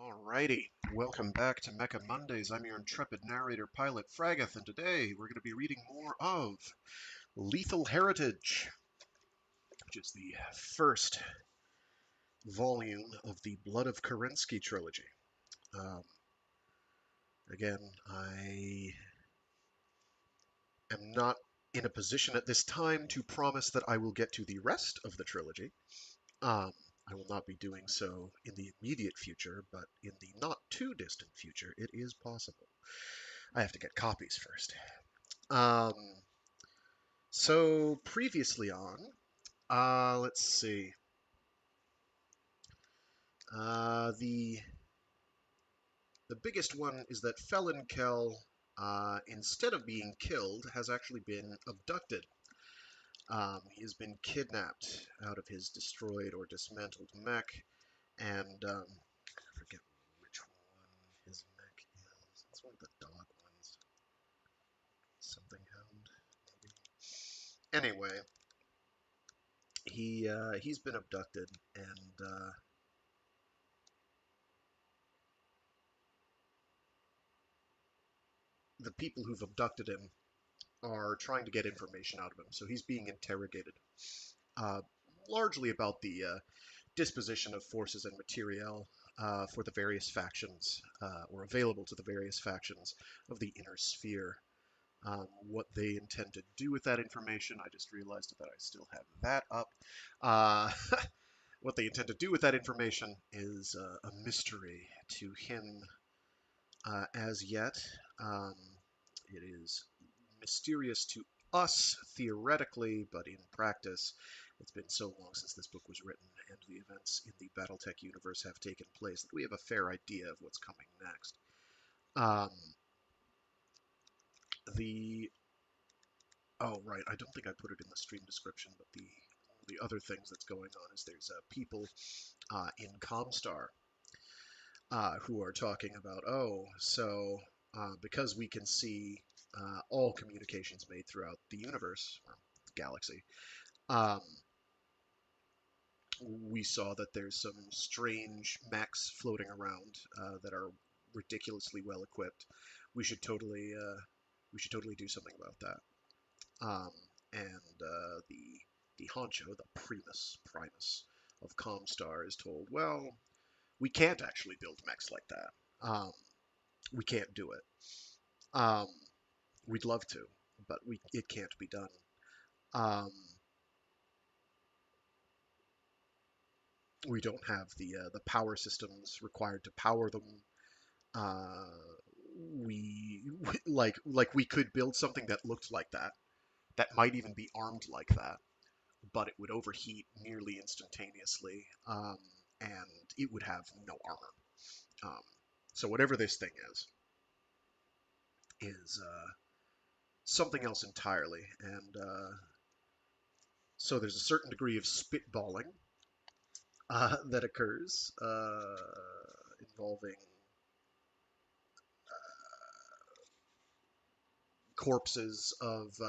Alrighty, welcome back to Mecha Mondays. I'm your intrepid narrator, Pilot Fraggeth, and today we're going to be reading more of Lethal Heritage, which is the first volume of the Blood of Kerensky trilogy. Again, I am not in a position at this time to promise that I will get to the rest of the trilogy. I will not be doing so in the immediate future, but in the not too distant future, it is possible. I have to get copies first. So previously on, let's see. The biggest one is that Phelan Kell, instead of being killed, has actually been abducted. He has been kidnapped out of his destroyed or dismantled mech, and I forget which one his mech is. It's one of the dog ones. Something Hound, maybe. Anyway, he's been abducted, and the people who've abducted him are trying to get information out of him. So he's being interrogated, uh, largely about the disposition of forces and materiel for the various factions, or available to the various factions of the Inner Sphere. What they intend to do with that information, I just realized that I still have that up. What they intend to do with that information is a mystery to him as yet. It is mysterious to us theoretically, but in practice, it's been so long since this book was written and the events in the Battletech universe have taken place that we have a fair idea of what's coming next. Oh, right, I don't think I put it in the stream description, but the other things that's going on is there's people in Comstar who are talking about, because we can see all communications made throughout the universe, or the galaxy, we saw that there's some strange mechs floating around that are ridiculously well equipped. We should totally do something about that. The honcho, the primus of Comstar, is told, well, we can't actually build mechs like that. We can't do it. We'd love to, but it can't be done. We don't have the power systems required to power them. We we could build something that looked like that might even be armed like that, but it would overheat nearly instantaneously, and it would have no armor. So whatever this thing is something else entirely, and so there's a certain degree of spitballing that occurs involving corpses of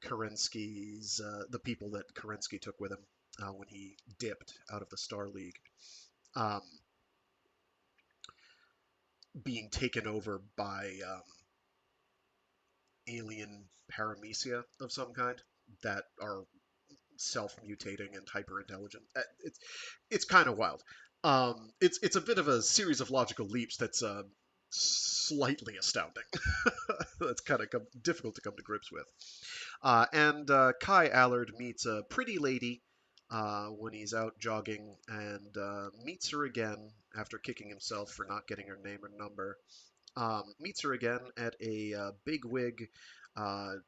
Kerensky's, the people that Kerensky took with him when he dipped out of the Star League, being taken over by alien paramecia of some kind that are self-mutating and hyper-intelligent. It's kind of wild. It's a bit of a series of logical leaps that's slightly astounding. That's kind of difficult to come to grips with. And Kai Allard meets a pretty lady when he's out jogging, and meets her again after kicking himself for not getting her name or number. Meets her again at a bigwig a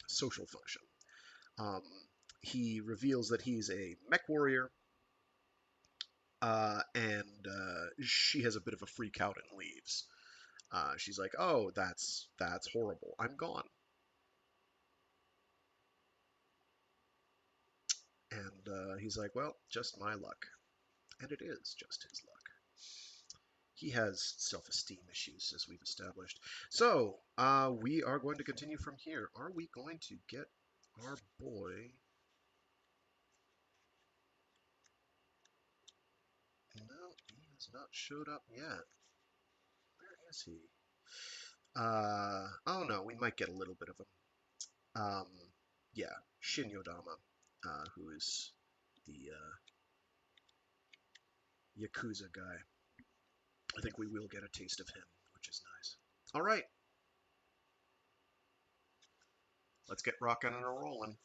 social function. He reveals that he's a Mechwarrior, and she has a bit of a freak out and leaves. She's like, "Oh, that's horrible. I'm gone." And he's like, "Well, just my luck." And it is just his luck. He has self-esteem issues, as we've established. So, we are going to continue from here. Are we going to get our boy... not showed up yet. Where is he? Oh no, we might get a little bit of him. Um, yeah, Shinyodama, who is the Yakuza guy. I think we will get a taste of him, which is nice. All right, let's get rocking and rolling.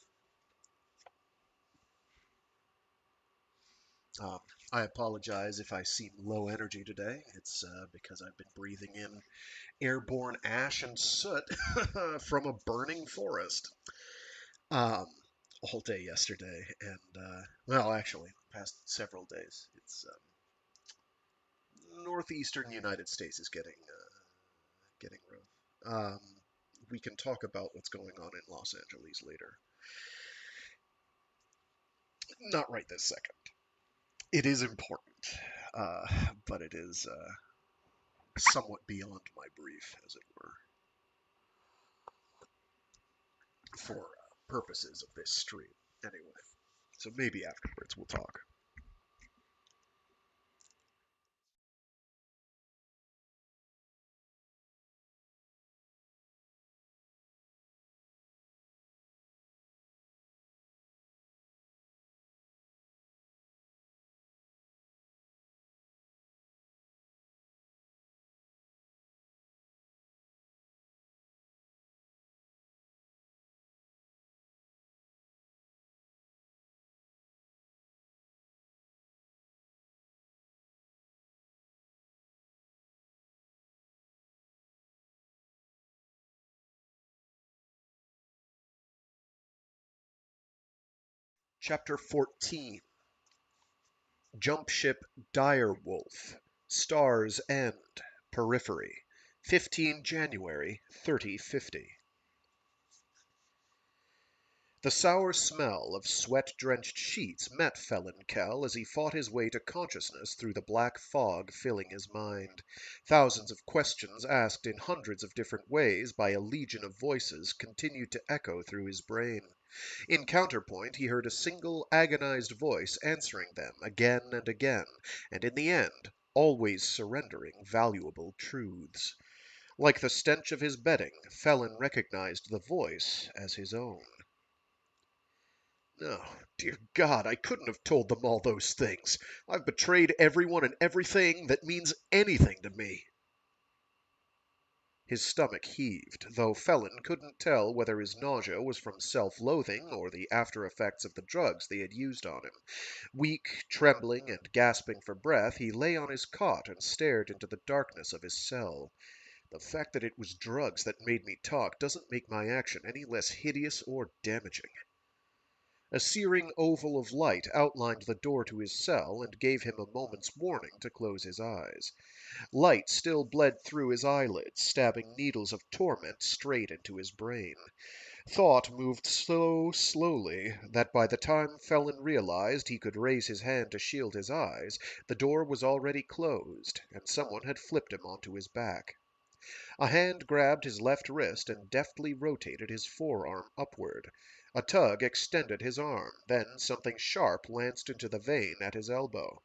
Um, I apologize if I seem low energy today. It's because I've been breathing in airborne ash and soot from a burning forest all day yesterday, and well, actually, past several days. It's northeastern United States is getting rough. We can talk about what's going on in Los Angeles later. Not right this second. It is important, uh, but it is somewhat beyond my brief, as it were, for purposes of this stream. Anyway, so maybe afterwards we'll talk. Chapter 14. Jump Ship Direwolf, Star's End, Periphery, 15 January 3050. The sour smell of sweat-drenched sheets met Phelan Kell as he fought his way to consciousness through the black fog filling his mind. Thousands of questions asked in hundreds of different ways by a legion of voices continued to echo through his brain. In counterpoint he heard a single agonized voice answering them again and again, and in the end always surrendering valuable truths. Like the stench of his bedding, Phelan recognized the voice as his own. Oh, dear God, I couldn't have told them all those things. I've betrayed everyone and everything that means anything to me. His stomach heaved, though Phelan couldn't tell whether his nausea was from self-loathing or the after-effects of the drugs they had used on him. Weak, trembling, and gasping for breath, he lay on his cot and stared into the darkness of his cell. The fact that it was drugs that made me talk doesn't make my action any less hideous or damaging. A searing oval of light outlined the door to his cell and gave him a moment's warning to close his eyes. Light still bled through his eyelids, stabbing needles of torment straight into his brain. Thought moved so slowly that by the time Phelan realized he could raise his hand to shield his eyes, the door was already closed, and someone had flipped him onto his back. A hand grabbed his left wrist and deftly rotated his forearm upward. A tug extended his arm, then something sharp lanced into the vein at his elbow.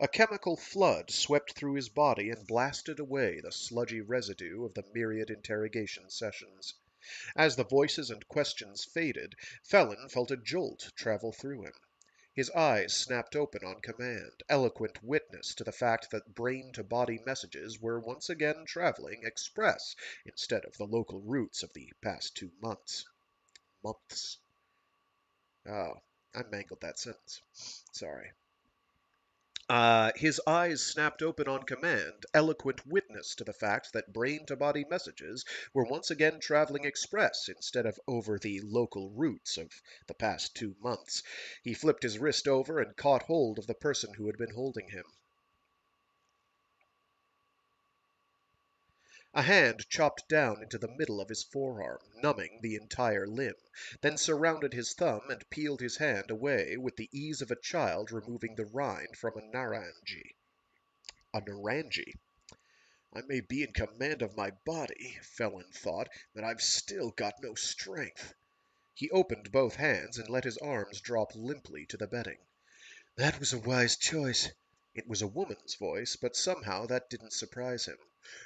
A chemical flood swept through his body and blasted away the sludgy residue of the myriad interrogation sessions. As the voices and questions faded, Phelan felt a jolt travel through him. His eyes snapped open on command, eloquent witness to the fact that brain-to-body messages were once again traveling express instead of the local routes of the past 2 months. Months. Oh, I mangled that sentence. Sorry. His eyes snapped open on command, eloquent witness to the fact that brain-to-body messages were once again traveling express instead of over the local routes of the past 2 months. He flipped his wrist over and caught hold of the person who had been holding him. A hand chopped down into the middle of his forearm, numbing the entire limb, then surrounded his thumb and peeled his hand away with the ease of a child removing the rind from a naranji. A naranji. I may be in command of my body, Phelan thought, but I've still got no strength. He opened both hands and let his arms drop limply to the bedding. That was a wise choice. It was a woman's voice, but somehow that didn't surprise him.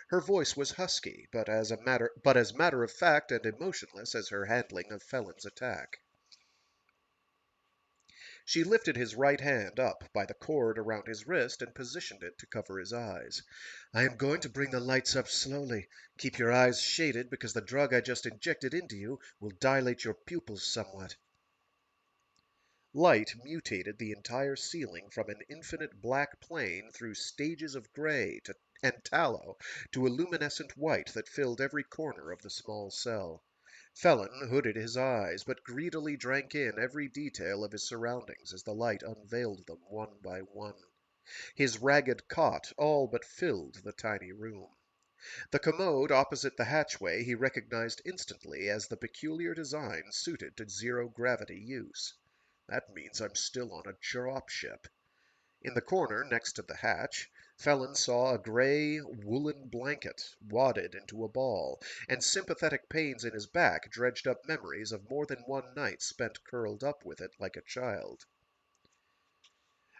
Her voice was husky, but as matter of fact and emotionless as her handling of Phelan's attack. She lifted his right hand up by the cord around his wrist and positioned it to cover his eyes. I am going to bring the lights up slowly. Keep your eyes shaded because the drug I just injected into you will dilate your pupils somewhat. Light mutated the entire ceiling from an infinite black plane through stages of gray and tallow to a luminescent white that filled every corner of the small cell. Phelan hooded his eyes, but greedily drank in every detail of his surroundings as the light unveiled them one by one. His ragged cot all but filled the tiny room. The commode opposite the hatchway he recognized instantly as the peculiar design suited to zero-gravity use. That means I'm still on a dropship. In the corner next to the hatch, Phelan saw a gray woolen blanket wadded into a ball, and sympathetic pains in his back dredged up memories of more than one night spent curled up with it like a child.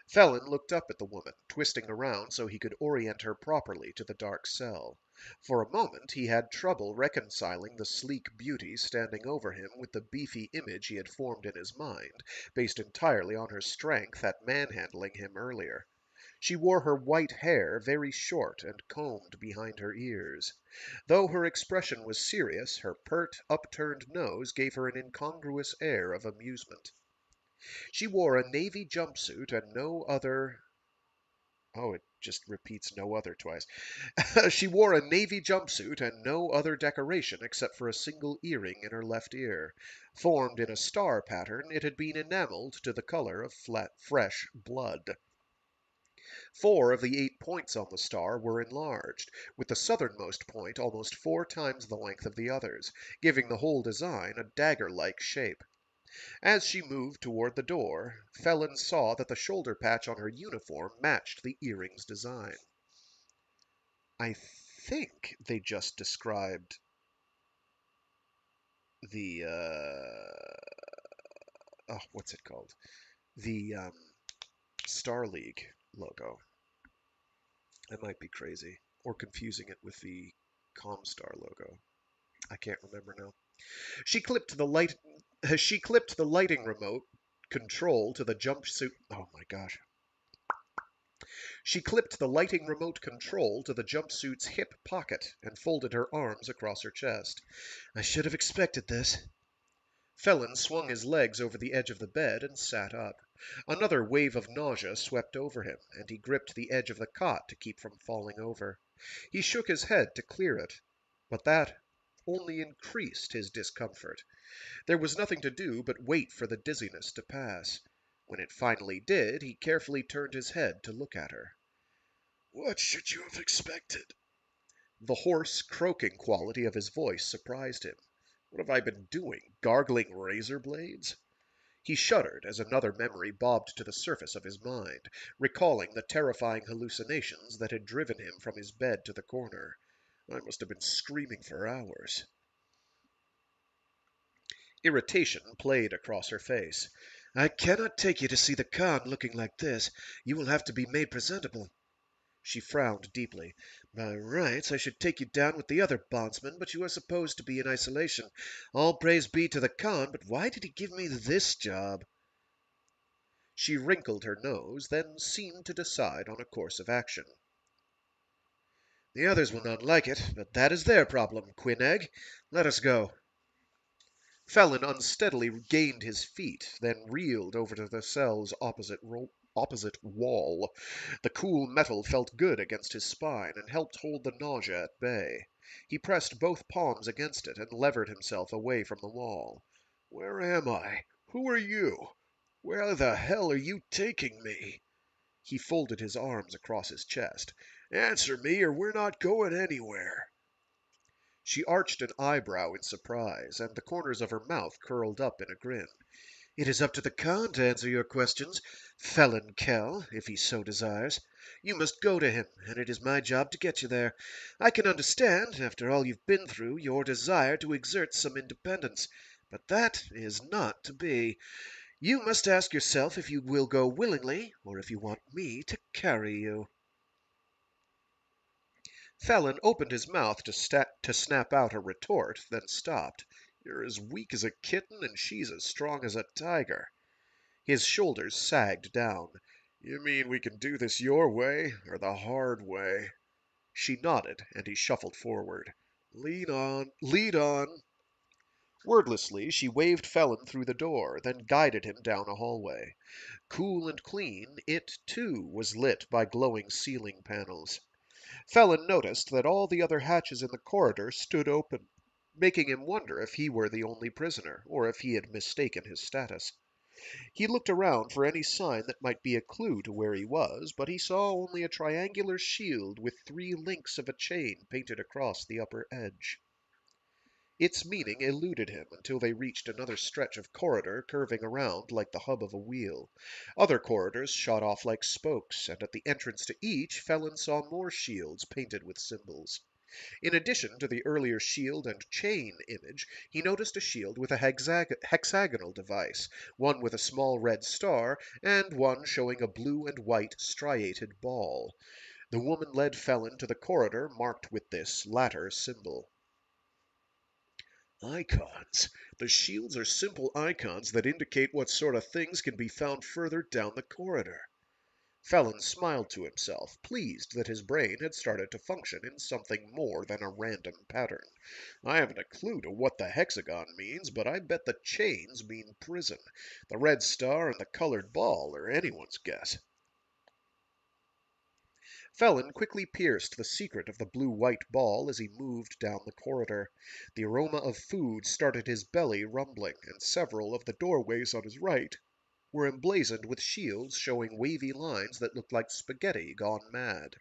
Phelan looked up at the woman, twisting around so he could orient her properly to the dark cell. For a moment he had trouble reconciling the sleek beauty standing over him with the beefy image he had formed in his mind, based entirely on her strength at manhandling him earlier. She wore her white hair very short and combed behind her ears. Though her expression was serious, her pert, upturned nose gave her an incongruous air of amusement. She wore a navy jumpsuit and no other. Oh, it just repeats no other twice. She wore a navy jumpsuit and no other decoration except for a single earring in her left ear. Formed in a star pattern, it had been enameled to the color of fresh blood. 4 of the 8 points on the star were enlarged, with the southernmost point almost 4 times the length of the others, giving the whole design a dagger-like shape. As she moved toward the door, Phelan saw that the shoulder patch on her uniform matched the earring's design. I think they just described the, what's it called? The, Star League logo. I might be crazy, or confusing it with the Comstar logo. I can't remember now. She clipped the lighting remote control to the jumpsuit. Oh my gosh. She clipped the lighting remote control to the jumpsuit's hip pocket and folded her arms across her chest. I should have expected this. Phelan swung his legs over the edge of the bed and sat up. Another wave of nausea swept over him, and he gripped the edge of the cot to keep from falling over. He shook his head to clear it, but that only increased his discomfort. There was nothing to do but wait for the dizziness to pass. When it finally did, he carefully turned his head to look at her. What should you have expected? The hoarse, croaking quality of his voice surprised him. What have I been doing? Gargling razor blades? He shuddered as another memory bobbed to the surface of his mind, recalling the terrifying hallucinations that had driven him from his bed to the corner. I must have been screaming for hours. Irritation played across her face. I cannot take you to see the Khan looking like this. You will have to be made presentable. She frowned deeply. By rights, I should take you down with the other bondsmen, but you are supposed to be in isolation. All praise be to the Khan, but why did he give me this job? She wrinkled her nose, then seemed to decide on a course of action. The others will not like it, but that is their problem, Quineg. Let us go. Phelan unsteadily gained his feet, then reeled over to the cell's opposite wall. The cool metal felt good against his spine and helped hold the nausea at bay. He pressed both palms against it and levered himself away from the wall. Where am I? Who are you? Where the hell are you taking me? He folded his arms across his chest. Answer me, or we're not going anywhere. She arched an eyebrow in surprise, and the corners of her mouth curled up in a grin. It is up to the Khan to answer your questions, Phelan Kell, if he so desires. You must go to him, and it is my job to get you there. I can understand, after all you've been through, your desire to exert some independence, but that is not to be. You must ask yourself if you will go willingly, or if you want me to carry you. Phelan opened his mouth to snap out a retort, then stopped. You're as weak as a kitten, and she's as strong as a tiger. His shoulders sagged down. You mean we can do this your way, or the hard way? She nodded, and he shuffled forward. Lead on, lead on. Wordlessly, she waved Phelan through the door, then guided him down a hallway. Cool and clean, it, too, was lit by glowing ceiling panels. Phelan noticed that all the other hatches in the corridor stood open, making him wonder if he were the only prisoner, or if he had mistaken his status. He looked around for any sign that might be a clue to where he was, but he saw only a triangular shield with 3 links of a chain painted across the upper edge. Its meaning eluded him until they reached another stretch of corridor curving around like the hub of a wheel. Other corridors shot off like spokes, and at the entrance to each, Phelan saw more shields painted with symbols. In addition to the earlier shield and chain image, he noticed a shield with a hexagonal device, one with a small red star, and one showing a blue and white striated ball. The woman led Phelan to the corridor marked with this latter symbol. Icons. The shields are simple icons that indicate what sort of things can be found further down the corridor. Phelan smiled to himself, pleased that his brain had started to function in something more than a random pattern. I haven't a clue to what the hexagon means, but I bet the chains mean prison. The red star and the colored ball are anyone's guess. Phelan quickly pierced the secret of the blue-white ball as he moved down the corridor. The aroma of food started his belly rumbling, and several of the doorways on his right were emblazoned with shields showing wavy lines that looked like spaghetti gone mad.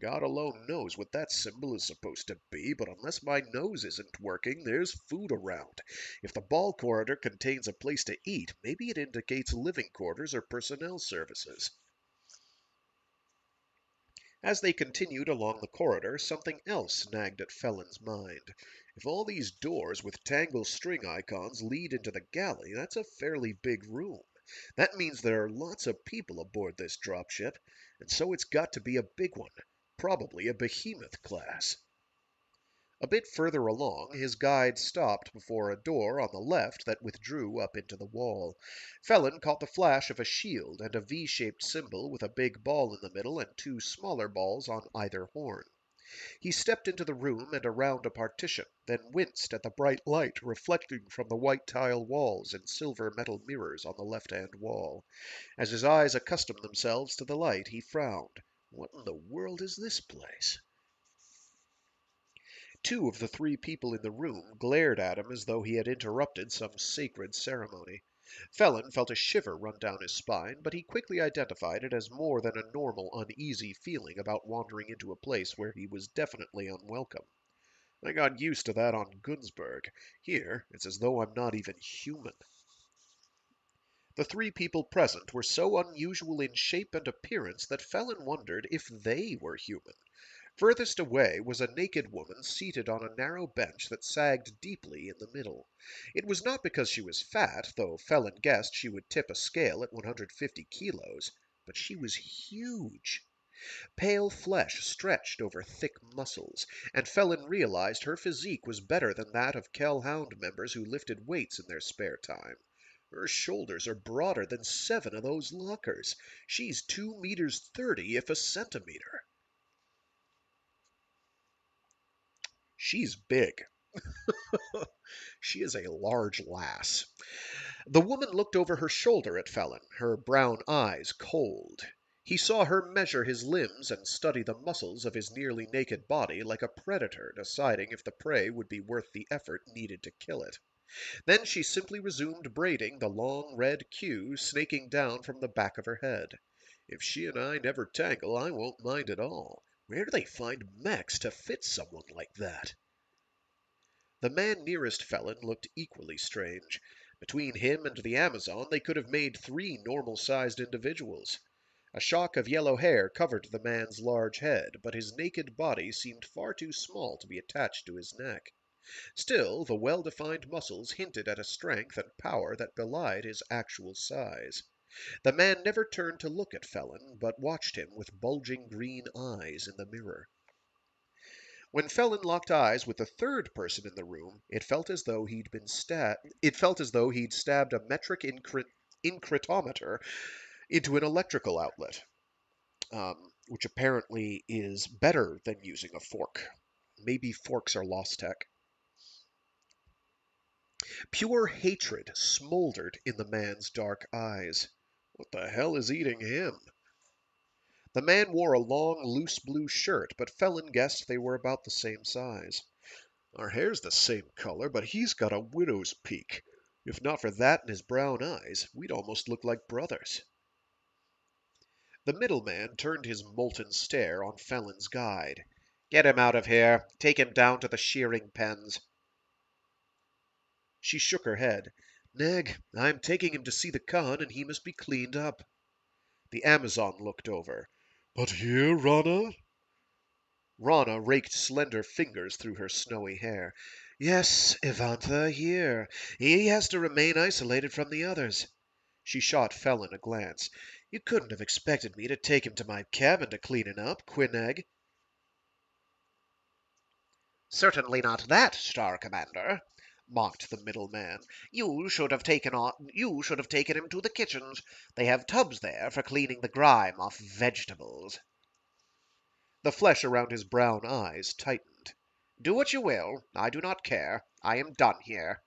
God alone knows what that symbol is supposed to be, but unless my nose isn't working, there's food around. If the ball corridor contains a place to eat, maybe it indicates living quarters or personnel services. As they continued along the corridor, something else nagged at Phelan's mind. If all these doors with tangle string icons lead into the galley, that's a fairly big room. That means there are lots of people aboard this dropship, and so it's got to be a big one, probably a behemoth class. A bit further along, his guide stopped before a door on the left that withdrew up into the wall. Phelan caught the flash of a shield and a V-shaped symbol with a big ball in the middle and 2 smaller balls on either horn. He stepped into the room and around a partition, then winced at the bright light reflecting from the white tile walls and silver metal mirrors on the left-hand wall. As his eyes accustomed themselves to the light, he frowned. What in the world is this place? 2 of the 3 people in the room glared at him as though he had interrupted some sacred ceremony. Phelan felt a shiver run down his spine, but he quickly identified it as more than a normal uneasy feeling about wandering into a place where he was definitely unwelcome. I got used to that on Gunsberg. Here, it's as though I'm not even human. The 3 people present were so unusual in shape and appearance that Phelan wondered if they were human. Furthest away was a naked woman seated on a narrow bench that sagged deeply in the middle. It was not because she was fat, though Phelan guessed she would tip a scale at 150 kilos, but she was huge. Pale flesh stretched over thick muscles, and Phelan realized her physique was better than that of Kell Hound members who lifted weights in their spare time. Her shoulders are broader than 7 of those lockers. She's 2 meters 30 if a centimeter. She's big. She is a large lass. The woman looked over her shoulder at Phelan, her brown eyes cold. He saw her measure his limbs and study the muscles of his nearly naked body like a predator deciding if the prey would be worth the effort needed to kill it. Then she simply resumed braiding the long red queue snaking down from the back of her head. If she and I never tangle, I won't mind at all. Where do they find mechs to fit someone like that? The man nearest Phelan looked equally strange. Between him and the Amazon they could have made 3 normal-sized individuals. A shock of yellow hair covered the man's large head, but his naked body seemed far too small to be attached to his neck. Still, the well-defined muscles hinted at a strength and power that belied his actual size. The man never turned to look at Phelan, but watched him with bulging green eyes in the mirror. When Phelan locked eyes with the third person in the room, it felt as though he'd stabbed a metric incretometer into an electrical outlet, which apparently is better than using a fork. Maybe forks are lost tech. Pure hatred smoldered in the man's dark eyes. What the hell is eating him? The man wore a long, loose blue shirt, but Phelan guessed they were about the same size. Our hair's the same color, but he's got a widow's peak. If not for that and his brown eyes, we'd almost look like brothers. The middleman turned his molten stare on Phelan's guide. Get him out of here. Take him down to the shearing pens. She shook her head. Neg, I'm taking him to see the Khan, and he must be cleaned up. The Amazon looked over. But here, Rana? Rana raked slender fingers through her snowy hair. Yes, Evantha, here. He has to remain isolated from the others. She shot Phelan a glance. You couldn't have expected me to take him to my cabin to clean him up, Quineg. Certainly not that, Star Commander, mocked the middleman. You should have taken him to the kitchens. They have tubs there for cleaning the grime off vegetables. The flesh around his brown eyes tightened. Do what you will. I do not care. I am done here.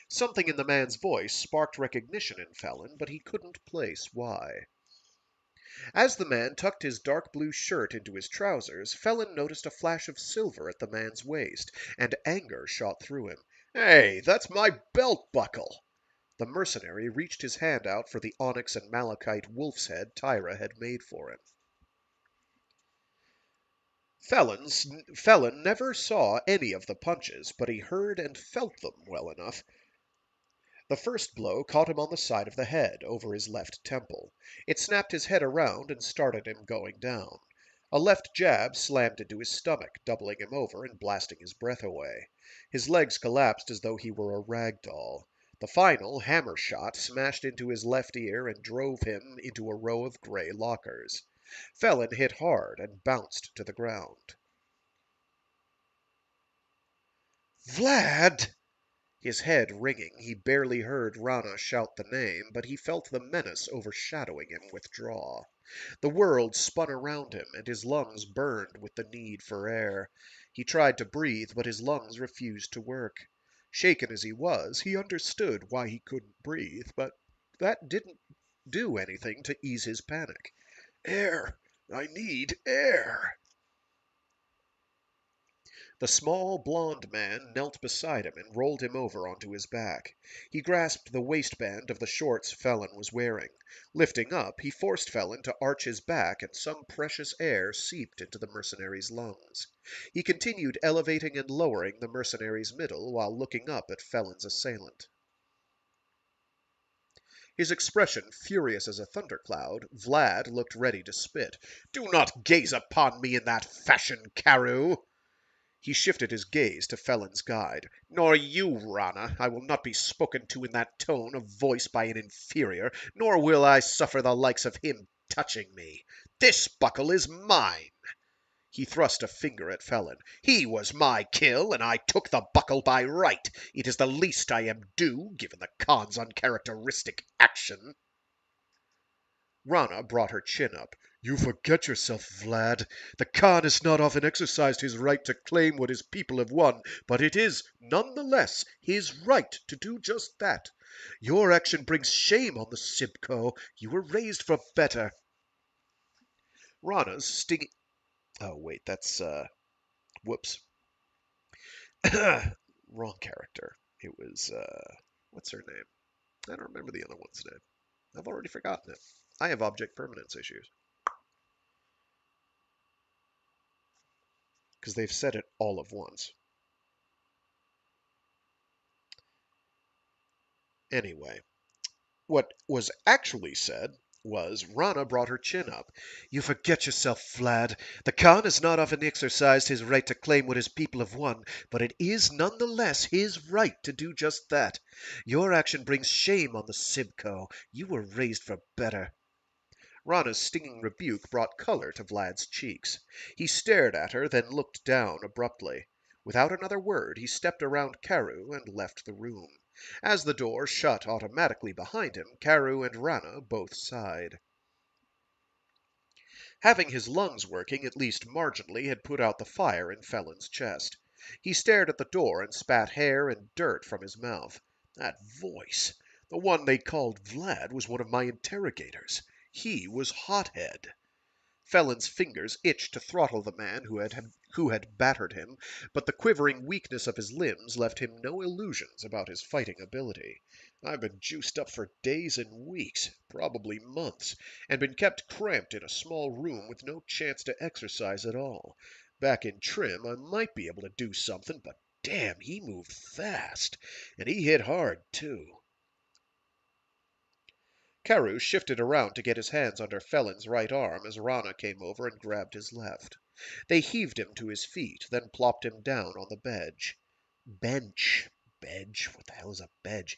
Something in the man's voice sparked recognition in Phelan, but he couldn't place why. As the man tucked his dark blue shirt into his trousers, Phelan noticed a flash of silver at the man's waist, and anger shot through him. Hey, that's my belt buckle! The mercenary reached his hand out for the onyx and malachite wolf's head Tyra had made for him. Phelan never saw any of the punches, but he heard and felt them well enough. The first blow caught him on the side of the head, over his left temple. It snapped his head around and started him going down. A left jab slammed into his stomach, doubling him over and blasting his breath away. His legs collapsed as though he were a rag doll. The final hammer shot smashed into his left ear and drove him into a row of gray lockers. Phelan hit hard and bounced to the ground. Vlad! His head ringing, he barely heard Rana shout the name, but he felt the menace overshadowing him withdraw. The world spun around him, and his lungs burned with the need for air. He tried to breathe, but his lungs refused to work. Shaken as he was, he understood why he couldn't breathe, but that didn't do anything to ease his panic. Air! I need air! The small, blond man knelt beside him and rolled him over onto his back. He grasped the waistband of the shorts Phelan was wearing. Lifting up, he forced Phelan to arch his back, and some precious air seeped into the mercenary's lungs. He continued elevating and lowering the mercenary's middle while looking up at Phelan's assailant. His expression furious as a thundercloud, Vlad looked ready to spit. Do not gaze upon me in that fashion, Carew! He shifted his gaze to Phelan's guide. Nor you, Rana. I will not be spoken to in that tone of voice by an inferior, nor will I suffer the likes of him touching me. This buckle is mine. He thrust a finger at Phelan. He was my kill, and I took the buckle by right. It is the least I am due, given the Khan's uncharacteristic action. Rana brought her chin up. You forget yourself, Vlad. The Khan has not often exercised his right to claim what his people have won, but it is, none the less, his right to do just that. Your action brings shame on the Sibco. You were raised for better. Rana's stinging... Oh, wait, that's, whoops. Wrong character. It was, what's her name? I don't remember the other one's name. I've already forgotten it. I have object permanence issues. Because they've said it all of once. Anyway, what was actually said was, Rana brought her chin up. You forget yourself, Vlad. The Khan has not often exercised his right to claim what his people have won, but it is nonetheless his right to do just that. Your action brings shame on the Sibco. You were raised for better. Rana's stinging rebuke brought color to Vlad's cheeks. He stared at her, then looked down abruptly. Without another word, he stepped around Carew and left the room. As the door shut automatically behind him, Carew and Rana both sighed. Having his lungs working at least marginally had put out the fire in Phelan's chest. He stared at the door and spat hair and dirt from his mouth. That voice! The one they called Vlad was one of my interrogators. He was Hothead. Phelan's fingers itched to throttle the man who had battered him, but the quivering weakness of his limbs left him no illusions about his fighting ability. I've been juiced up for days and weeks, probably months, and been kept cramped in a small room with no chance to exercise at all. Back in trim, I might be able to do something, but damn, he moved fast, and he hit hard, too. Carew shifted around to get his hands under Phelan's right arm as Rana came over and grabbed his left. They heaved him to his feet, then plopped him down on the bench. Bench? What the hell is a bench?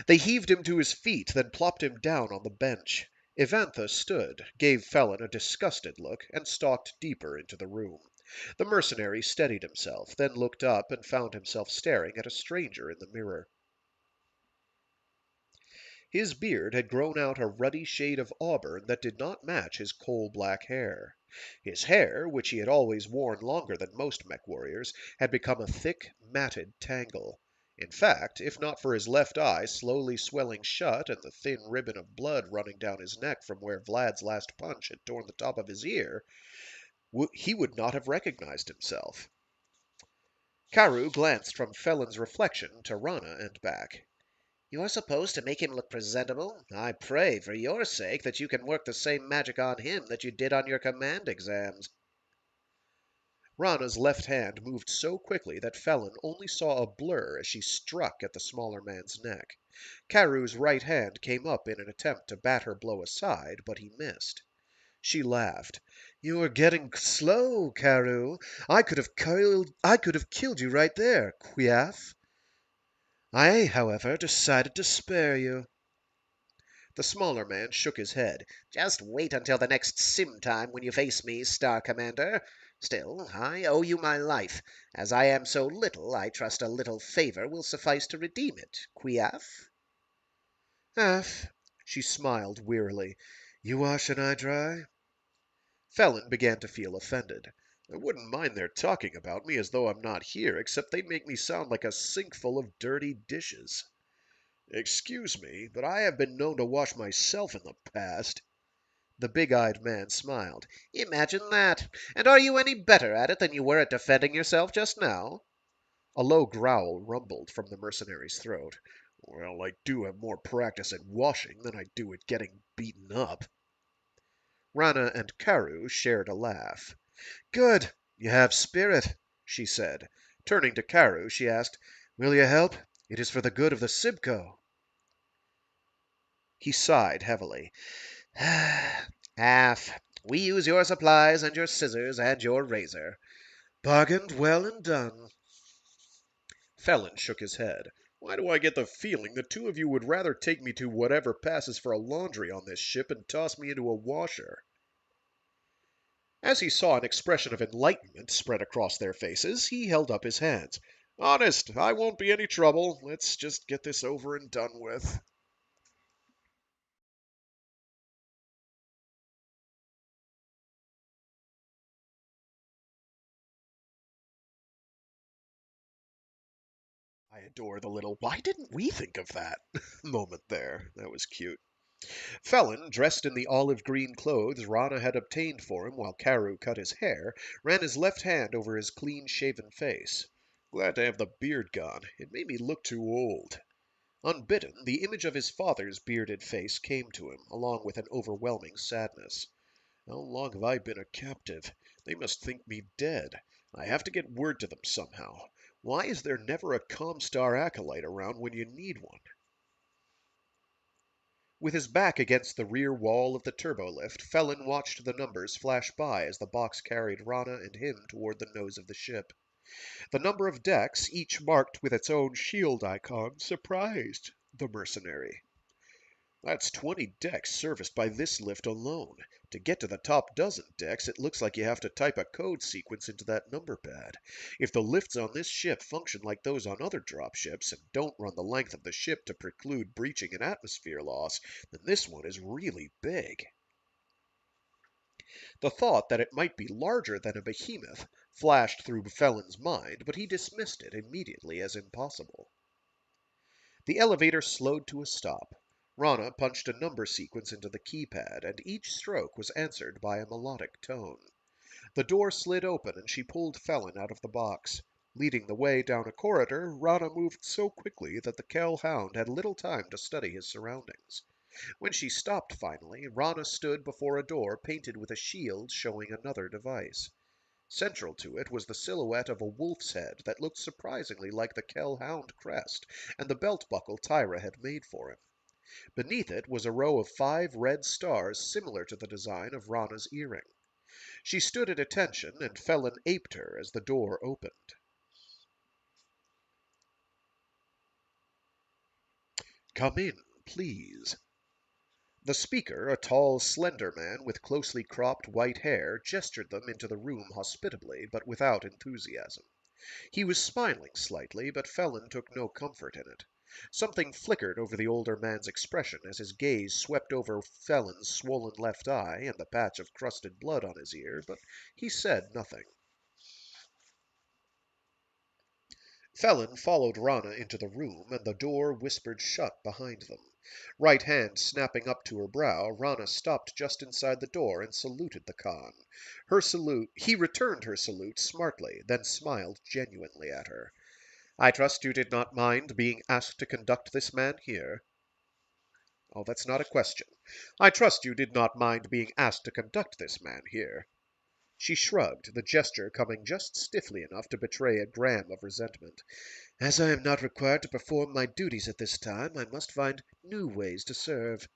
They heaved him to his feet, then plopped him down on the bench. Evantha stood, gave Phelan a disgusted look, and stalked deeper into the room. The mercenary steadied himself, then looked up and found himself staring at a stranger in the mirror. His beard had grown out a ruddy shade of auburn that did not match his coal-black hair. His hair, which he had always worn longer than most Mechwarriors, had become a thick, matted tangle. In fact, if not for his left eye slowly swelling shut and the thin ribbon of blood running down his neck from where Vlad's last punch had torn the top of his ear, he would not have recognized himself. Carew glanced from Phelan's reflection to Rana and back. You're supposed to make him look presentable. I pray, for your sake, that you can work the same magic on him that you did on your command exams. Rana's left hand moved so quickly that Phelan only saw a blur as she struck at the smaller man's neck. Carew's right hand came up in an attempt to bat her blow aside, but he missed. She laughed. You are getting slow, Carew. I could have killed you right there, Quiaf. I, however, decided to spare you. The smaller man shook his head. Just wait until the next sim time when you face me, Star Commander. Still, I owe you my life. As I am so little, I trust a little favor will suffice to redeem it. Quiaf? Half. She smiled wearily. You wash and I dry? Phelan began to feel offended. I wouldn't mind their talking about me as though I'm not here, except they make me sound like a sink full of dirty dishes. Excuse me, but I have been known to wash myself in the past. The big-eyed man smiled. Imagine that! And are you any better at it than you were at defending yourself just now? A low growl rumbled from the mercenary's throat. Well, I do have more practice at washing than I do at getting beaten up. Rana and Carew shared a laugh. Good! You have spirit, she said. Turning to Carew, she asked, Will you help? It is for the good of the Sibco. He sighed heavily. Half. We use your supplies and your scissors and your razor. Bargained well and done. Phelan shook his head. Why do I get the feeling the two of you would rather take me to whatever passes for a laundry on this ship and toss me into a washer? As he saw an expression of enlightenment spread across their faces, he held up his hands. Honest, I won't be any trouble. Let's just get this over and done with. I adore the little why didn't we think of that moment there. That was cute. Phelan, dressed in the olive green clothes Rana had obtained for him while Carew cut his hair, ran his left hand over his clean-shaven face. Glad to have the beard gone. It made me look too old. Unbidden, the image of his father's bearded face came to him, along with an overwhelming sadness. How long have I been a captive? They must think me dead. I have to get word to them somehow. Why is there never a Comstar acolyte around when you need one? With his back against the rear wall of the turbolift, Phelan watched the numbers flash by as the box carried Rana and him toward the nose of the ship. The number of decks, each marked with its own shield icon, surprised the mercenary. That's 20 decks serviced by this lift alone. To get to the top dozen decks, it looks like you have to type a code sequence into that number pad. If the lifts on this ship function like those on other dropships and don't run the length of the ship to preclude breaching an atmosphere loss, then this one is really big. The thought that it might be larger than a behemoth flashed through Phelan's mind, but he dismissed it immediately as impossible. The elevator slowed to a stop. Rana punched a number sequence into the keypad, and each stroke was answered by a melodic tone. The door slid open, and she pulled Phelan out of the box. Leading the way down a corridor, Rana moved so quickly that the Kell hound had little time to study his surroundings. When she stopped finally, Rana stood before a door painted with a shield showing another device. Central to it was the silhouette of a wolf's head that looked surprisingly like the Kell hound crest and the belt buckle Tyra had made for him. Beneath it was a row of 5 red stars similar to the design of Rana's earring. She stood at attention, and Phelan aped her as the door opened. "Come in, please." The speaker, a tall, slender man with closely cropped white hair, gestured them into the room hospitably, but without enthusiasm. He was smiling slightly, but Phelan took no comfort in it. Something flickered over the older man's expression as his gaze swept over Phelan's swollen left eye and the patch of crusted blood on his ear, but he said nothing. Phelan followed Rana into the room, and the door whispered shut behind them. Right hand snapping up to her brow, Rana stopped just inside the door and saluted the Khan. He returned her salute smartly, then smiled genuinely at her. "I trust you did not mind being asked to conduct this man here?" "Oh, that's not a question. I trust you did not mind being asked to conduct this man here." She shrugged, the gesture coming just stiffly enough to betray a gram of resentment. "As I am not required to perform my duties at this time, I must find new ways to serve."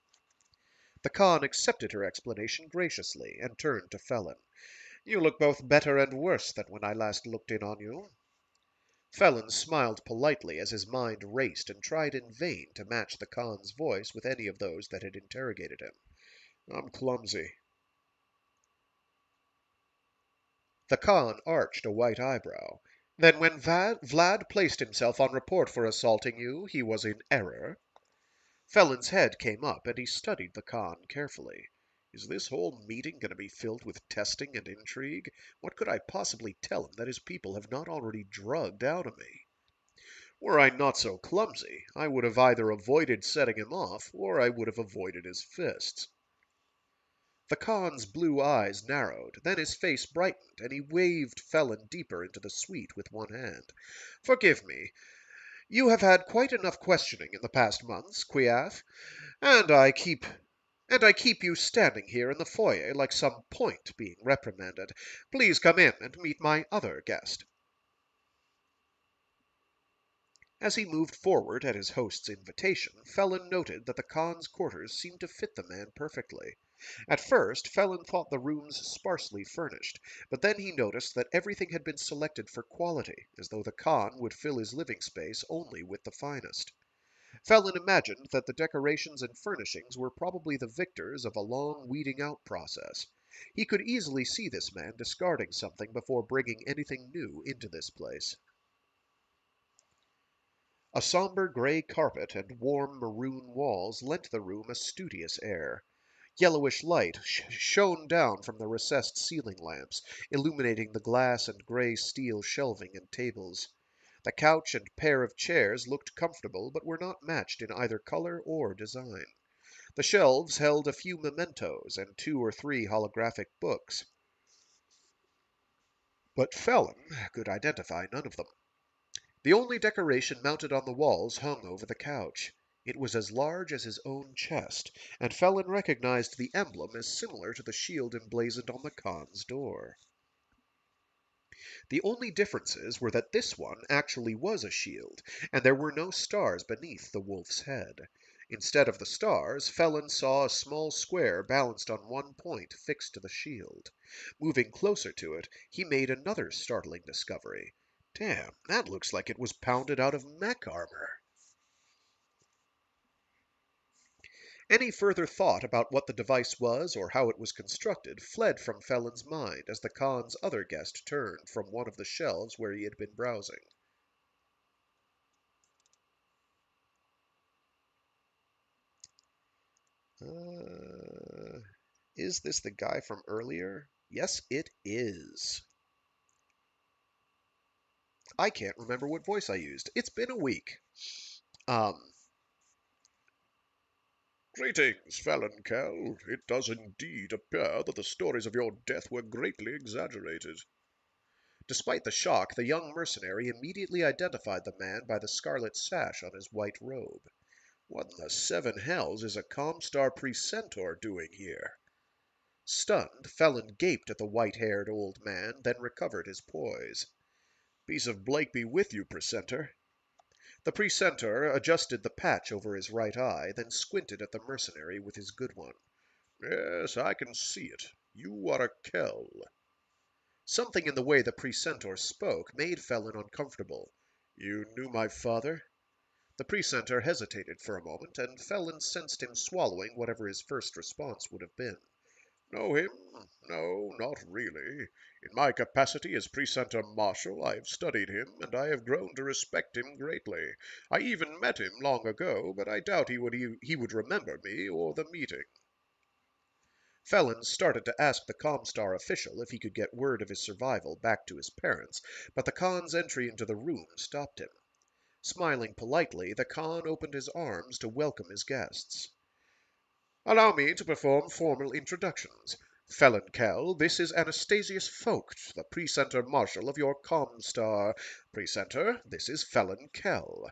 The Khan accepted her explanation graciously, and turned to Phelan. "You look both better and worse than when I last looked in on you." Phelan smiled politely as his mind raced and tried in vain to match the Khan's voice with any of those that had interrogated him. "I'm clumsy." The Khan arched a white eyebrow. "Then when Vlad placed himself on report for assaulting you, he was in error?" Phelan's head came up, and he studied the Khan carefully. Is this whole meeting going to be filled with testing and intrigue? What could I possibly tell him that his people have not already drugged out of me? Were I not so clumsy, I would have either avoided setting him off, or I would have avoided his fists. The Khan's blue eyes narrowed, then his face brightened, and he waved Phelan deeper into the suite with one hand. "Forgive me. You have had quite enough questioning in the past months, Quiath, and I keep you standing here in the foyer like some point being reprimanded. Please come in and meet my other guest." As he moved forward at his host's invitation, Phelan noted that the Khan's quarters seemed to fit the man perfectly. At first, Phelan thought the rooms sparsely furnished, but then he noticed that everything had been selected for quality, as though the Khan would fill his living space only with the finest. Phelan imagined that the decorations and furnishings were probably the victors of a long weeding out process. He could easily see this man discarding something before bringing anything new into this place. A somber gray carpet and warm maroon walls lent the room a studious air. Yellowish light shone down from the recessed ceiling lamps, illuminating the glass and gray steel shelving and tables. The couch and pair of chairs looked comfortable, but were not matched in either color or design. The shelves held a few mementos and 2 or 3 holographic books, but Phelan could identify none of them. The only decoration mounted on the walls hung over the couch. It was as large as his own chest, and Phelan recognized the emblem as similar to the shield emblazoned on the Khan's door. The only differences were that this one actually was a shield, and there were no stars beneath the wolf's head. Instead of the stars, Phelan saw a small square balanced on one point fixed to the shield. Moving closer to it, he made another startling discovery. Damn, that looks like it was pounded out of mech armor. Any further thought about what the device was or how it was constructed fled from Phelan's mind as the Khan's other guest turned from one of the shelves where he had been browsing. Is this the guy from earlier? Yes, it is. I can't remember what voice I used. It's been a week. Um, Greetings, Phelan Kell. It does indeed appear that the stories of your death were greatly exaggerated. Despite the shock, the young mercenary immediately identified the man by the scarlet sash on his white robe. What in the seven hells is a Comstar Precentor doing here? Stunned, Phelan gaped at the white-haired old man, then recovered his poise. Peace of Blake be with you, Precentor. The Precentor adjusted the patch over his right eye, then squinted at the mercenary with his good one. Yes, I can see it. You are a Kell. Something in the way the Precentor spoke made Phelan uncomfortable. You knew my father? The Precentor hesitated for a moment, and Phelan sensed him swallowing whatever his first response would have been. Know him? No, not really. In my capacity as Precentor Marshal, I have studied him, and I have grown to respect him greatly. I even met him long ago, but I doubt he would remember me or the meeting. Phelan started to ask the Comstar official if he could get word of his survival back to his parents, but the Khan's entry into the room stopped him. Smiling politely, the Khan opened his arms to welcome his guests. Allow me to perform formal introductions. Phelan Kell, this is Anastasius Vogt, the Precentor Marshal of your Comstar. Precentor, this is Phelan Kell.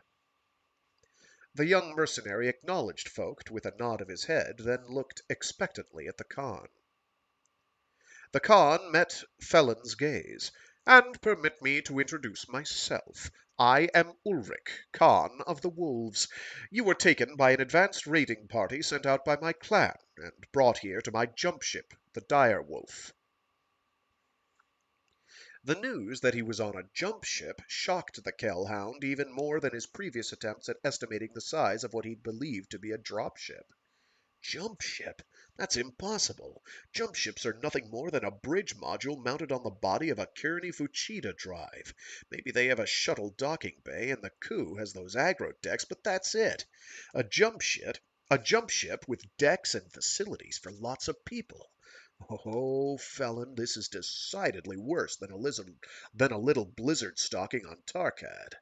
The young mercenary acknowledged Vogt with a nod of his head, then looked expectantly at the Khan. The Khan met Phelan's gaze. And permit me to introduce myself. I am Ulrich, Khan of the Wolves. You were taken by an advanced raiding party sent out by my clan, and brought here to my jump ship, the Dire Wolf. The news that he was on a jump ship shocked the Kell hound even more than his previous attempts at estimating the size of what he'd believed to be a drop ship. Jump ship? That's impossible. Jump ships are nothing more than a bridge module mounted on the body of a Kearney Fuchida drive. Maybe they have a shuttle docking bay and the coup has those aggro decks, but that's it. A jump ship, a jump ship with decks and facilities for lots of people. Oh, Phelan, this is decidedly worse than a little blizzard stalking on Tarkad.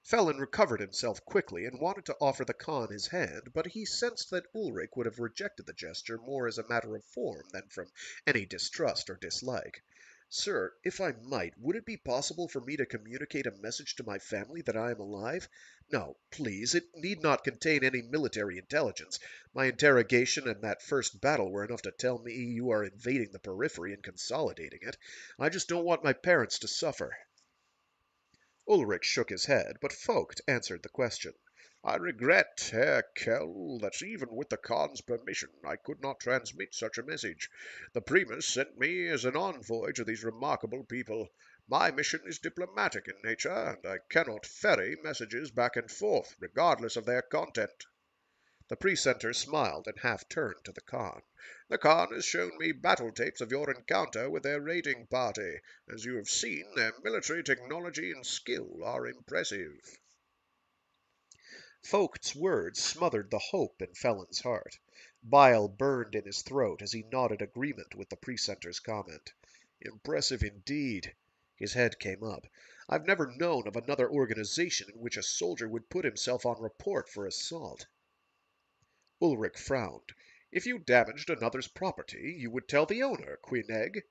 Phelan recovered himself quickly and wanted to offer the Khan his hand, but he sensed that Ulrich would have rejected the gesture more as a matter of form than from any distrust or dislike. Sir, if I might, would it be possible for me to communicate a message to my family that I am alive? No, please, it need not contain any military intelligence. My interrogation and that first battle were enough to tell me you are invading the periphery and consolidating it. I just don't want my parents to suffer. Ulrich shook his head, but Vogt answered the question. I regret, Herr Kell, that even with the Khan's permission I could not transmit such a message. The Primus sent me as an envoy to these remarkable people. My mission is diplomatic in nature, and I cannot ferry messages back and forth, regardless of their content. The Precentor smiled and half turned to the Khan. The Khan has shown me battle tapes of your encounter with their raiding party. As you have seen, their military technology and skill are impressive. Vogt's words smothered the hope in Phelan's heart. Bile burned in his throat as he nodded agreement with the Precentor's comment. Impressive indeed. His head came up. I've never known of another organization in which a soldier would put himself on report for assault. Ulrich frowned. If you damaged another's property, you would tell the owner, Quineg.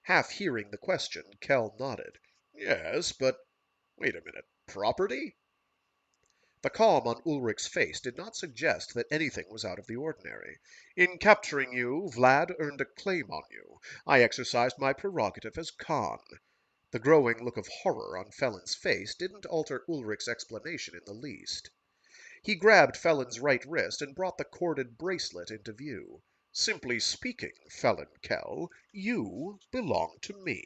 Half hearing the question, Kell nodded. Yes, but wait a minute. Property? The calm on Ulrich's face did not suggest that anything was out of the ordinary. In capturing you, Vlad earned a claim on you. I exercised my prerogative as Khan. The growing look of horror on Phelan's face didn't alter Ulrich's explanation in the least. He grabbed Phelan's right wrist and brought the corded bracelet into view. Simply speaking, Phelan Kell, you belong to me.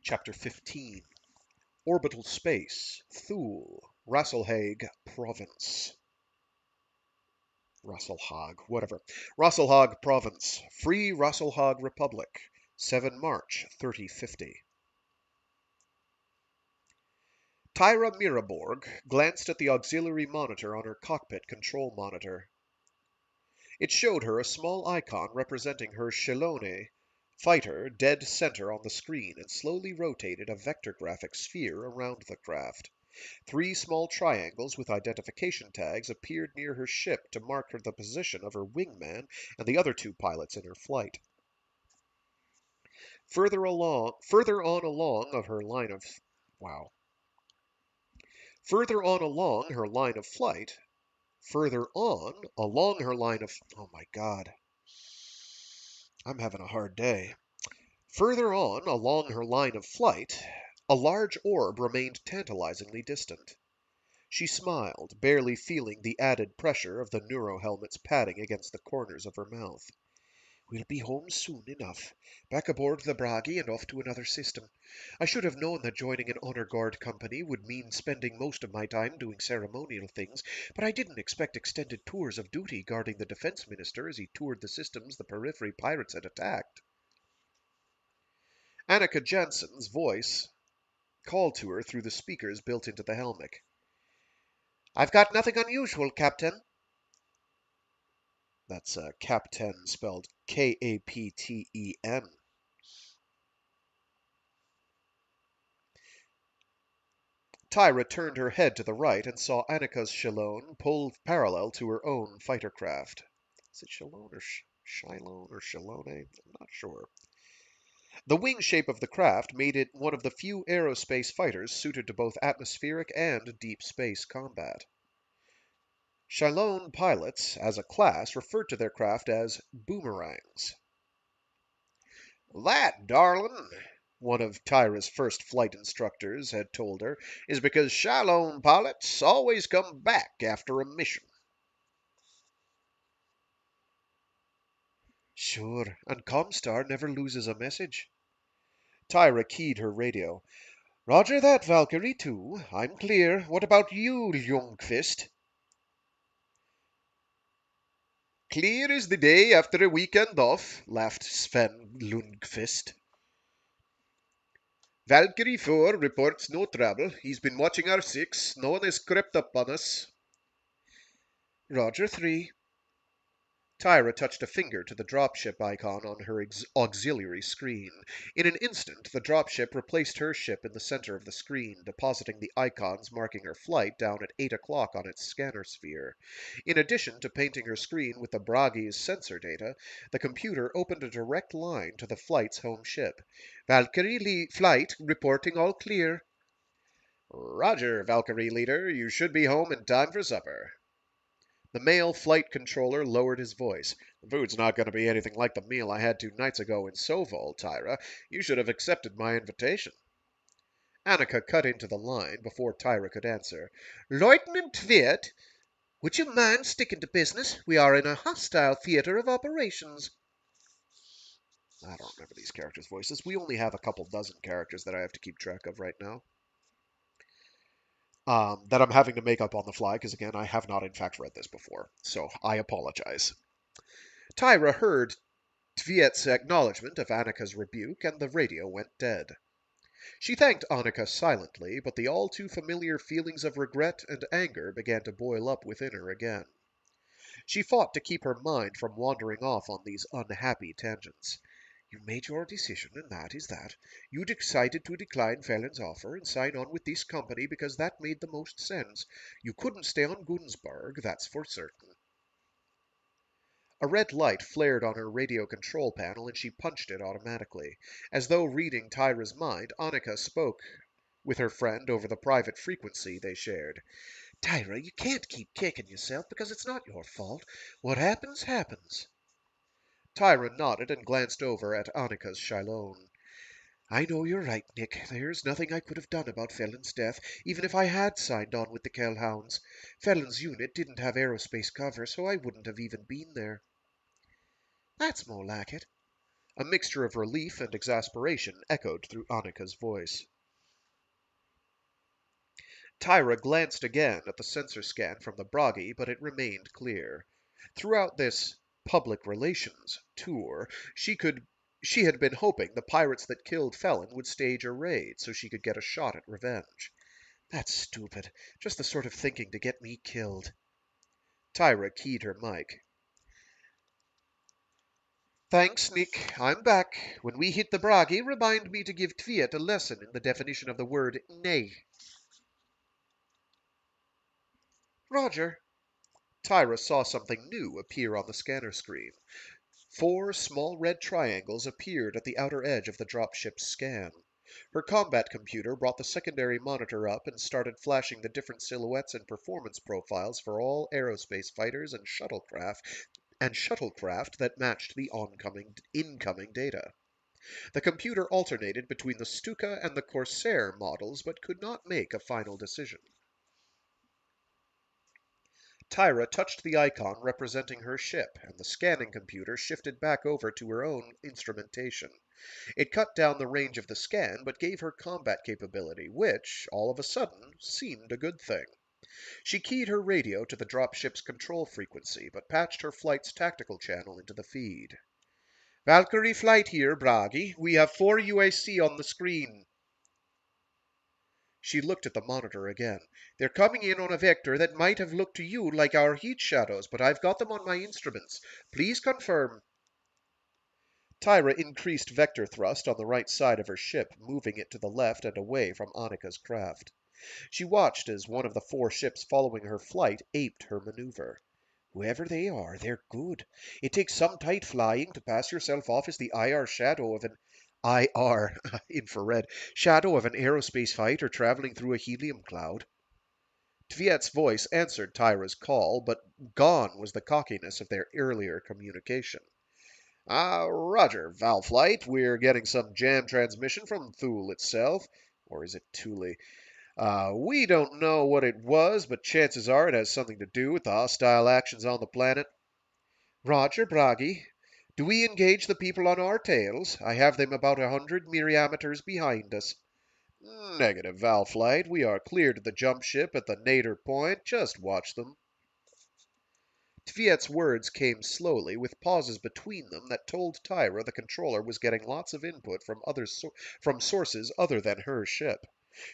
Chapter 15. Orbital Space, Thule, Rasselhag Province. Rasselhag, whatever. Rasselhag Province, Free Rasselhag Republic, 7 March 3050. Tyra Miraborg glanced at the auxiliary monitor on her cockpit control monitor. It showed her a small icon representing her Shilone fighter dead center on the screen and slowly rotated a vector graphic sphere around the craft. 3 small triangles with identification tags appeared near her ship to mark the position of her wingman and the other 2 pilots in her flight. Further on along of her line of wow. Further on along her line of flight, further on along her line of oh my god. I'm having a hard day. Further on along her line of flight, a large orb remained tantalizingly distant. She smiled, barely feeling the added pressure of the neurohelmet's padding against the corners of her mouth. We'll be home soon enough. Back aboard the Bragi and off to another system. I should have known that joining an honor guard company would mean spending most of my time doing ceremonial things, but I didn't expect extended tours of duty guarding the defense minister as he toured the systems the periphery pirates had attacked. Annika Jensen's voice called to her through the speakers built into the helmet. I've got nothing unusual, Captain. That's Captain spelled Kapten. Tyra turned her head to the right and saw Annika's Shallone pull parallel to her own fighter craft. Is it Shallone or Shylone or Shallone? I'm not sure. The wing shape of the craft made it one of the few aerospace fighters suited to both atmospheric and deep space combat. Shylone pilots, as a class, referred to their craft as boomerangs. That, darling, one of Tyra's first flight instructors had told her, is because Shylone pilots always come back after a mission. Sure, and Comstar never loses a message. Tyra keyed her radio. Roger that, Valkyrie 2. I'm clear. What about you, Ljungqvist? Clear as the day after a weekend off, laughed Sven Lundqvist. Valkyrie 4 reports no trouble. He's been watching our 6. No one has crept up on us. Roger 3. Tyra touched a finger to the dropship icon on her auxiliary screen. In an instant, the dropship replaced her ship in the center of the screen, depositing the icons marking her flight down at 8 o'clock on its scanner sphere. In addition to painting her screen with the Bragi's sensor data, the computer opened a direct line to the flight's home ship. Valkyrie flight reporting all clear. Roger, Valkyrie leader. You should be home in time for supper. The male flight controller lowered his voice. The food's not going to be anything like the meal I had 2 nights ago in Sovol, Tyra. You should have accepted my invitation. Annika cut into the line before Tyra could answer. Lieutenant Tviet, would you mind sticking to business? We are in a hostile theater of operations. I don't remember these characters' voices. We only have a couple dozen characters that I have to keep track of right now. That I'm having to make up on the fly, because again, I have not in fact read this before, so I apologize. Tyra heard Tviet's acknowledgement of Annika's rebuke, and the radio went dead. She thanked Annika silently, but the all too familiar feelings of regret and anger began to boil up within her again. She fought to keep her mind from wandering off on these unhappy tangents. You made your decision, and that is that. You decided to decline Phelan's offer and sign on with this company because that made the most sense. You couldn't stay on Gunsberg, that's for certain. A red light flared on her radio control panel and she punched it automatically. As though reading Tyra's mind, Annika spoke with her friend over the private frequency they shared. Tyra, you can't keep kicking yourself because it's not your fault. What happens, happens. Tyra nodded and glanced over at Annika's Shylone. I know you're right, Nick. There's nothing I could have done about Phelan's death, even if I had signed on with the Kell Hounds. Phelan's unit didn't have aerospace cover, so I wouldn't have even been there. That's more like it. A mixture of relief and exasperation echoed through Annika's voice. Tyra glanced again at the sensor scan from the Bragi, but it remained clear. Throughout this public relations tour, she had been hoping the pirates that killed Phelan would stage a raid so she could get a shot at revenge. That's stupid. Just the sort of thinking to get me killed. Tyra keyed her mic. Thanks, Nick. I'm back. When we hit the Bragi, remind me to give Tviet a lesson in the definition of the word nay. Roger. Tyra saw something new appear on the scanner screen. 4 small red triangles appeared at the outer edge of the dropship's scan. Her combat computer brought the secondary monitor up and started flashing the different silhouettes and performance profiles for all aerospace fighters and shuttlecraft that matched the incoming data. The computer alternated between the Stuka and the Corsair models but could not make a final decision. Tyra touched the icon representing her ship, and the scanning computer shifted back over to her own instrumentation. It cut down the range of the scan, but gave her combat capability, which, all of a sudden, seemed a good thing. She keyed her radio to the dropship's control frequency, but patched her flight's tactical channel into the feed. Valkyrie flight here, Bragi. We have 4 UAC on the screen. She looked at the monitor again. They're coming in on a vector that might have looked to you like our heat shadows, but I've got them on my instruments. Please confirm. Tyra increased vector thrust on the right side of her ship, moving it to the left and away from Annika's craft. She watched as one of the 4 ships following her flight aped her maneuver. Whoever they are, they're good. It takes some tight flying to pass yourself off as the IR shadow of an IR infrared shadow of an aerospace fighter traveling through a helium cloud. Tviet's voice answered Tyra's call, but gone was the cockiness of their earlier communication. Roger, Valflight. We're getting some jam transmission from Thule itself. Or is it Thule? We don't know what it was, but chances are it has something to do with the hostile actions on the planet. Roger, Bragi. Do we engage the people on our tails? I have them about 100 myriameters behind us. Negative, Valflight. We are clear to the jump ship at the nadir point. Just watch them. Tviet's words came slowly, with pauses between them that told Tyra the controller was getting lots of input from sources other than her ship.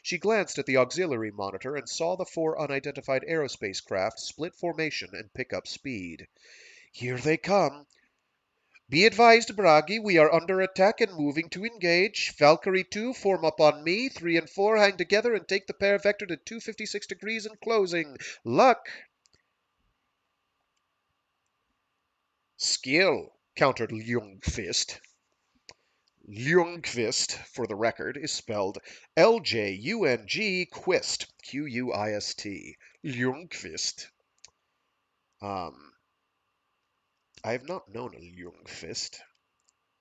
She glanced at the auxiliary monitor and saw the 4 unidentified aerospace craft split formation and pick up speed. Here they come. Be advised, Bragi, we are under attack and moving to engage. Valkyrie 2, form up on me. 3 and 4, hang together and take the pair vector to 256 degrees and closing. Luck! Skill, countered Ljungqvist. Ljungqvist, for the record, is spelled Ljung Quist, Quist. Ljungqvist. I have not known a Ljungqvist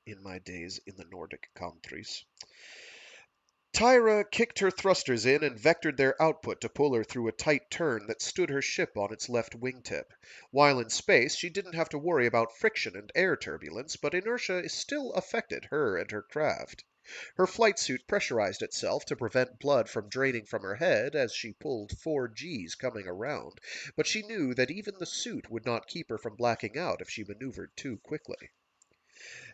in my days in the Nordic countries. Tyra kicked her thrusters in and vectored their output to pull her through a tight turn that stood her ship on its left wingtip. While in space, she didn't have to worry about friction and air turbulence, but inertia still affected her and her craft. Her flight suit pressurized itself to prevent blood from draining from her head as she pulled 4 Gs coming around, but she knew that even the suit would not keep her from blacking out if she maneuvered too quickly.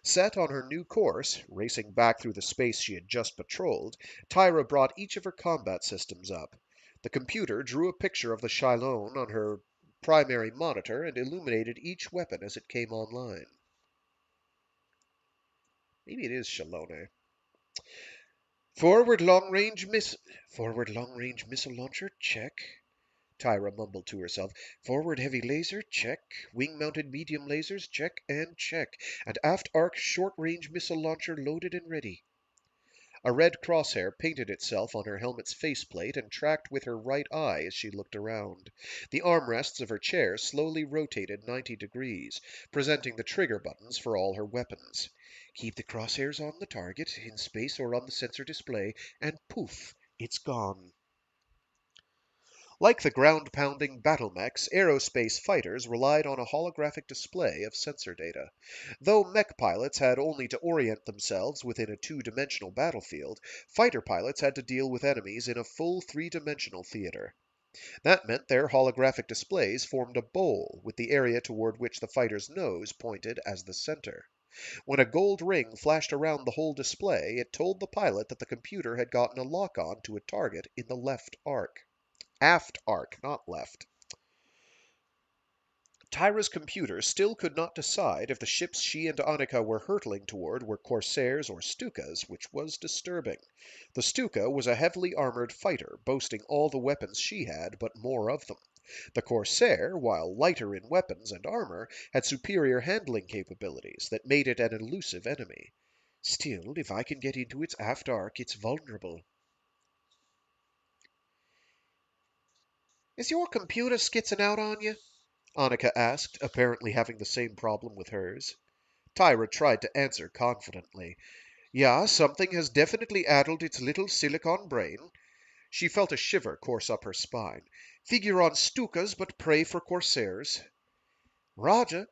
Set on her new course, racing back through the space she had just patrolled, Tyra brought each of her combat systems up. The computer drew a picture of the Shylone on her primary monitor and illuminated each weapon as it came online. Maybe it is Shalone. Forward long-range missile launcher, check. Tyra mumbled to herself. Forward heavy laser, check. Wing-mounted medium lasers, check and check. And aft arc short-range missile launcher loaded and ready. A red crosshair painted itself on her helmet's faceplate and tracked with her right eye as she looked around. The armrests of her chair slowly rotated 90 degrees, presenting the trigger buttons for all her weapons. Keep the crosshairs on the target, in space or on the sensor display, and poof, it's gone. Like the ground-pounding battle mechs, aerospace fighters relied on a holographic display of sensor data. Though mech pilots had only to orient themselves within a two-dimensional battlefield, fighter pilots had to deal with enemies in a full three-dimensional theater. That meant their holographic displays formed a bowl, with the area toward which the fighter's nose pointed as the center. When a gold ring flashed around the whole display, it told the pilot that the computer had gotten a lock-on to a target in the left arc. Aft arc, not left. Tyra's computer still could not decide if the ships she and Annika were hurtling toward were Corsairs or Stukas, which was disturbing. The Stuka was a heavily armored fighter, boasting all the weapons she had, but more of them. The Corsair, while lighter in weapons and armor, had superior handling capabilities that made it an elusive enemy. Still, if I can get into its aft arc, it's vulnerable. Is your computer skitzing out on you? Annika asked, apparently having the same problem with hers. Tyra tried to answer confidently. Yeah, something has definitely addled its little silicon brain. She felt a shiver course up her spine. Figure on Stukas, but pray for Corsairs. Roger.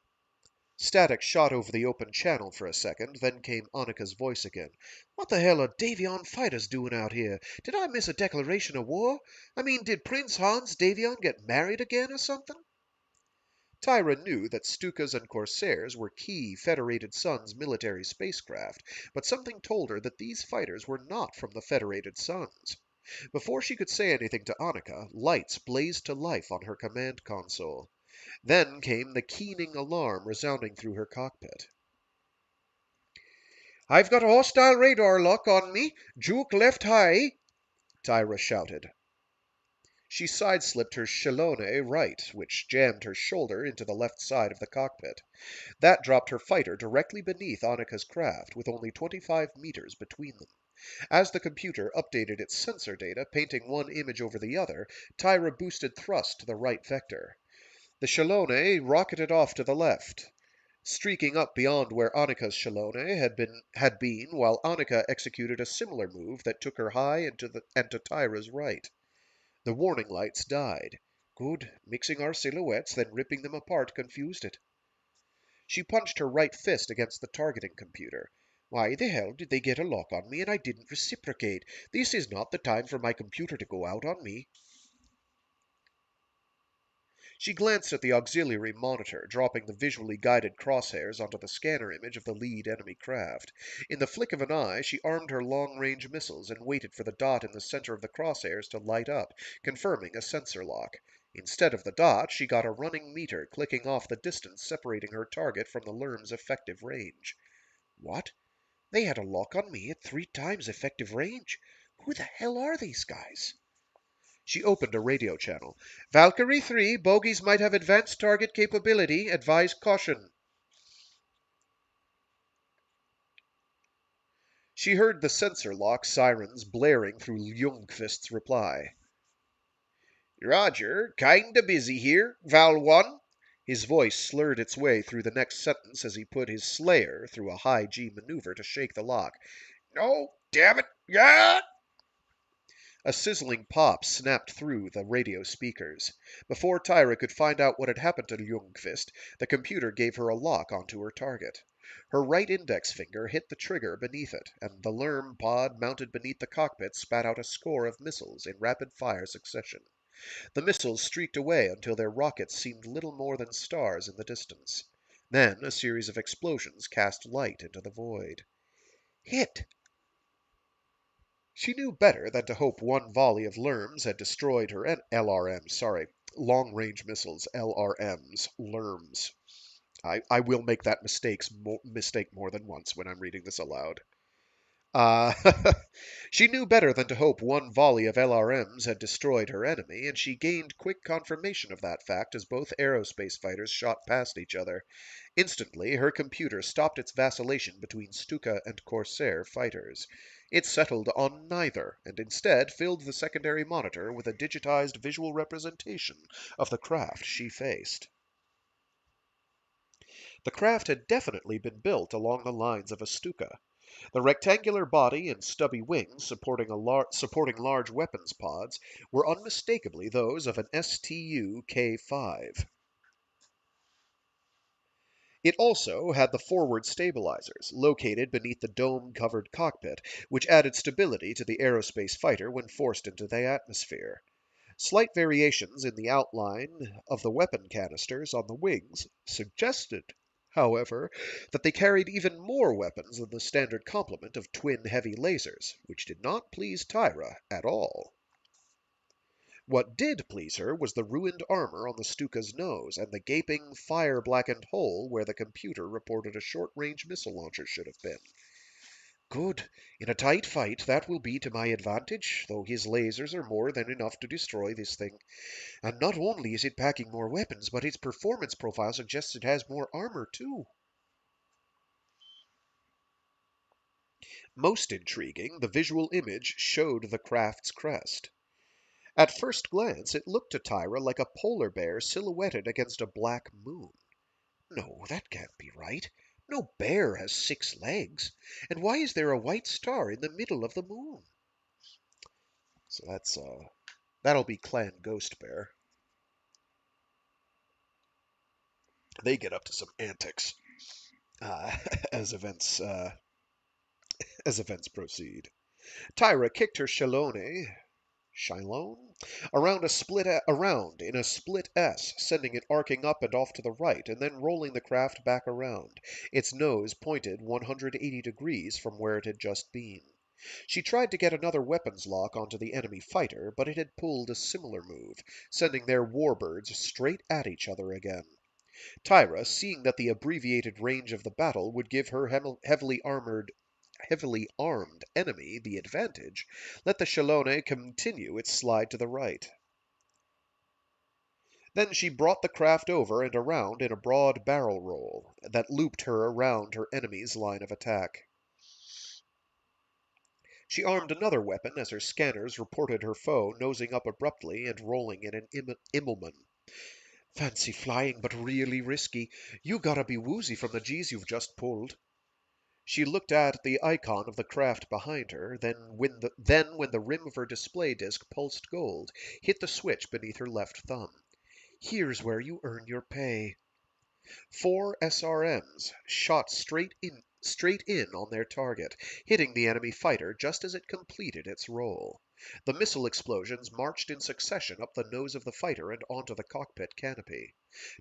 Static shot over the open channel for a second, then came Annika's voice again. What the hell are Davion fighters doing out here? Did I miss a declaration of war? I mean, did Prince Hans Davion get married again or something? Tyra knew that Stukas and Corsairs were key Federated Suns military spacecraft, but something told her that these fighters were not from the Federated Suns. Before she could say anything to Annika, lights blazed to life on her command console. Then came the keening alarm resounding through her cockpit. I've got a hostile radar lock on me. Juke left high, Tyra shouted. She sideslipped her Chelone right, which jammed her shoulder into the left side of the cockpit. That dropped her fighter directly beneath Annika's craft, with only 25 meters between them. As the computer updated its sensor data, painting one image over the other, Tyra boosted thrust to the right vector. The Chelone rocketed off to the left, streaking up beyond where Annika's Chelone had been, while Annika executed a similar move that took her high and to Tyra's right. The warning lights died. Good. Mixing our silhouettes, then ripping them apart confused it. She punched her right fist against the targeting computer. Why the hell did they get a lock on me and I didn't reciprocate? This is not the time for my computer to go out on me. She glanced at the auxiliary monitor, dropping the visually guided crosshairs onto the scanner image of the lead enemy craft. In the flick of an eye, she armed her long-range missiles and waited for the dot in the center of the crosshairs to light up, confirming a sensor lock. Instead of the dot, she got a running meter clicking off the distance separating her target from the LRM's effective range. What? They had a lock on me at 3 times effective range? Who the hell are these guys? She opened a radio channel. Valkyrie 3, bogies might have advanced target capability. Advise caution. She heard the sensor lock sirens blaring through Ljungqvist's reply. Roger, kinda busy here. Val 1. His voice slurred its way through the next sentence as he put his Slayer through a high G maneuver to shake the lock. No, damn it. Yeah! A sizzling pop snapped through the radio speakers. Before Tyra could find out what had happened to Ljungqvist, the computer gave her a lock onto her target. Her right index finger hit the trigger beneath it, and the LRM pod mounted beneath the cockpit spat out a score of missiles in rapid-fire succession. The missiles streaked away until their rockets seemed little more than stars in the distance. Then a series of explosions cast light into the void. Hit! She knew better than to hope one volley of LRMs had destroyed her LRMs, sorry, long-range missiles, LRMs, LRMs. I will make that mistake more than once when I'm reading this aloud. Uh, she knew better than to hope one volley of LRMs had destroyed her enemy, and she gained quick confirmation of that fact as both aerospace fighters shot past each other. Instantly, her computer stopped its vacillation between Stuka and Corsair fighters. It settled on neither, and instead filled the secondary monitor with a digitized visual representation of the craft she faced. The craft had definitely been built along the lines of a Stuka. The rectangular body and stubby wings supporting large weapons pods were unmistakably those of an STU-K5. It also had the forward stabilizers, located beneath the dome-covered cockpit, which added stability to the aerospace fighter when forced into the atmosphere. Slight variations in the outline of the weapon canisters on the wings suggested, however, that they carried even more weapons than the standard complement of twin heavy lasers, which did not please Tyra at all. What did please her was the ruined armor on the Stuka's nose and the gaping, fire-blackened hole where the computer reported a short-range missile launcher should have been. Good. In a tight fight, that will be to my advantage, though his lasers are more than enough to destroy this thing. And not only is it packing more weapons, but its performance profile suggests it has more armor, too. Most intriguing, the visual image showed the craft's crest. At first glance, it looked to Tyra like a polar bear silhouetted against a black moon. No, that can't be right. No bear has 6 legs. And why is there a white star in the middle of the moon? So that'll be Clan Ghost Bear. They get up to some antics uh, as events uh, as events proceed. Tyra kicked her Shylone around in a split S, sending it arcing up and off to the right, and then rolling the craft back around, its nose pointed 180 degrees from where it had just been. She tried to get another weapons lock onto the enemy fighter, but it had pulled a similar move, sending their warbirds straight at each other again. Tyra, seeing that the abbreviated range of the battle would give her heavily armed enemy the advantage, let the Shalone continue its slide to the right. Then she brought the craft over and around in a broad barrel roll that looped her around her enemy's line of attack. She armed another weapon as her scanners reported her foe nosing up abruptly and rolling in an Immelman. Fancy flying, but really risky. You gotta be woozy from the G's you've just pulled. She looked at the icon of the craft behind her, then when the rim of her display disc pulsed gold, hit the switch beneath her left thumb. Here's where you earn your pay. 4 SRMs shot straight in on their target, hitting the enemy fighter just as it completed its roll. The missile explosions marched in succession up the nose of the fighter and onto the cockpit canopy.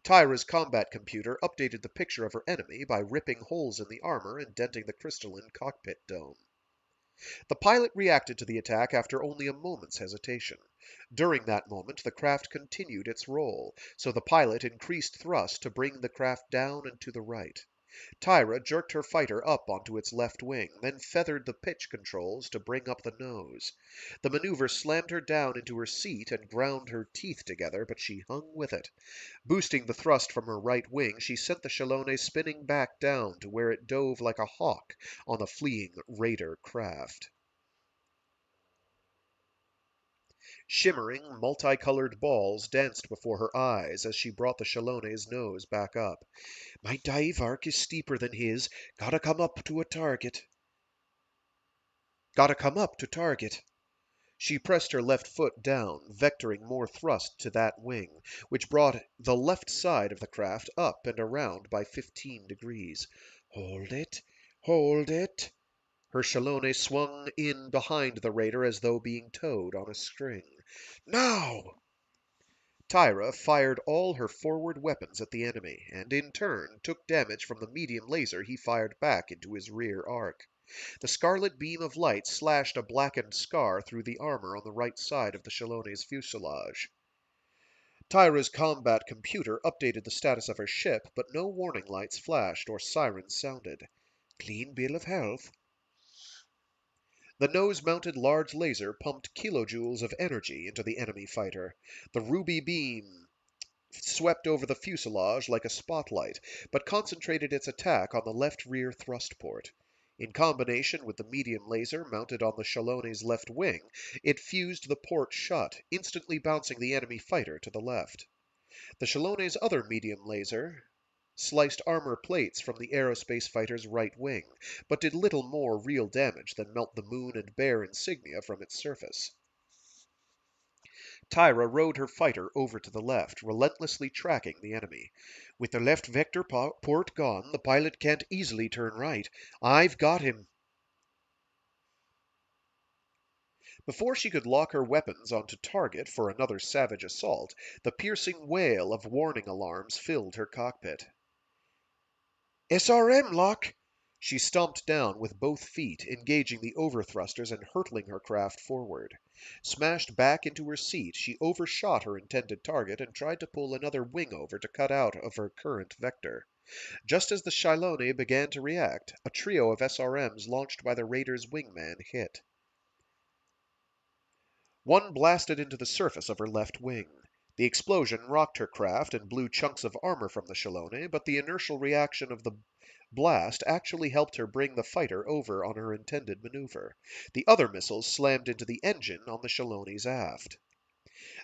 Tyra's combat computer updated the picture of her enemy by ripping holes in the armor and denting the crystalline cockpit dome. The pilot reacted to the attack after only a moment's hesitation. During that moment, the craft continued its roll, so the pilot increased thrust to bring the craft down and to the right. Tyra jerked her fighter up onto its left wing, then feathered the pitch controls to bring up the nose. The maneuver slammed her down into her seat and ground her teeth together, but she hung with it. Boosting the thrust from her right wing, she sent the Shalone spinning back down to where it dove like a hawk on the fleeing raider craft. Shimmering, multicolored balls danced before her eyes as she brought the Shalone's nose back up. My dive arc is steeper than his. Gotta come up to target. She pressed her left foot down, vectoring more thrust to that wing, which brought the left side of the craft up and around by 15 degrees. Hold it. Hold it. Her Shalone swung in behind the raider as though being towed on a string. Now! Tyra fired all her forward weapons at the enemy, and in turn took damage from the medium laser he fired back into his rear arc. The scarlet beam of light slashed a blackened scar through the armor on the right side of the Shalone's fuselage. Tyra's combat computer updated the status of her ship, but no warning lights flashed or sirens sounded. Clean bill of health. The nose-mounted large laser pumped kilojoules of energy into the enemy fighter. The ruby beam swept over the fuselage like a spotlight, but concentrated its attack on the left rear thrust port. In combination with the medium laser mounted on the Challone's left wing, it fused the port shut, instantly bouncing the enemy fighter to the left. The Challone's other medium laser sliced armor plates from the aerospace fighter's right wing, but did little more real damage than melt the moon and bear insignia from its surface. Tyra rode her fighter over to the left, relentlessly tracking the enemy. With the left vector port gone, the pilot can't easily turn right. I've got him. Before she could lock her weapons onto target for another savage assault, the piercing wail of warning alarms filled her cockpit. SRM lock! She stomped down with both feet, engaging the overthrusters and hurtling her craft forward. Smashed back into her seat, she overshot her intended target and tried to pull another wing over to cut out of her current vector. Just as the Challone began to react, a trio of SRMs launched by the Raider's wingman hit. One blasted into the surface of her left wing. The explosion rocked her craft and blew chunks of armor from the Challone, but the inertial reaction of the blast actually helped her bring the fighter over on her intended maneuver. The other missiles slammed into the engine on the Challone's aft.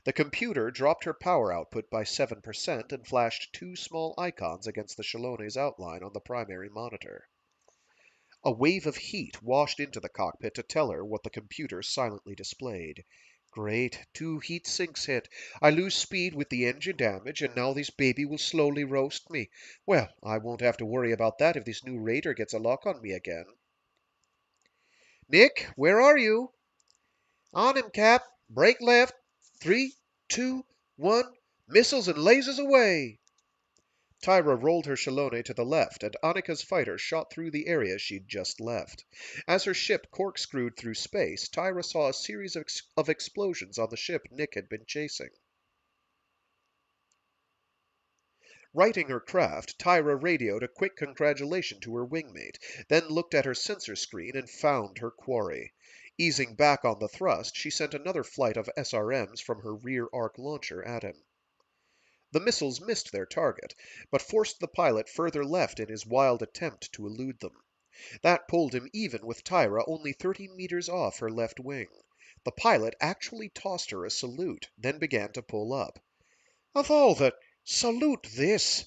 The computer dropped her power output by 7% and flashed two small icons against the Challone's outline on the primary monitor. A wave of heat washed into the cockpit to tell her what the computer silently displayed. Great, 2 heat sinks hit. I lose speed with the engine damage, and now this baby will slowly roast me. Well, I won't have to worry about that if this new raider gets a lock on me again. Nick, where are you? On him, Cap. Brake left. 3, 2, 1. Missiles and lasers away. Tyra rolled her Challone to the left, and Annika's fighter shot through the area she'd just left. As her ship corkscrewed through space, Tyra saw a series of explosions on the ship Nick had been chasing. Righting her craft, Tyra radioed a quick congratulation to her wingmate, then looked at her sensor screen and found her quarry. Easing back on the thrust, she sent another flight of SRMs from her rear arc launcher at him. The missiles missed their target, but forced the pilot further left in his wild attempt to elude them. That pulled him even with Tyra only 30 meters off her left wing. The pilot actually tossed her a salute, then began to pull up. Of all the... Salute this!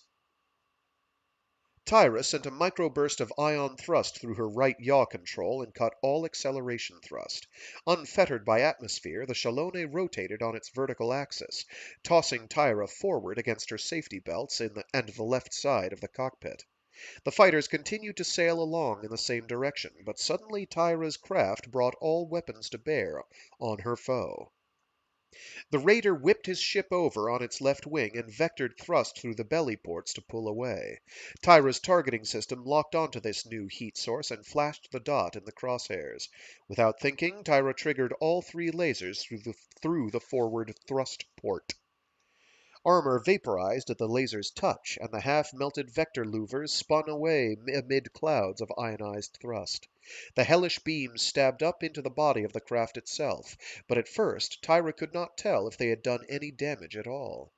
Tyra sent a microburst of ion thrust through her right yaw control and cut all acceleration thrust. Unfettered by atmosphere, the Challone rotated on its vertical axis, tossing Tyra forward against her safety belts and the left side of the cockpit. The fighters continued to sail along in the same direction, but suddenly Tyra's craft brought all weapons to bear on her foe. The raider whipped his ship over on its left wing and vectored thrust through the belly ports to pull away. Tyra's targeting system locked onto this new heat source and flashed the dot in the crosshairs. Without thinking, Tyra triggered all 3 lasers through the forward thrust port. Armor vaporized at the laser's touch, and the half-melted vector louvers spun away amid clouds of ionized thrust. The hellish beams stabbed up into the body of the craft itself, but at first Tyra could not tell if they had done any damage at all.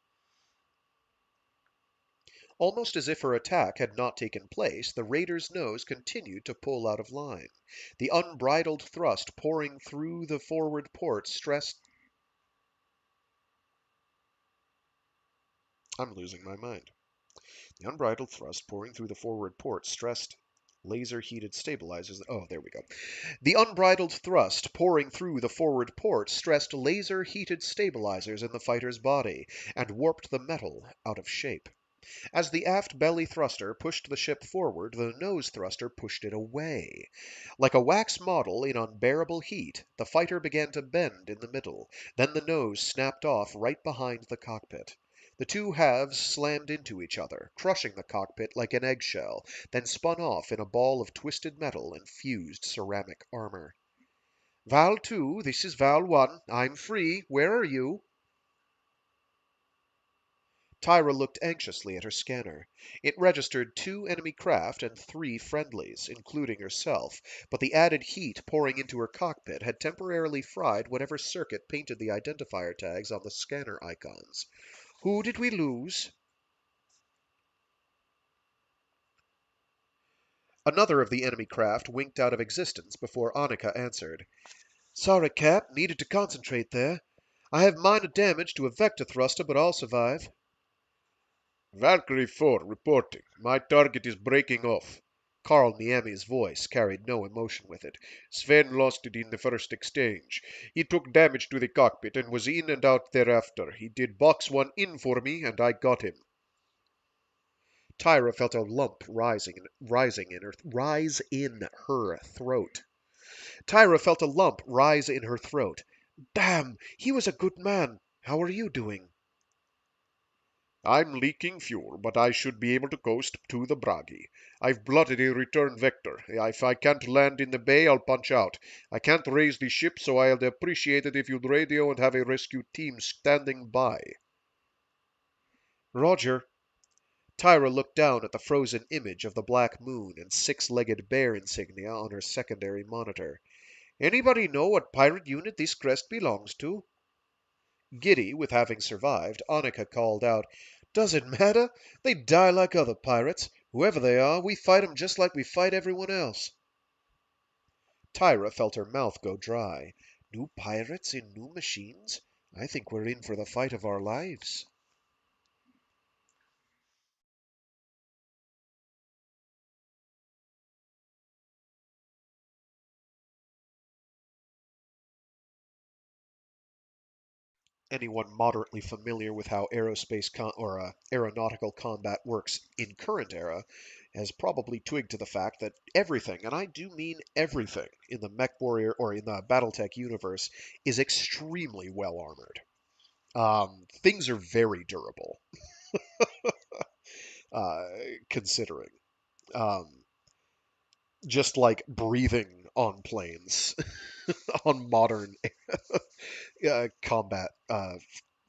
Almost as if her attack had not taken place, the raider's nose continued to pull out of line. The unbridled thrust pouring through the forward port stressed... I'm losing my mind. The unbridled thrust pouring through the forward port stressed laser-heated stabilizers. Oh, there we go. The unbridled thrust pouring through the forward port stressed laser-heated stabilizers in the fighter's body and warped the metal out of shape. As the aft belly thruster pushed the ship forward, the nose thruster pushed it away. Like a wax model in unbearable heat, the fighter began to bend in the middle. Then the nose snapped off right behind the cockpit. The two halves slammed into each other, crushing the cockpit like an eggshell, then spun off in a ball of twisted metal and fused ceramic armor. Val 2, this is Val 1. I'm free. Where are you? Tyra looked anxiously at her scanner. It registered 2 enemy craft and 3 friendlies, including herself, but the added heat pouring into her cockpit had temporarily fried whatever circuit painted the identifier tags on the scanner icons. Who did we lose? Another of the enemy craft winked out of existence before Annika answered. Sorry, Cap. Needed to concentrate there. I have minor damage to a vector thruster, but I'll survive. Valkyrie 4 reporting. My target is breaking off. Carl Niemi's voice carried no emotion with it. Sven lost it in the first exchange. He took damage to the cockpit and was in and out thereafter. He did box 1 in for me, and I got him. Tyra felt a lump rise in her throat. Tyra felt a lump rise in her throat. Damn, he was a good man. How are you doing? I'm leaking fuel, but I should be able to coast to the Bragi. I've plotted a return vector. If I can't land in the bay, I'll punch out. I can't raise the ship, so I'd appreciate it if you'd radio and have a rescue team standing by. Roger. Tyra looked down at the frozen image of the black moon and 6-legged bear insignia on her secondary monitor. Anybody know what pirate unit this crest belongs to? Giddy with having survived, Annika called out, Does it matter? They die like other pirates. Whoever they are, we fight 'em just like we fight everyone else. Tyra felt her mouth go dry. New pirates in new machines? I think we're in for the fight of our lives. Anyone moderately familiar with how aeronautical combat works in current era has probably twigged to the fact that everything, and I do mean everything, in the Mechwarrior or in the BattleTech universe is extremely well armored. Things are very durable, uh, considering. Um, just like breathing on planes, on modern combat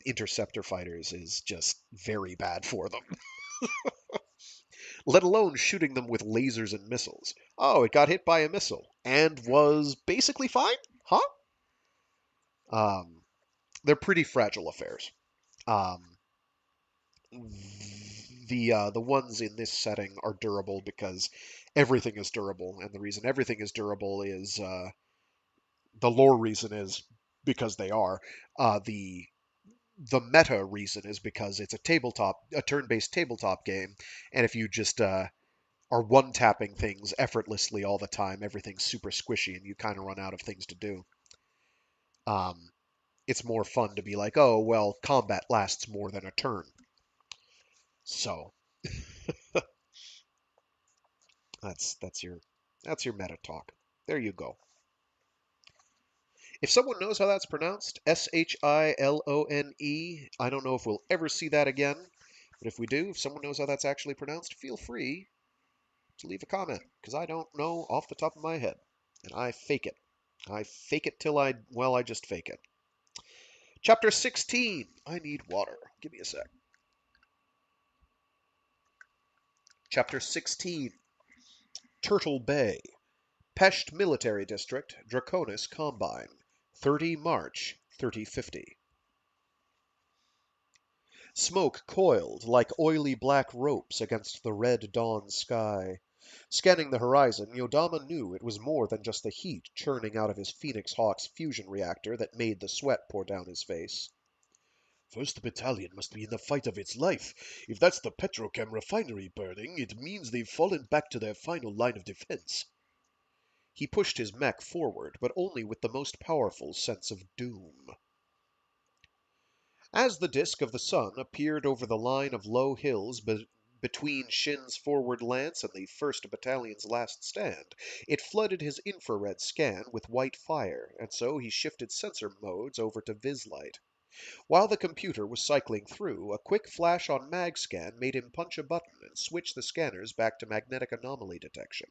interceptor fighters is just very bad for them, let alone shooting them with lasers and missiles. Oh, it got hit by a missile and was basically fine? Huh? Um, they're pretty fragile affairs. Um, the ones in this setting are durable because everything is durable, and the reason everything is durable is the lore reason is because they are. The meta reason is because it's a turn-based tabletop game, and if you just are one-tapping things effortlessly all the time, everything's super squishy, and you kind of run out of things to do. Um, it's more fun to be like, oh well, combat lasts more than a turn. So that's your meta talk. There you go. If someone knows how that's pronounced, Shilone, I don't know if we'll ever see that again. But if we do, if someone knows how that's actually pronounced, feel free to leave a comment, because I don't know off the top of my head. And I fake it. I fake it till I just fake it. Chapter 16. I need water. Give me a sec. Chapter 16. Turtle Bay. Pesht Military District, Draconis Combine. 30 March 3050. Smoke coiled like oily black ropes against the red dawn sky. Scanning the horizon, Yodama knew it was more than just the heat churning out of his Phoenix Hawk's fusion reactor that made the sweat pour down his face. First Battalion must be in the fight of its life. If that's the petrochem refinery burning, it means they've fallen back to their final line of defense. He pushed his mech forward, but only with the most powerful sense of doom. As the disk of the sun appeared over the line of low hills between Shin's forward lance and the 1st Battalion's last stand, it flooded his infrared scan with white fire, and so he shifted sensor modes over to Vislight. While the computer was cycling through, a quick flash on MagScan made him punch a button and switch the scanners back to magnetic anomaly detection.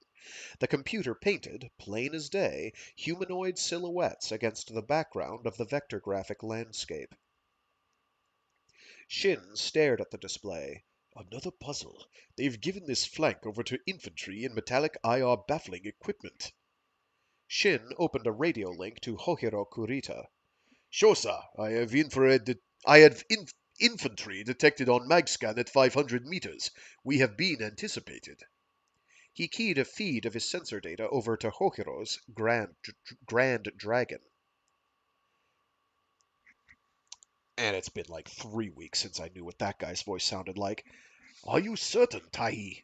The computer painted, plain as day, humanoid silhouettes against the background of the vector graphic landscape. Shin stared at the display. Another puzzle. They've given this flank over to infantry and metallic IR baffling equipment. Shin opened a radio link to Hohiro Kurita. Shosa, I have infantry detected on magscan at 500 meters. We have been anticipated. He keyed a feed of his sensor data over to Hohiro's Grand Dragon. And it's been like 3 weeks since I knew what that guy's voice sounded like. Are you certain, Tai?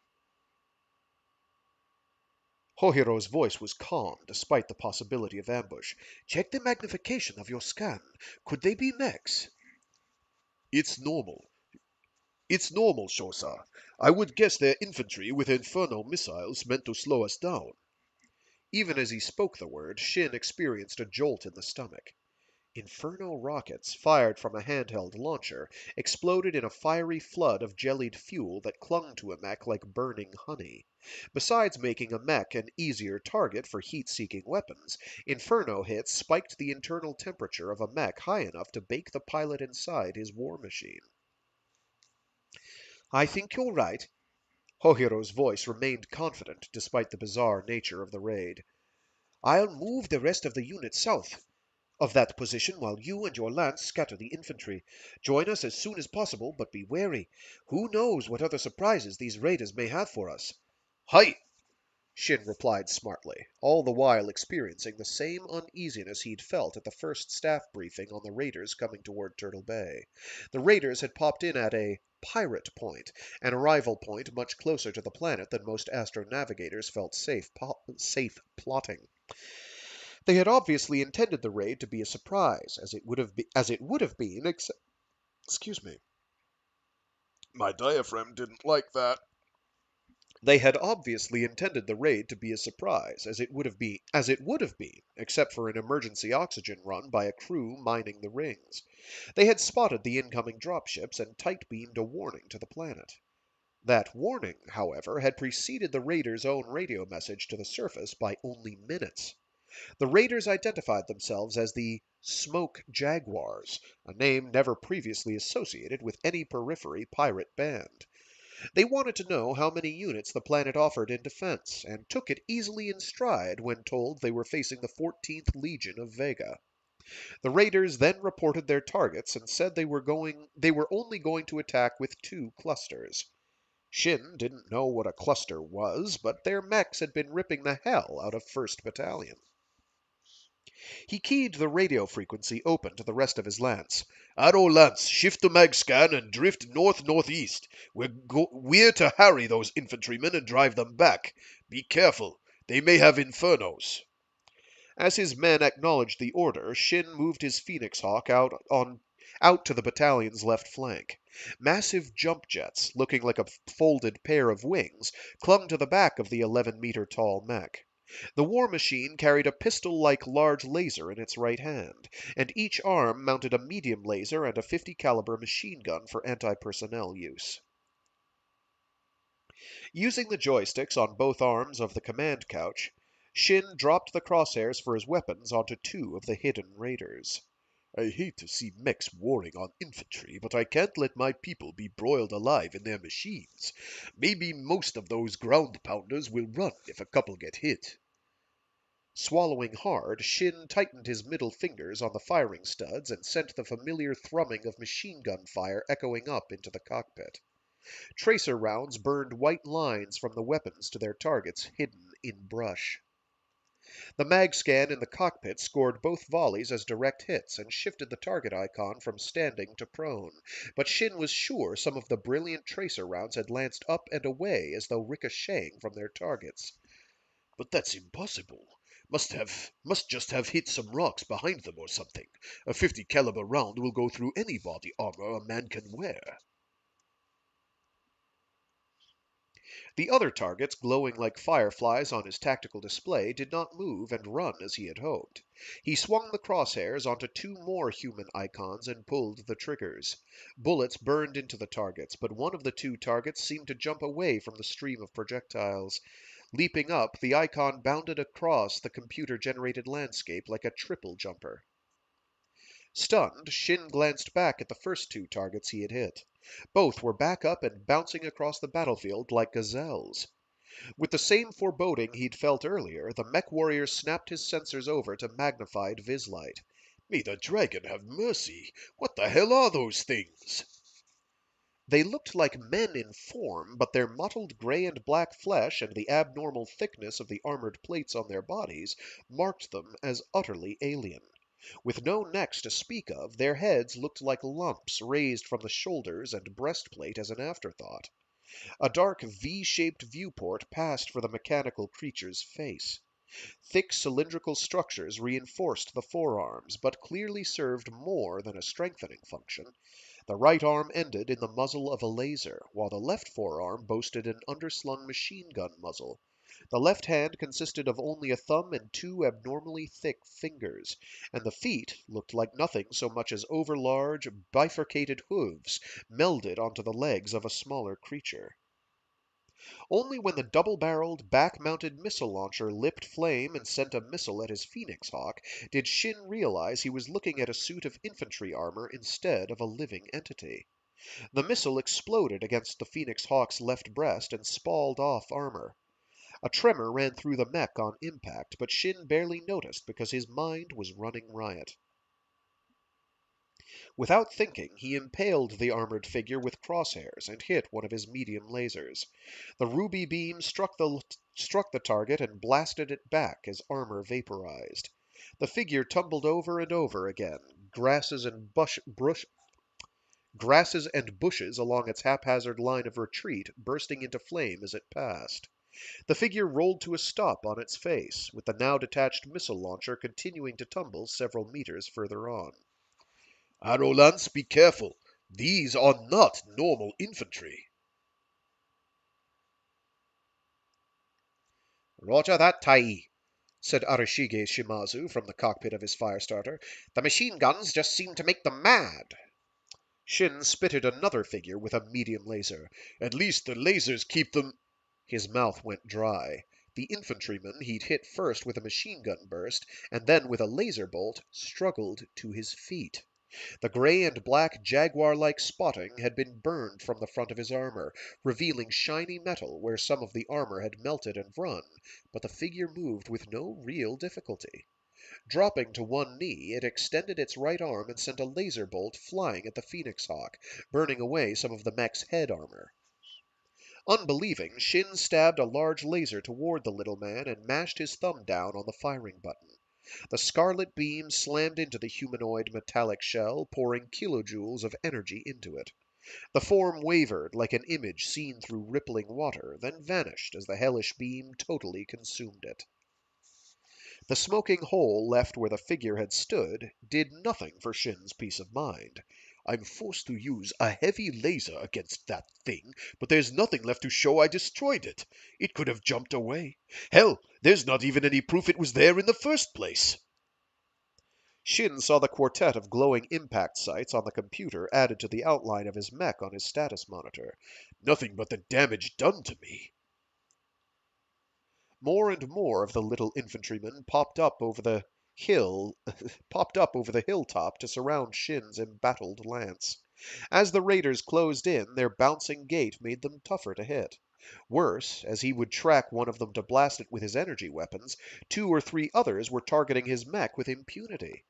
Hohiro's voice was calm, despite the possibility of ambush. Check the magnification of your scan. Could they be mechs? It's normal. It's normal, Shosa. I would guess they're infantry with inferno missiles meant to slow us down. Even as he spoke the word, Shin experienced a jolt in the stomach. Inferno rockets, fired from a handheld launcher, exploded in a fiery flood of jellied fuel that clung to a mech like burning honey. Besides making a mech an easier target for heat-seeking weapons, Inferno hits spiked the internal temperature of a mech high enough to bake the pilot inside his war machine. I think you're right. Hohiro's voice remained confident despite the bizarre nature of the raid. I'll move the rest of the unit south of that position while you and your lance scatter the infantry. Join us as soon as possible, but be wary. Who knows what other surprises these raiders may have for us? Hi! Shin replied smartly, all the while experiencing the same uneasiness he'd felt at the first staff briefing on the raiders coming toward Turtle Bay. The raiders had popped in at a pirate point, an arrival point much closer to the planet than most astronavigators felt safe plotting. They had obviously intended the raid to be a surprise, as it would have been, excuse me. My diaphragm didn't like that. They had obviously intended the raid to be a surprise, as it would have been, except for an emergency oxygen run by a crew mining the rings. They had spotted the incoming dropships and tight-beamed a warning to the planet. That warning, however, had preceded the raiders' own radio message to the surface by only minutes. The raiders identified themselves as the Smoke Jaguars, a name never previously associated with any periphery pirate band. They wanted to know how many units the planet offered in defense, and took it easily in stride when told they were facing the 14th Legion of Vega. The raiders then reported their targets and said they were only going to attack with 2 clusters. Shin didn't know what a cluster was, but their mechs had been ripping the hell out of 1st Battalion. He keyed the radio frequency open to the rest of his lance. Arrow Lance, shift to mag scan and drift north-northeast. We're to harry those infantrymen and drive them back. Be careful. They may have infernos. As his men acknowledged the order, Shin moved his Phoenix Hawk out to the battalion's left flank. Massive jump jets, looking like a folded pair of wings, clung to the back of the 11-meter tall mech. The war machine carried a pistol-like large laser in its right hand, and each arm mounted a medium laser and a 50 caliber machine gun for anti-personnel use. Using the joysticks on both arms of the command couch, Shin dropped the crosshairs for his weapons onto 2 of the hidden raiders. I hate to see mechs warring on infantry, but I can't let my people be broiled alive in their machines. Maybe most of those ground pounders will run if a couple get hit. Swallowing hard, Shin tightened his middle fingers on the firing studs and sent the familiar thrumming of machine gun fire echoing up into the cockpit. Tracer rounds burned white lines from the weapons to their targets hidden in brush. The mag scan in the cockpit scored both volleys as direct hits and shifted the target icon from standing to prone, but Shin was sure some of the brilliant tracer rounds had lanced up and away as though ricocheting from their targets. But that's impossible. Must just have hit some rocks behind them or something. A 50 caliber round will go through any body armor a man can wear. The other targets, glowing like fireflies on his tactical display, did not move and run as he had hoped. He swung the crosshairs onto 2 more human icons and pulled the triggers. Bullets burned into the targets, but one of the 2 targets seemed to jump away from the stream of projectiles. Leaping up, the icon bounded across the computer-generated landscape like a triple jumper. Stunned, Shin glanced back at the first two targets he had hit. Both were back up and bouncing across the battlefield like gazelles. With the same foreboding he'd felt earlier, the Mechwarrior snapped his sensors over to magnified vislight. May the dragon have mercy! What the hell are those things? They looked like men in form, but their mottled gray and black flesh and the abnormal thickness of the armored plates on their bodies marked them as utterly alien. With no necks to speak of, their heads looked like lumps raised from the shoulders and breastplate as an afterthought. A dark V-shaped viewport passed for the mechanical creature's face. Thick cylindrical structures reinforced the forearms, but clearly served more than a strengthening function. The right arm ended in the muzzle of a laser, while the left forearm boasted an underslung machine gun muzzle. The left hand consisted of only a thumb and two abnormally thick fingers, and the feet looked like nothing so much as overlarge, bifurcated hooves melded onto the legs of a smaller creature. Only when the double-barreled, back-mounted missile launcher lipped flame and sent a missile at his Phoenix Hawk did Shin realize he was looking at a suit of infantry armor instead of a living entity. The missile exploded against the Phoenix Hawk's left breast and spalled off armor. A tremor ran through the mech on impact, but Shin barely noticed because his mind was running riot. Without thinking, he impaled the armored figure with crosshairs and hit one of his medium lasers. The ruby beam struck the target and blasted it back as armor vaporized. The figure tumbled over and over again, grasses and bushes along its haphazard line of retreat bursting into flame as it passed. The figure rolled to a stop on its face, with the now detached missile launcher continuing to tumble several meters further on. Arrowlance, be careful. These are not normal infantry. Roger that, Tai, said Arashige Shimazu from the cockpit of his fire-starter. The machine guns just seem to make them mad. Shin spitted another figure with a medium laser. At least the lasers keep them. His mouth went dry. The infantryman he'd hit first with a machine gun burst, and then with a laser bolt, struggled to his feet. The gray and black jaguar-like spotting had been burned from the front of his armor, revealing shiny metal where some of the armor had melted and run, but the figure moved with no real difficulty. Dropping to one knee, it extended its right arm and sent a laser bolt flying at the Phoenix Hawk, burning away some of the mech's head armor. Unbelieving, Shin stabbed a large laser toward the little man and mashed his thumb down on the firing button. The scarlet beam slammed into the humanoid metallic shell, pouring kilojoules of energy into it. The form wavered like an image seen through rippling water, then vanished as the hellish beam totally consumed it. The smoking hole left where the figure had stood did nothing for Shin's peace of mind. I'm forced to use a heavy laser against that thing, but there's nothing left to show I destroyed it. It could have jumped away. Hell, there's not even any proof it was there in the first place. Shin saw the quartet of glowing impact sites on the computer added to the outline of his mech on his status monitor. Nothing but the damage done to me. More and more of the little infantrymen popped up over the hilltop to surround Shin's embattled lance. As the raiders closed in, their bouncing gait made them tougher to hit. Worse, as he would track one of them to blast it with his energy weapons, 2 or 3 others were targeting his mech with impunity.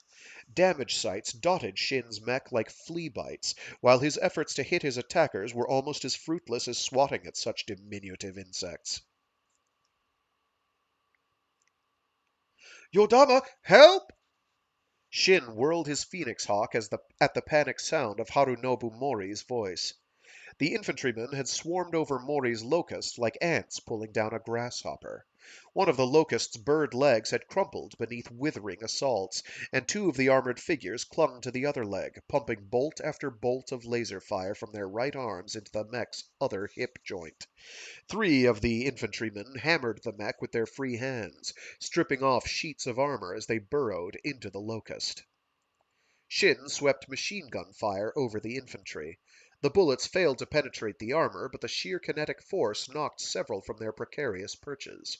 Damage sites dotted Shin's mech like flea bites, while his efforts to hit his attackers were almost as fruitless as swatting at such diminutive insects. Yodama, help! Shin whirled his Phoenix Hawk at the panicked sound of Harunobu Mori's voice. The infantrymen had swarmed over Mori's locust like ants pulling down a grasshopper. One of the locust's bird legs had crumpled beneath withering assaults, and 2 of the armored figures clung to the other leg, pumping bolt after bolt of laser fire from their right arms into the mech's other hip joint. 3 of the infantrymen hammered the mech with their free hands, stripping off sheets of armor as they burrowed into the locust. Shin swept machine gun fire over the infantry. The bullets failed to penetrate the armor, but the sheer kinetic force knocked several from their precarious perches.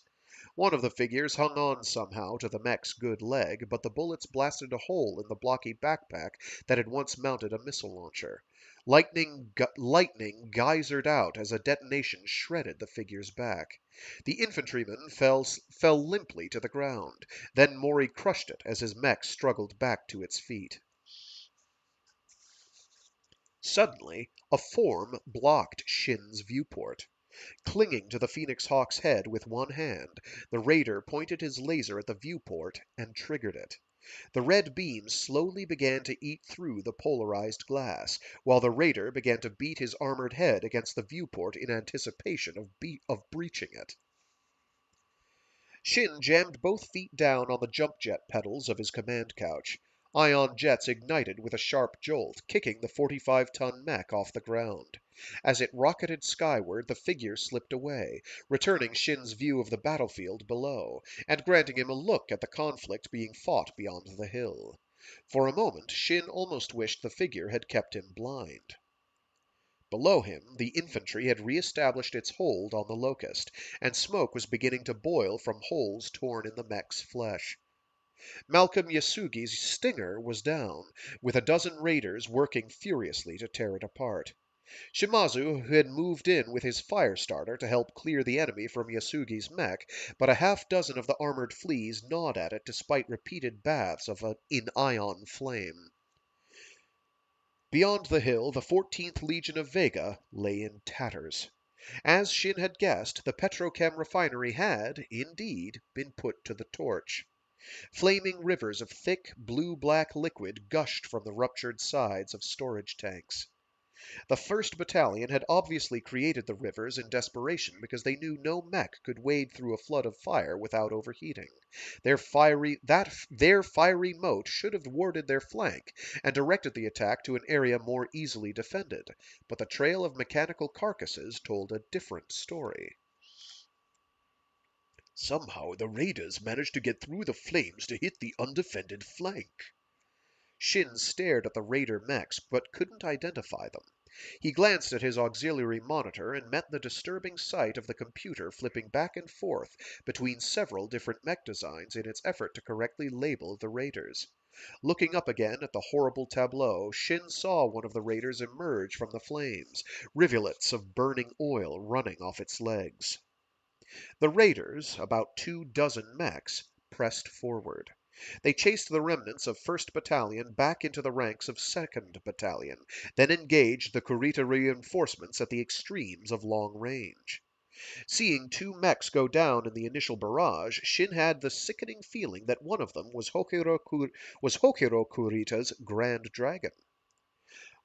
One of the figures hung on somehow to the mech's good leg, but the bullets blasted a hole in the blocky backpack that had once mounted a missile launcher. Lightning geysered out as a detonation shredded the figure's back. The infantryman fell limply to the ground. Then Mori crushed it as his mech struggled back to its feet. Suddenly, a form blocked Shin's viewport. Clinging to the Phoenix Hawk's head with one hand, the raider pointed his laser at the viewport and triggered it. The red beam slowly began to eat through the polarized glass, while the raider began to beat his armored head against the viewport in anticipation of breaching it. Shin jammed both feet down on the jump jet pedals of his command couch. Ion jets ignited with a sharp jolt, kicking the 45-ton mech off the ground. As it rocketed skyward, the figure slipped away, returning Shin's view of the battlefield below, and granting him a look at the conflict being fought beyond the hill. For a moment, Shin almost wished the figure had kept him blind. Below him, the infantry had re-established its hold on the locust, and smoke was beginning to boil from holes torn in the mech's flesh. Malcolm Yasugi's Stinger was down, with a dozen raiders working furiously to tear it apart. Shimazu had moved in with his fire starter to help clear the enemy from Yasugi's mech, but a half dozen of the armored fleas gnawed at it despite repeated baths in ion flame. Beyond the hill, the 14th Legion of Vega lay in tatters. As Shin had guessed, the petrochem refinery had, indeed, been put to the torch. Flaming rivers of thick, blue-black liquid gushed from the ruptured sides of storage tanks. The 1st Battalion had obviously created the rivers in desperation because they knew no mech could wade through a flood of fire without overheating. Their fiery moat should have warded their flank and directed the attack to an area more easily defended, but the trail of mechanical carcasses told a different story. Somehow the raiders managed to get through the flames to hit the undefended flank. Shin stared at the raider mechs, but couldn't identify them. He glanced at his auxiliary monitor and met the disturbing sight of the computer flipping back and forth between several different mech designs in its effort to correctly label the raiders. Looking up again at the horrible tableau, Shin saw one of the raiders emerge from the flames, rivulets of burning oil running off its legs. The raiders, about 24 mechs, pressed forward. They chased the remnants of 1st Battalion back into the ranks of 2nd Battalion, then engaged the Kurita reinforcements at the extremes of long range. Seeing 2 mechs go down in the initial barrage, Shin had the sickening feeling that one of them was Hokuro Kurita's Grand Dragon.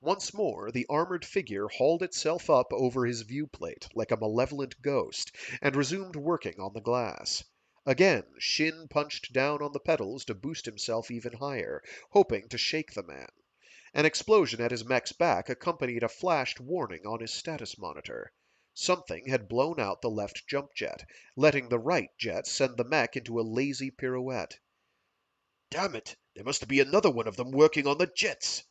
Once more, the armored figure hauled itself up over his viewplate like a malevolent ghost and resumed working on the glass. Again, Shin punched down on the pedals to boost himself even higher, hoping to shake the man. An explosion at his mech's back accompanied a flashed warning on his status monitor. Something had blown out the left jump jet, letting the right jet send the mech into a lazy pirouette. Damn it! There must be another one of them working on the jets!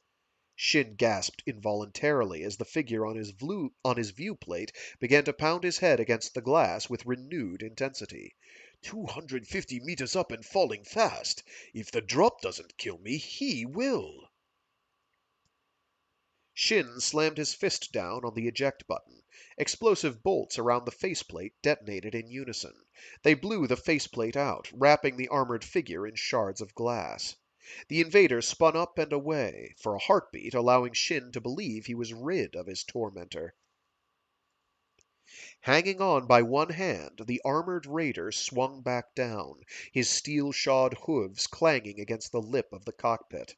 Shin gasped involuntarily as the figure on his viewplate began to pound his head against the glass with renewed intensity. 250 meters up and falling fast. If the drop doesn't kill me, he will. Shin slammed his fist down on the eject button. Explosive bolts around the faceplate detonated in unison. They blew the faceplate out, wrapping the armored figure in shards of glass. The invader spun up and away, for a heartbeat allowing Shin to believe he was rid of his tormentor. Hanging on by one hand, the armored raider swung back down, his steel-shod hooves clanging against the lip of the cockpit.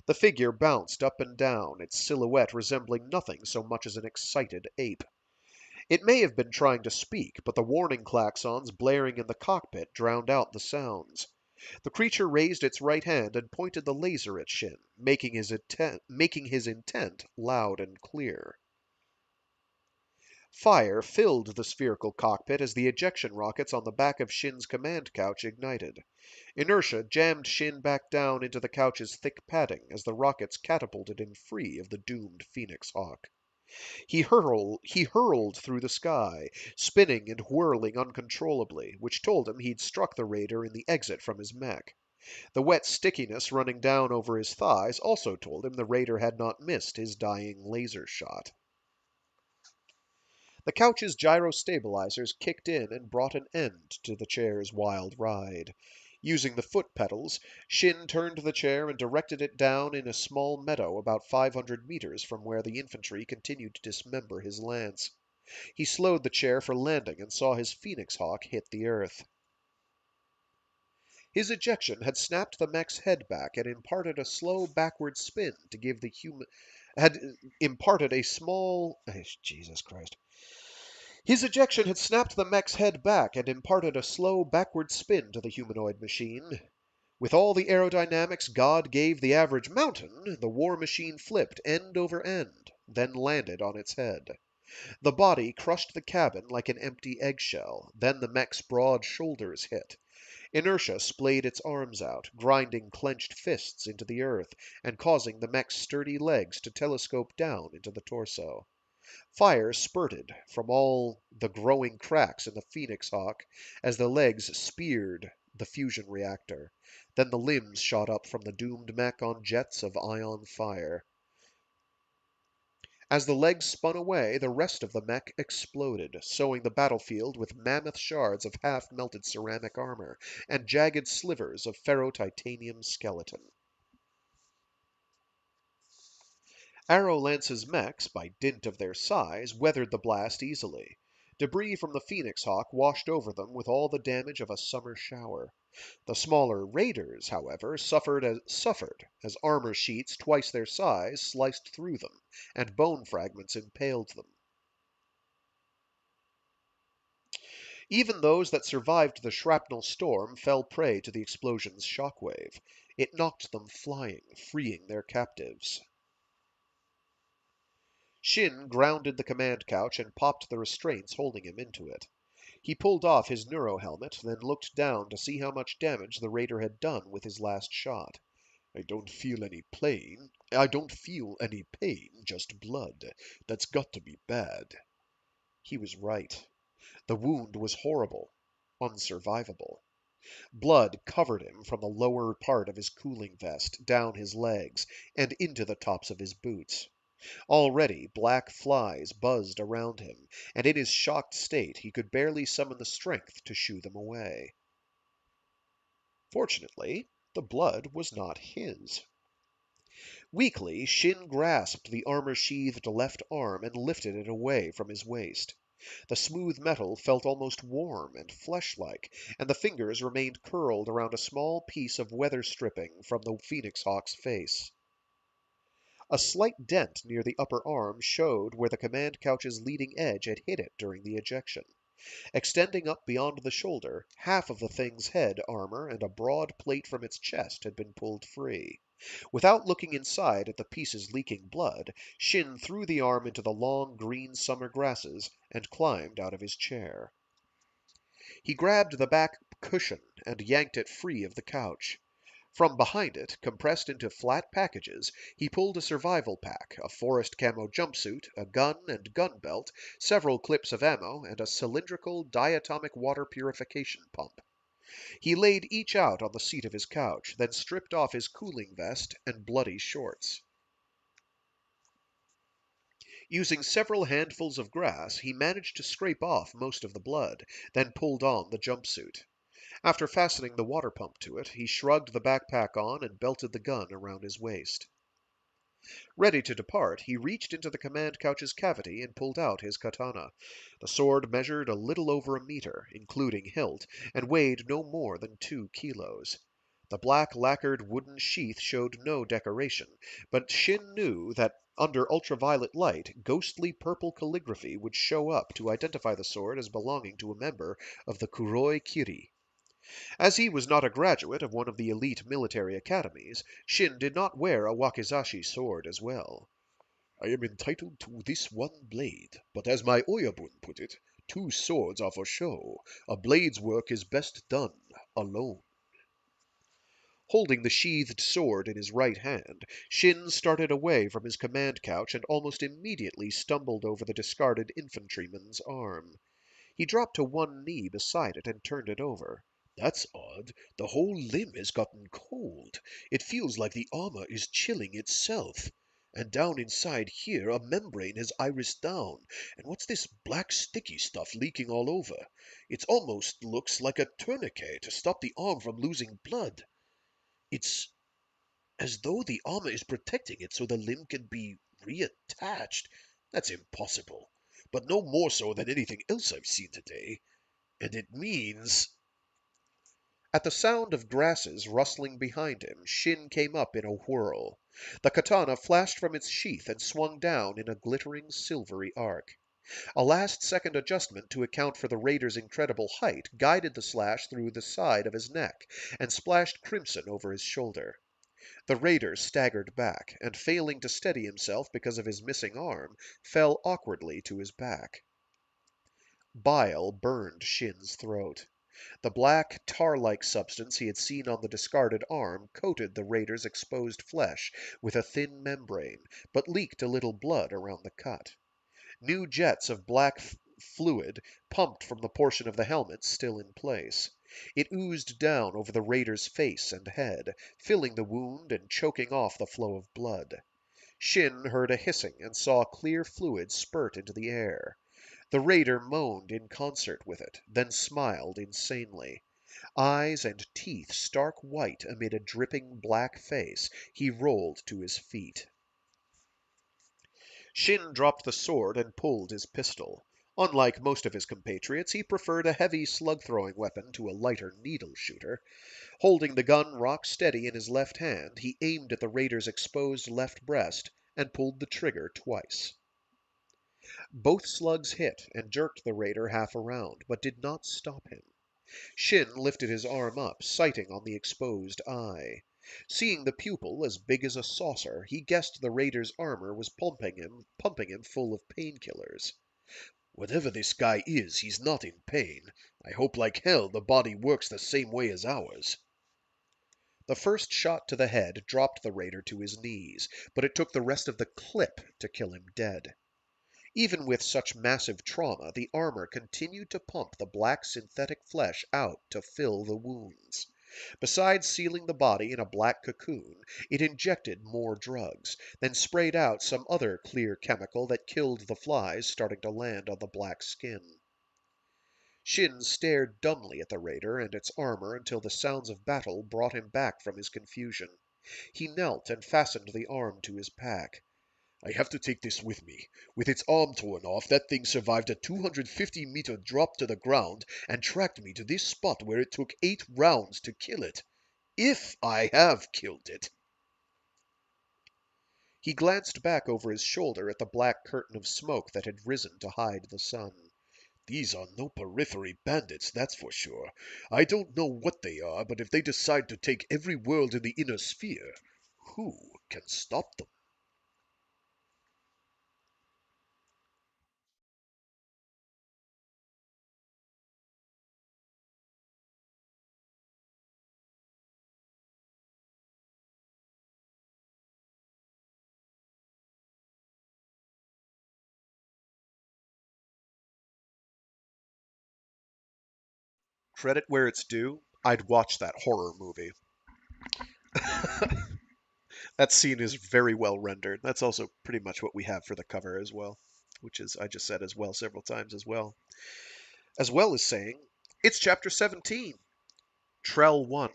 The figure bounced up and down, its silhouette resembling nothing so much as an excited ape. It may have been trying to speak, but the warning klaxons blaring in the cockpit drowned out the sounds. The creature raised its right hand and pointed the laser at Shin, making his intent loud and clear. Fire filled the spherical cockpit as the ejection rockets on the back of Shin's command couch ignited. Inertia jammed Shin back down into the couch's thick padding as the rockets catapulted him free of the doomed Phoenix Hawk. He hurled through the sky, spinning and whirling uncontrollably, which told him he'd struck the raider in the exit from his mech. The wet stickiness running down over his thighs also told him the raider had not missed his dying laser shot. The couch's gyro-stabilizers kicked in and brought an end to the chair's wild ride. Using the foot pedals, Shin turned the chair and directed it down in a small meadow about 500 meters from where the infantry continued to dismember his lance. He slowed the chair for landing and saw his Phoenix Hawk hit the earth. His ejection had snapped the mech's head back and imparted a slow backward spin to give the human had imparted a small Jesus Christ. His ejection had snapped the mech's head back and imparted a slow backward spin to the humanoid machine. With all the aerodynamics God gave the average mountain, the war machine flipped end over end, then landed on its head. The body crushed the cabin like an empty eggshell, then the mech's broad shoulders hit. Inertia splayed its arms out, grinding clenched fists into the earth and causing the mech's sturdy legs to telescope down into the torso. Fire spurted from all the growing cracks in the Phoenix Hawk as the legs speared the fusion reactor. Then the limbs shot up from the doomed mech on jets of ion fire. As the legs spun away, the rest of the mech exploded, sowing the battlefield with mammoth shards of half-melted ceramic armor and jagged slivers of ferro-titanium skeleton. Arrow-Lance's mechs, by dint of their size, weathered the blast easily. Debris from the Phoenix Hawk washed over them with all the damage of a summer shower. The smaller raiders, however, suffered as armor sheets twice their size sliced through them, and bone fragments impaled them. Even those that survived the shrapnel storm fell prey to the explosion's shockwave. It knocked them flying, freeing their captives. Shin grounded the command couch and popped the restraints holding him into it. He pulled off his neurohelmet, then looked down to see how much damage the raider had done with his last shot. I don't feel any pain, just blood. That's got to be bad. He was right. The wound was horrible, unsurvivable. Blood covered him from the lower part of his cooling vest, down his legs, and into the tops of his boots. Already black flies buzzed around him, and in his shocked state he could barely summon the strength to shoo them away. Fortunately, the blood was not his. Weakly, Shin grasped the armor-sheathed left arm and lifted it away from his waist. The smooth metal felt almost warm and flesh-like, and the fingers remained curled around a small piece of weather stripping from the Phoenix Hawk's face. A slight dent near the upper arm showed where the command couch's leading edge had hit it during the ejection. Extending up beyond the shoulder, half of the thing's head armor and a broad plate from its chest had been pulled free. Without looking inside at the pieces leaking blood, Shin threw the arm into the long green summer grasses and climbed out of his chair. He grabbed the back cushion and yanked it free of the couch. From behind it, compressed into flat packages, he pulled a survival pack, a forest camo jumpsuit, a gun and gun belt, several clips of ammo, and a cylindrical diatomic water purification pump. He laid each out on the seat of his couch, then stripped off his cooling vest and bloody shorts. Using several handfuls of grass, he managed to scrape off most of the blood, then pulled on the jumpsuit. After fastening the water pump to it, he shrugged the backpack on and belted the gun around his waist. Ready to depart, he reached into the command couch's cavity and pulled out his katana. The sword measured a little over a meter, including hilt, and weighed no more than 2 kilos. The black lacquered wooden sheath showed no decoration, but Shin knew that under ultraviolet light, ghostly purple calligraphy would show up to identify the sword as belonging to a member of the Kuroi Kiri. As he was not a graduate of one of the elite military academies, Shin did not wear a wakizashi sword as well. I am entitled to this one blade, but as my Oyabun put it, 2 swords are for show. A blade's work is best done alone. Holding the sheathed sword in his right hand, Shin started away from his command couch and almost immediately stumbled over the discarded infantryman's arm. He dropped to one knee beside it and turned it over. That's odd. The whole limb has gotten cold. It feels like the armor is chilling itself. And down inside here, a membrane has irised down. And what's this black sticky stuff leaking all over? It almost looks like a tourniquet to stop the arm from losing blood. It's as though the armor is protecting it so the limb can be reattached. That's impossible. But no more so than anything else I've seen today. And it means... At the sound of grasses rustling behind him, Shin came up in a whirl. The katana flashed from its sheath and swung down in a glittering silvery arc. A last-second adjustment to account for the raider's incredible height guided the slash through the side of his neck and splashed crimson over his shoulder. The raider staggered back, and failing to steady himself because of his missing arm, fell awkwardly to his back. Bile burned Shin's throat. The black, tar-like substance he had seen on the discarded arm coated the raider's exposed flesh with a thin membrane, but leaked a little blood around the cut. New jets of black fluid pumped from the portion of the helmet still in place. It oozed down over the raider's face and head, filling the wound and choking off the flow of blood. Shin heard a hissing and saw clear fluid spurt into the air. The raider moaned in concert with it, then smiled insanely. Eyes and teeth stark white amid a dripping black face, he rolled to his feet. Shin dropped the sword and pulled his pistol. Unlike most of his compatriots, he preferred a heavy slug-throwing weapon to a lighter needle-shooter. Holding the gun rock steady in his left hand, he aimed at the raider's exposed left breast and pulled the trigger twice. Both slugs hit and jerked the raider half around, but did not stop him. Shin lifted his arm up, sighting on the exposed eye. Seeing the pupil as big as a saucer, he guessed the raider's armor was pumping him full of painkillers. Whatever this guy is, he's not in pain. I hope like hell the body works the same way as ours. The first shot to the head dropped the raider to his knees, but it took the rest of the clip to kill him dead. Even with such massive trauma, the armor continued to pump the black synthetic flesh out to fill the wounds. Besides sealing the body in a black cocoon, it injected more drugs, then sprayed out some other clear chemical that killed the flies starting to land on the black skin. Shin stared dumbly at the raider and its armor until the sounds of battle brought him back from his confusion. He knelt and fastened the arm to his pack. I have to take this with me. With its arm torn off, that thing survived a 250-meter drop to the ground and tracked me to this spot where it took 8 rounds to kill it. If I have killed it. He glanced back over his shoulder at the black curtain of smoke that had risen to hide the sun. These are no periphery bandits, that's for sure. I don't know what they are, but if they decide to take every world in the inner sphere, who can stop them? Credit where it's due, I'd watch that horror movie. That scene is very well rendered. That's also pretty much what we have for the cover as well, which is, I just said as well several times as well. As well as saying, it's Chapter 17. Trell 1.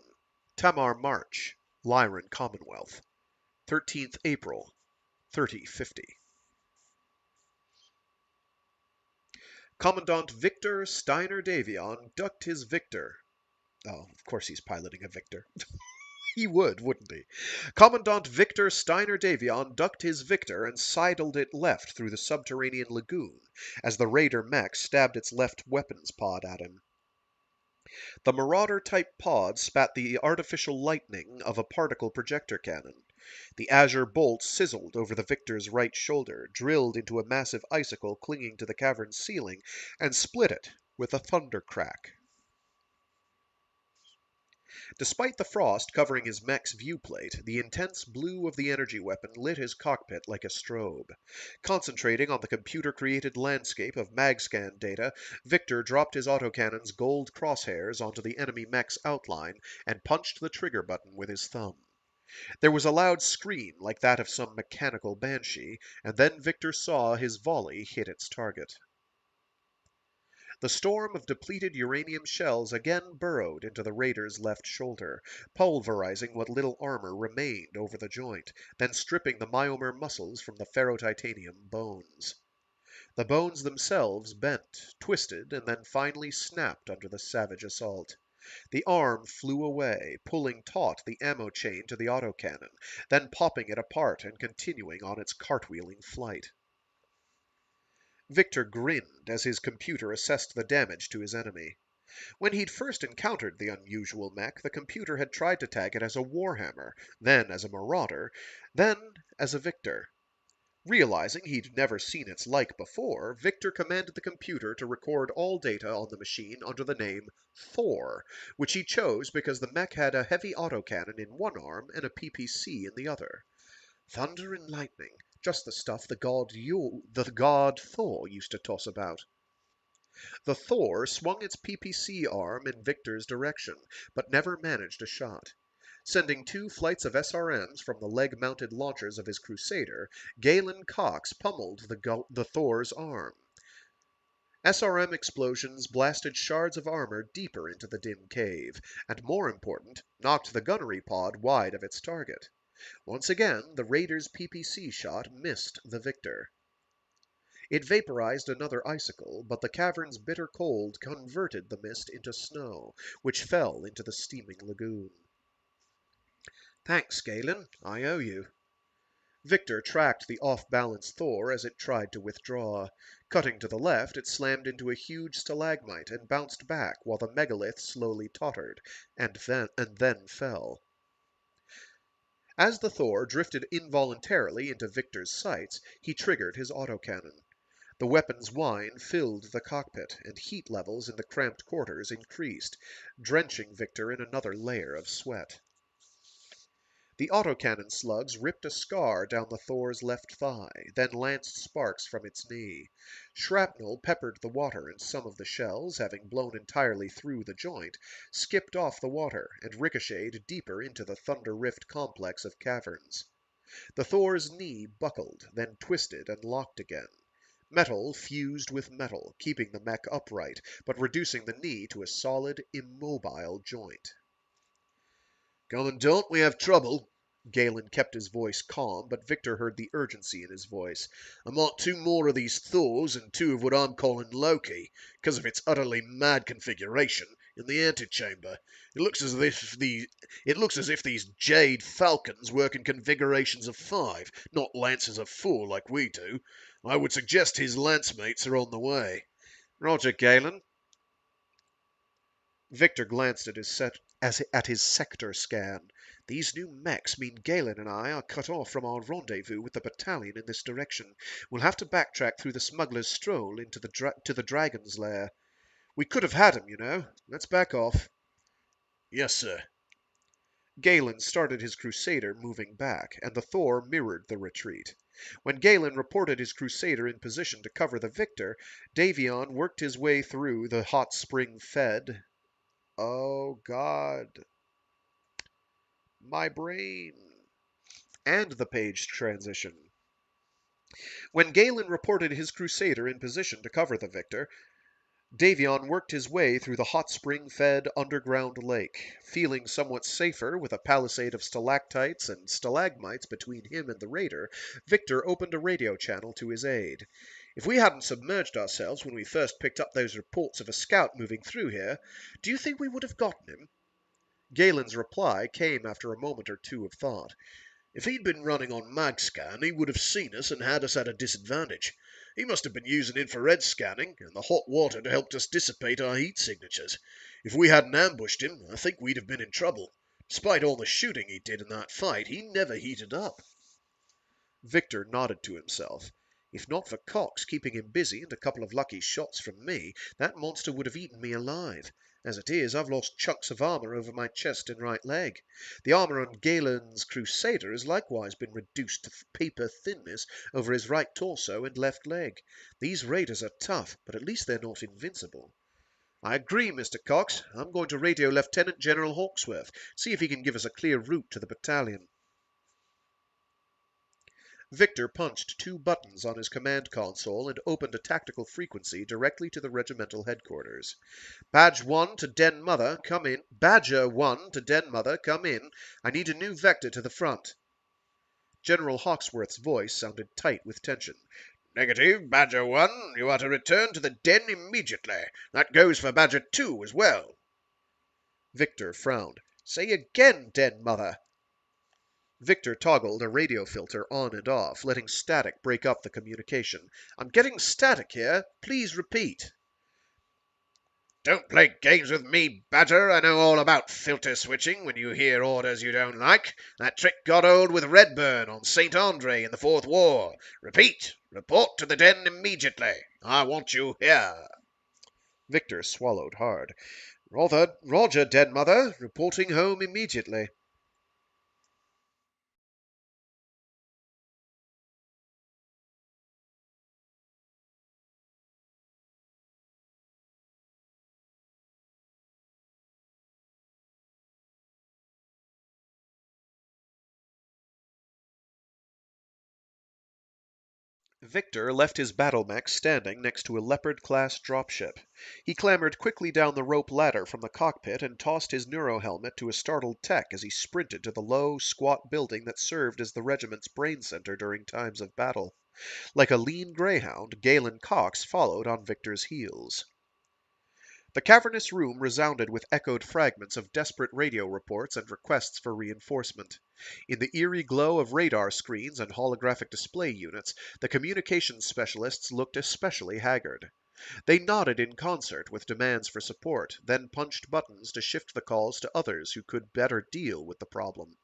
Tamar March. Lyran Commonwealth. 13th April, 3050. Commandant Victor Steiner Davion ducked his Victor. Oh, of course he's piloting a Victor. He would, wouldn't he? Commandant Victor Steiner Davion ducked his Victor and sidled it left through the subterranean lagoon as the raider mech stabbed its left weapons pod at him. The Marauder-type pod spat the artificial lightning of a particle projector cannon. The azure bolt sizzled over the Victor's right shoulder, drilled into a massive icicle clinging to the cavern's ceiling, and split it with a thunder crack. Despite the frost covering his mech's viewplate, the intense blue of the energy weapon lit his cockpit like a strobe. Concentrating on the computer-created landscape of mag-scan data, Victor dropped his autocannon's gold crosshairs onto the enemy mech's outline and punched the trigger button with his thumb. There was a loud scream like that of some mechanical banshee, and then Victor saw his volley hit its target. The storm of depleted uranium shells again burrowed into the raider's left shoulder, pulverizing what little armor remained over the joint, then stripping the myomer muscles from the ferrotitanium bones. The bones themselves bent, twisted, and then finally snapped under the savage assault. The arm flew away, pulling taut the ammo chain to the autocannon, then popping it apart and continuing on its cartwheeling flight. Victor grinned as his computer assessed the damage to his enemy. When he'd first encountered the unusual mech, the computer had tried to tag it as a warhammer, then as a marauder, then as a victor. Realizing he'd never seen its like before, Victor commanded the computer to record all data on the machine under the name Thor, which he chose because the mech had a heavy autocannon in one arm and a PPC in the other. Thunder and lightning, just the stuff the god Thor used to toss about. The Thor swung its PPC arm in Victor's direction, but never managed a shot. Sending 2 flights of SRMs from the leg-mounted launchers of his Crusader, Galen Cox pummeled the Thor's arm. SRM explosions blasted shards of armor deeper into the dim cave, and more important, knocked the gunnery pod wide of its target. Once again, the Raider's PPC shot missed the Victor. It vaporized another icicle, but the cavern's bitter cold converted the mist into snow, which fell into the steaming lagoon. Thanks, Galen. I owe you. Victor tracked the off-balance Thor as it tried to withdraw. Cutting to the left, it slammed into a huge stalagmite and bounced back while the megalith slowly tottered, and then fell. As the Thor drifted involuntarily into Victor's sights, he triggered his autocannon. The weapon's whine filled the cockpit, and heat levels in the cramped quarters increased, drenching Victor in another layer of sweat. The autocannon slugs ripped a scar down the Thor's left thigh, then lanced sparks from its knee. Shrapnel peppered the water, and some of the shells, having blown entirely through the joint, skipped off the water and ricocheted deeper into the Thunder Rift complex of caverns. The Thor's knee buckled, then twisted and locked again. Metal fused with metal, keeping the mech upright, but reducing the knee to a solid, immobile joint. Commandant, we have trouble. Galen kept his voice calm, but Victor heard the urgency in his voice. I'm on 2 more of these Thors and 2 of what I'm calling Loki, because of its utterly mad configuration in the antechamber. It looks as if these Jade Falcons work in configurations of 5, not lances of 4 like we do. I would suggest his lance mates are on the way. Roger, Galen. Victor glanced at his sector scan. These new mechs mean Galen and I are cut off from our rendezvous with the battalion in this direction. We'll have to backtrack through the smuggler's stroll to the dragon's lair. We could have had him, you know. Let's back off. Yes, sir. Galen started his Crusader moving back, and the Thor mirrored the retreat. When Galen reported his Crusader in position to cover the Victor, Davion worked his way through the hot spring-fed... Oh, God. My brain. And the page transition. When Galen reported his Crusader in position to cover the Victor, Davion worked his way through the hot spring-fed underground lake. Feeling somewhat safer with a palisade of stalactites and stalagmites between him and the raider, Victor opened a radio channel to his aid. If we hadn't submerged ourselves when we first picked up those reports of a scout moving through here, do you think we would have gotten him? Galen's reply came after a moment or 2 of thought. If he'd been running on mag-scan, he would have seen us and had us at a disadvantage. He must have been using infrared scanning and the hot water to help us dissipate our heat signatures. If we hadn't ambushed him, I think we'd have been in trouble. Despite all the shooting he did in that fight, he never heated up. Victor nodded to himself. If not for Cox keeping him busy and a couple of lucky shots from me, that monster would have eaten me alive. As it is, I've lost chunks of armor over my chest and right leg. The armor on Galen's Crusader has likewise been reduced to paper thinness over his right torso and left leg. These raiders are tough, but at least they're not invincible. I agree, Mr. Cox. I'm going to radio Lieutenant General Hawksworth, see if he can give us a clear route to the battalion. Victor punched 2 buttons on his command console and opened a tactical frequency directly to the regimental headquarters. Badge 1 to Den Mother, come in. Badger 1 to Den Mother, come in. I need a new vector to the front. General Hawksworth's voice sounded tight with tension. Negative, Badger 1. You are to return to the den immediately. That goes for Badger 2 as well. Victor frowned. Say again, Den Mother. Victor toggled a radio filter on and off, letting static break up the communication. I'm getting static here. Please repeat. Don't play games with me, Badger. I know all about filter switching when you hear orders you don't like. That trick got old with Redburn on St. Andre in the Fourth War. Repeat. Report to the den immediately. I want you here. Victor swallowed hard. Roger, Den Mother. Reporting home immediately. Victor left his battle mech standing next to a Leopard-class dropship. He clambered quickly down the rope ladder from the cockpit and tossed his neurohelmet to a startled tech as he sprinted to the low, squat building that served as the regiment's brain center during times of battle. Like a lean greyhound, Galen Cox followed on Victor's heels. The cavernous room resounded with echoed fragments of desperate radio reports and requests for reinforcement. In the eerie glow of radar screens and holographic display units, the communications specialists looked especially haggard. They nodded in concert with demands for support, then punched buttons to shift the calls to others who could better deal with the problem.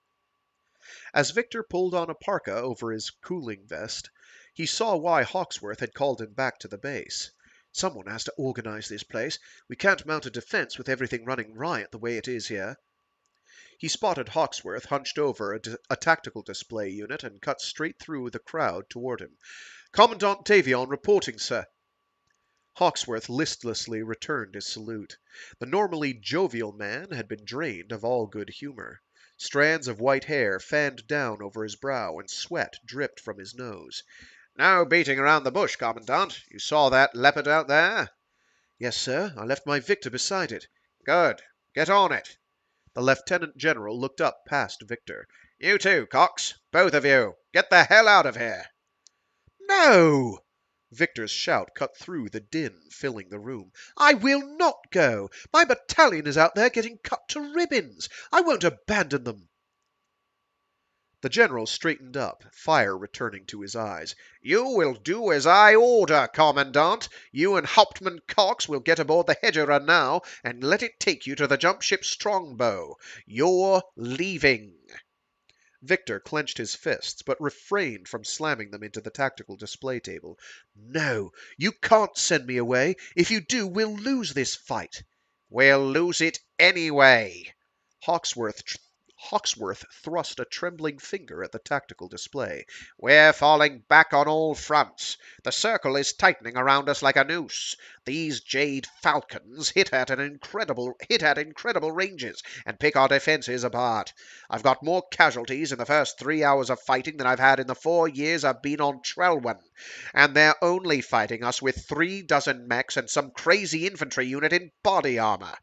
As Victor pulled on a parka over his cooling vest, he saw why Hawksworth had called him back to the base. Someone has to organize this place. We can't mount a defense with everything running riot the way it is here. He spotted Hawksworth hunched over a tactical display unit and cut straight through the crowd toward him. Commandant Davion reporting, sir. Hawksworth listlessly returned his salute. The normally jovial man had been drained of all good humor. Strands of white hair fanned down over his brow, and sweat dripped from his nose. No beating around the bush, Commandant. You saw that leopard out there? Yes, sir. I left my Victor beside it. Good. Get on it. The lieutenant general looked up past Victor. You too, Cox. Both of you. Get the hell out of here. No! Victor's shout cut through the din filling the room. I will not go. My battalion is out there getting cut to ribbons. I won't abandon them. The general straightened up, fire returning to his eyes. You will do as I order, Commandant. You and Hauptmann Cox will get aboard the Hedgerer now and let it take you to the jump ship Strongbow. You're leaving. Victor clenched his fists, but refrained from slamming them into the tactical display table. No, you can't send me away. If you do, we'll lose this fight. We'll lose it anyway. Hawksworth thrust a trembling finger at the tactical display. We're falling back on all fronts. The circle is tightening around us like a noose. These Jade Falcons hit at incredible ranges and pick our defenses apart. I've got more casualties in the first 3 hours of fighting than I've had in the 4 years I've been on Trelwan. And they're only fighting us with 3 dozen mechs and some crazy infantry unit in body armor.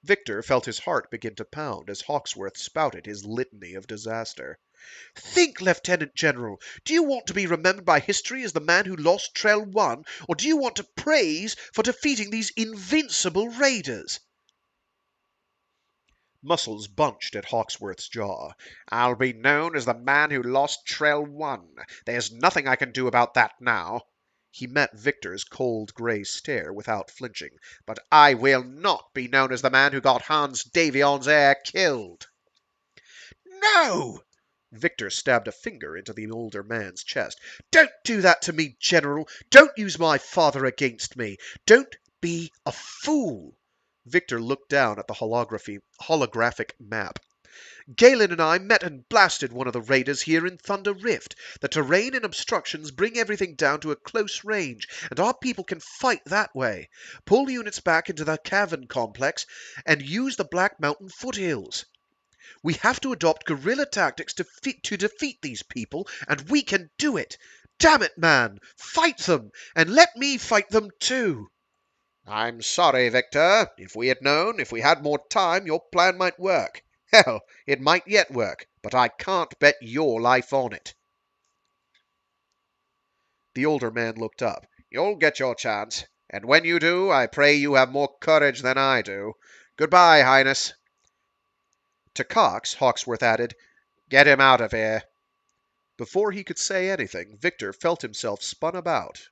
Victor felt his heart begin to pound as Hawksworth spouted his litany of disaster. Think, Lieutenant General. Do you want to be remembered by history as the man who lost Trell 1, or do you want to praise for defeating these invincible raiders? Muscles bunched at Hawksworth's jaw. I'll be known as the man who lost Trell 1. There's nothing I can do about that now. He met Victor's cold grey stare without flinching. But I will not be known as the man who got Hans Davion's heir killed. No! Victor stabbed a finger into the older man's chest. Don't do that to me, General! Don't use my father against me! Don't be a fool! Victor looked down at the holographic map. Galen and I met and blasted one of the raiders here in Thunder Rift. The terrain and obstructions bring everything down to a close range, and our people can fight that way. Pull units back into the cavern complex and use the Black Mountain foothills. We have to adopt guerrilla tactics to defeat these people, and we can do it. Damn it, man! Fight them, and let me fight them too! I'm sorry, Victor. If we had more time, your plan might work. Hell, it might yet work, but I can't bet your life on it. The older man looked up. You'll get your chance, and when you do, I pray you have more courage than I do. Goodbye, Highness. To Cox, Hawksworth added, Get him out of here. Before he could say anything, Victor felt himself spun about.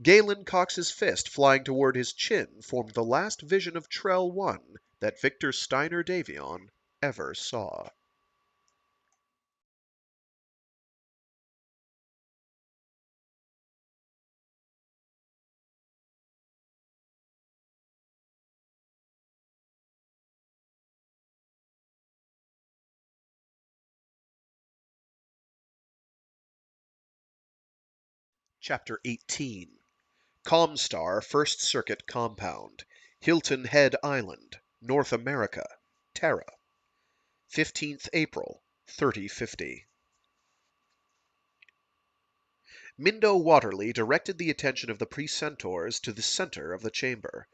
Galen Cox's fist flying toward his chin formed the last vision of Trell 1 that Victor Steiner Davion ever saw. Chapter 18 Comstar First Circuit Compound, Hilton Head Island, North America, Terra. 15th April, 3050. Mindo Waterley directed the attention of the precentors to the center of the chamber.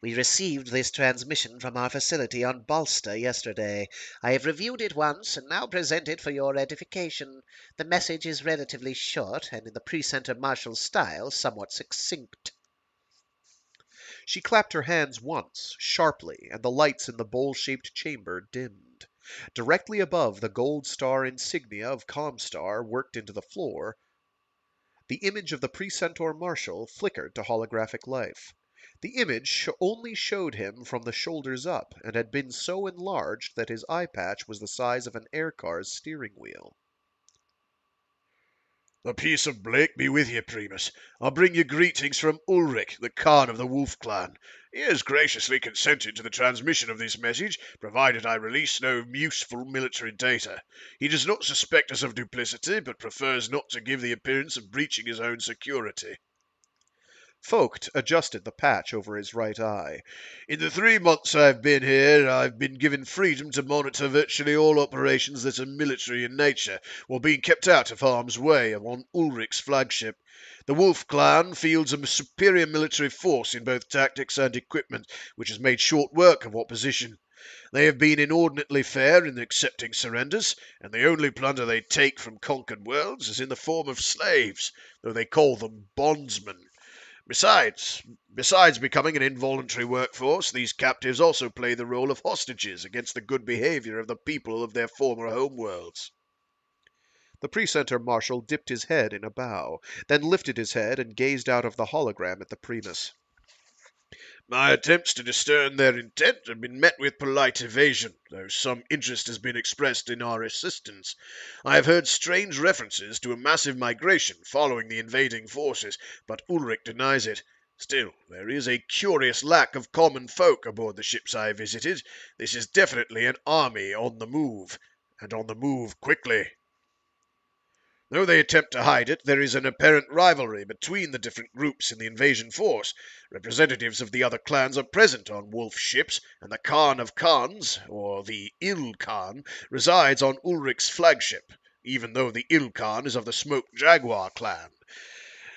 We received this transmission from our facility on Balsta yesterday. I have reviewed it once and now present it for your edification. The message is relatively short and in the precenter marshal style somewhat succinct. She clapped her hands once, sharply, and the lights in the bowl-shaped chamber dimmed. Directly above the gold star insignia of Comstar worked into the floor, the image of the precentor marshal flickered to holographic life. The image only showed him from the shoulders up, and had been so enlarged that his eye patch was the size of an aircar's steering wheel. The peace of Blake be with you, Primus. I bring you greetings from Ulrich, the Khan of the Wolf Clan. He has graciously consented to the transmission of this message, provided I release no useful military data. He does not suspect us of duplicity, but prefers not to give the appearance of breaching his own security. Vogt adjusted the patch over his right eye. In the 3 months I've been here, I've been given freedom to monitor virtually all operations that are military in nature, while being kept out of harm's way on Ulrich's flagship. The Wolf Clan fields a superior military force in both tactics and equipment, which has made short work of opposition. They have been inordinately fair in accepting surrenders, and the only plunder they take from conquered worlds is in the form of slaves, though they call them bondsmen. Besides becoming an involuntary workforce, these captives also play the role of hostages against the good behavior of the people of their former homeworlds. The precenter marshal dipped his head in a bow, then lifted his head and gazed out of the hologram at the Primus. My attempts to discern their intent have been met with polite evasion, though some interest has been expressed in our assistance. I have heard strange references to a massive migration following the invading forces, but Ulrich denies it. Still, there is a curious lack of common folk aboard the ships I visited. This is definitely an army on the move, and on the move quickly. Though they attempt to hide it, there is an apparent rivalry between the different groups in the invasion force. Representatives of the other clans are present on Wolf ships, and the Khan of Khans, or the Il Khan, resides on Ulrich's flagship, even though the Il Khan is of the Smoke Jaguar clan.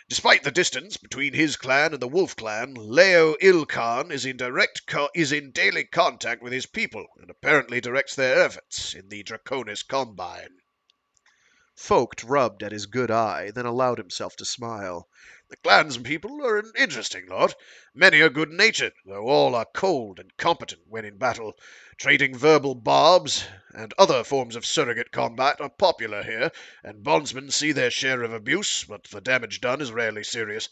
Despite the distance between his clan and the Wolf clan, Leo Il Khan is in daily contact with his people, and apparently directs their efforts in the Draconis Combine. Vogt rubbed at his good eye, then allowed himself to smile. The clanspeople are an interesting lot. Many are good-natured, though all are cold and competent when in battle. Trading verbal barbs and other forms of surrogate combat are popular here, and bondsmen see their share of abuse, but the damage done is rarely serious.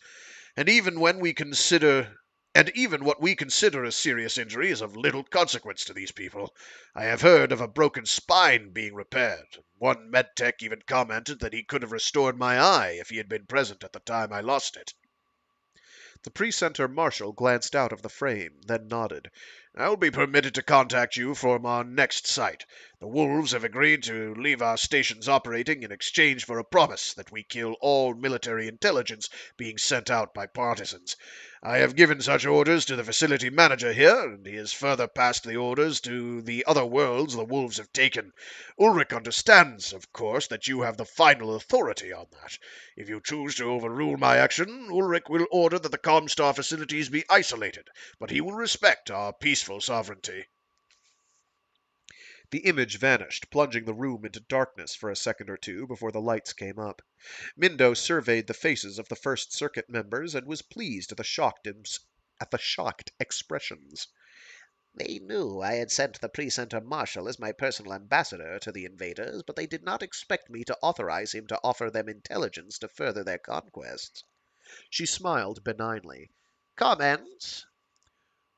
And even when we consider And even what we consider a serious injury is of little consequence to these people. I have heard of a broken spine being repaired. One medtech even commented that he could have restored my eye if he had been present at the time I lost it. The Precentor Marshal glanced out of the frame, then nodded. I will be permitted to contact you from our next site. The wolves have agreed to leave our stations operating in exchange for a promise that we kill all military intelligence being sent out by partisans. I have given such orders to the facility manager here, and he has further passed the orders to the other worlds the wolves have taken. Ulrich understands, of course, that you have the final authority on that. If you choose to overrule my action, Ulrich will order that the Comstar facilities be isolated, but he will respect our peaceful sovereignty. The image vanished, plunging the room into darkness for a second or two before the lights came up. Mindo surveyed the faces of the First Circuit members and was pleased at the shocked expressions. They knew I had sent the Precentor Marshal as my personal ambassador to the invaders, but they did not expect me to authorize him to offer them intelligence to further their conquests. She smiled benignly. Comments?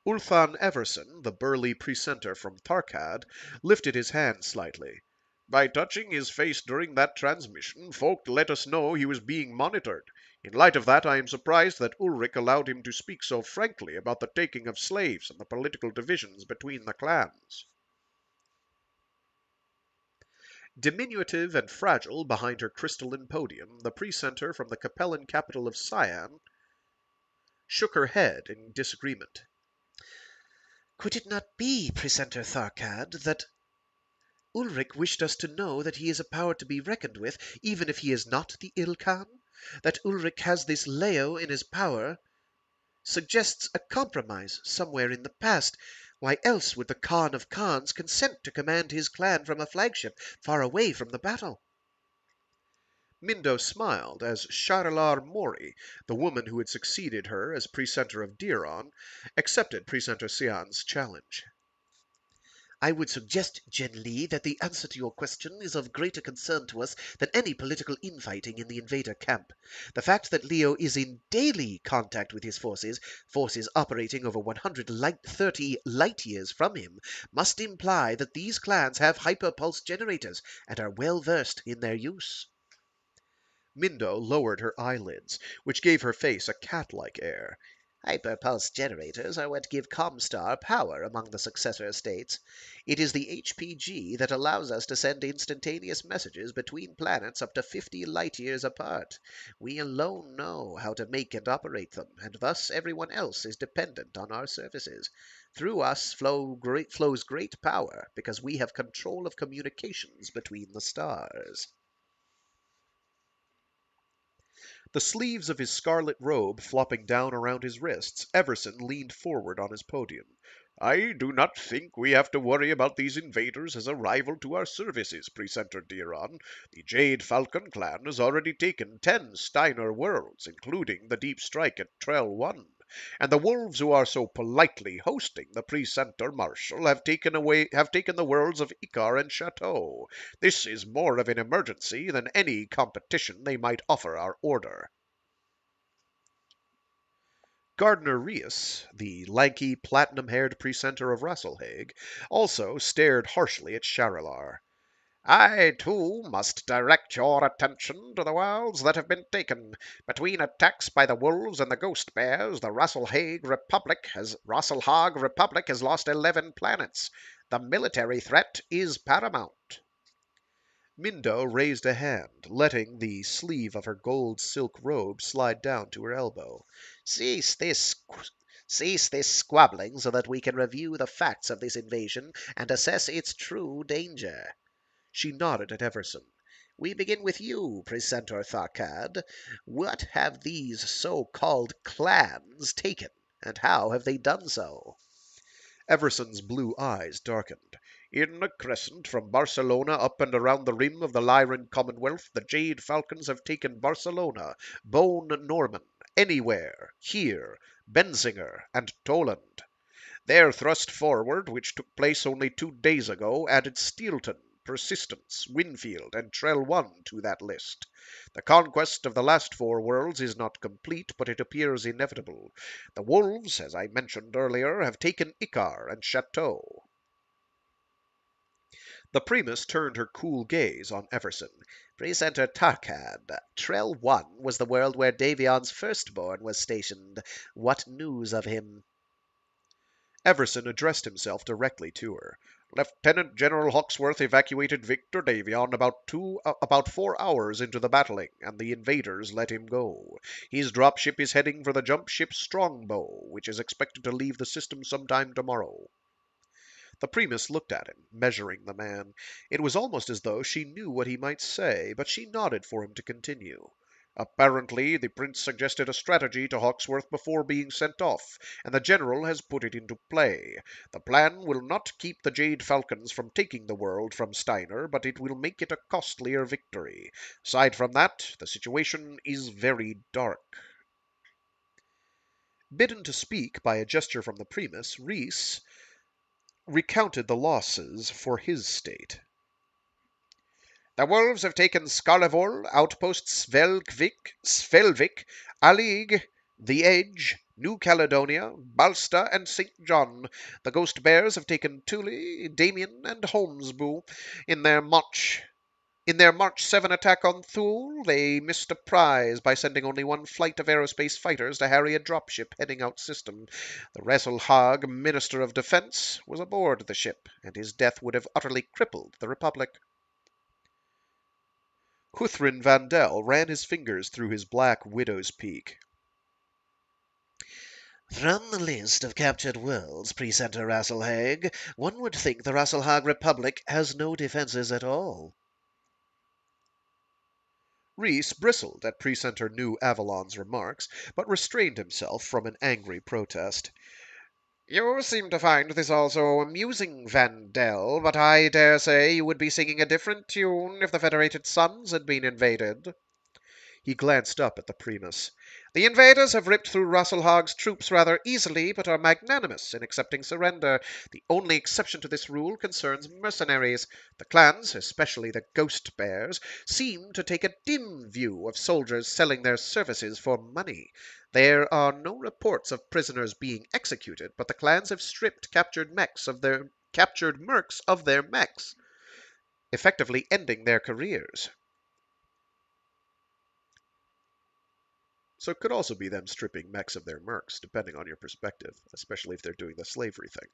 Ulfan Everson, the burly precentor from Tharkad, lifted his hand slightly. By touching his face during that transmission, folk let us know he was being monitored. In light of that, I am surprised that Ulrich allowed him to speak so frankly about the taking of slaves and the political divisions between the clans. Diminutive and fragile behind her crystalline podium, the precentor from the Capellan capital of Siam shook her head in disagreement. Could it not be, Precentor Tharkad, that Ulrich wished us to know that he is a power to be reckoned with, even if he is not the Ilkhan? That Ulrich has this Leo in his power suggests a compromise somewhere in the past. Why else would the Khan of Khans consent to command his clan from a flagship far away from the battle? Mindo smiled as Sharalar Mori, the woman who had succeeded her as precentor of Diron, accepted Precentor Sian's challenge. I would suggest, Jen Li, that the answer to your question is of greater concern to us than any political infighting in the invader camp. The fact that Leo is in daily contact with his forces operating over 130 light years from him, must imply that these clans have hyperpulse generators and are well versed in their use. Mindo lowered her eyelids, which gave her face a cat-like air. Hyperpulse generators are what give Comstar power among the successor states. It is the HPG that allows us to send instantaneous messages between planets up to 50 light years apart. We alone know how to make and operate them, and thus everyone else is dependent on our services. Through us flows great power, because we have control of communications between the stars. The sleeves of his scarlet robe flopping down around his wrists, Everson leaned forward on his podium. I do not think we have to worry about these invaders as a rival to our services, Precentor Diron. The Jade Falcon clan has already taken 10 Steiner worlds, including the deep strike at Trell 1. And the wolves who are so politely hosting the Precentor Marshal have taken the worlds of Icar and Chateau. This is more of an emergency than any competition they might offer our order. Gardner Reus, the lanky, platinum-haired precentor of Rasselhague, also stared harshly at Sharalar. I, too, must direct your attention to the worlds that have been taken. Between attacks by the wolves and the ghost bears, the Rasselhague Republic has lost 11 planets. The military threat is paramount. Mindo raised a hand, letting the sleeve of her gold silk robe slide down to her elbow. Cease this squabbling so that we can review the facts of this invasion and assess its true danger. She nodded at Everson. We begin with you, Precentor Tharkad. What have these so-called clans taken, and how have they done so? Everson's blue eyes darkened. In a crescent from Barcelona up and around the rim of the Lyran Commonwealth, the Jade Falcons have taken Barcelona, Bone Norman, Anywhere, Here, Benzinger, and Toland. Their thrust forward, which took place only 2 days ago, added Steelton, Persistence, Winfield, and Trell 1 to that list. The conquest of the last 4 worlds is not complete, but it appears inevitable. The wolves, as I mentioned earlier, have taken Icar and Chateau. The Primus turned her cool gaze on Everson. Presenter Tarkad, Trell 1 was the world where Davion's firstborn was stationed. What news of him? Everson addressed himself directly to her. Lieutenant General Hawksworth evacuated Victor Davion about 4 hours into the battling, and the invaders let him go. His dropship is heading for the jump ship Strongbow, which is expected to leave the system sometime tomorrow. The Primus looked at him, measuring the man. It was almost as though she knew what he might say, but she nodded for him to continue. Apparently, the prince suggested a strategy to Hawksworth before being sent off, and the general has put it into play. The plan will not keep the Jade Falcons from taking the world from Steiner, but it will make it a costlier victory. Aside from that, the situation is very dark. Bidden to speak by a gesture from the Primus, Reese recounted the losses for his state. The wolves have taken Skarlevor, Outpost Svelvik, Alig, The Edge, New Caledonia, Balsta, and St. John. The Ghost Bears have taken Thule, Damien, and Holmesbu. In their March 7 attack on Thule, they missed a prize by sending only one flight of aerospace fighters to harry a dropship heading out system. The Resselhag, Minister of Defense, was aboard the ship, and his death would have utterly crippled the Republic. Huthrin Vandel ran his fingers through his black widow's peak. From the list of captured worlds, Presenter Rasselhag, one would think the Rasselhag Republic has no defenses at all. Reese bristled at Precentor New Avalon's remarks, but restrained himself from an angry protest. You seem to find this all so amusing, Vandel, but I dare say you would be singing a different tune if the Federated Suns had been invaded. He glanced up at the Primus. The invaders have ripped through Rasselhag's troops rather easily, but are magnanimous in accepting surrender. The only exception to this rule concerns mercenaries. The clans, especially the Ghost Bears, seem to take a dim view of soldiers selling their services for money. There are no reports of prisoners being executed, but the clans have stripped captured mercs of their mechs, effectively ending their careers. So it could also be them stripping mechs of their mercs, depending on your perspective, especially if they're doing the slavery thing.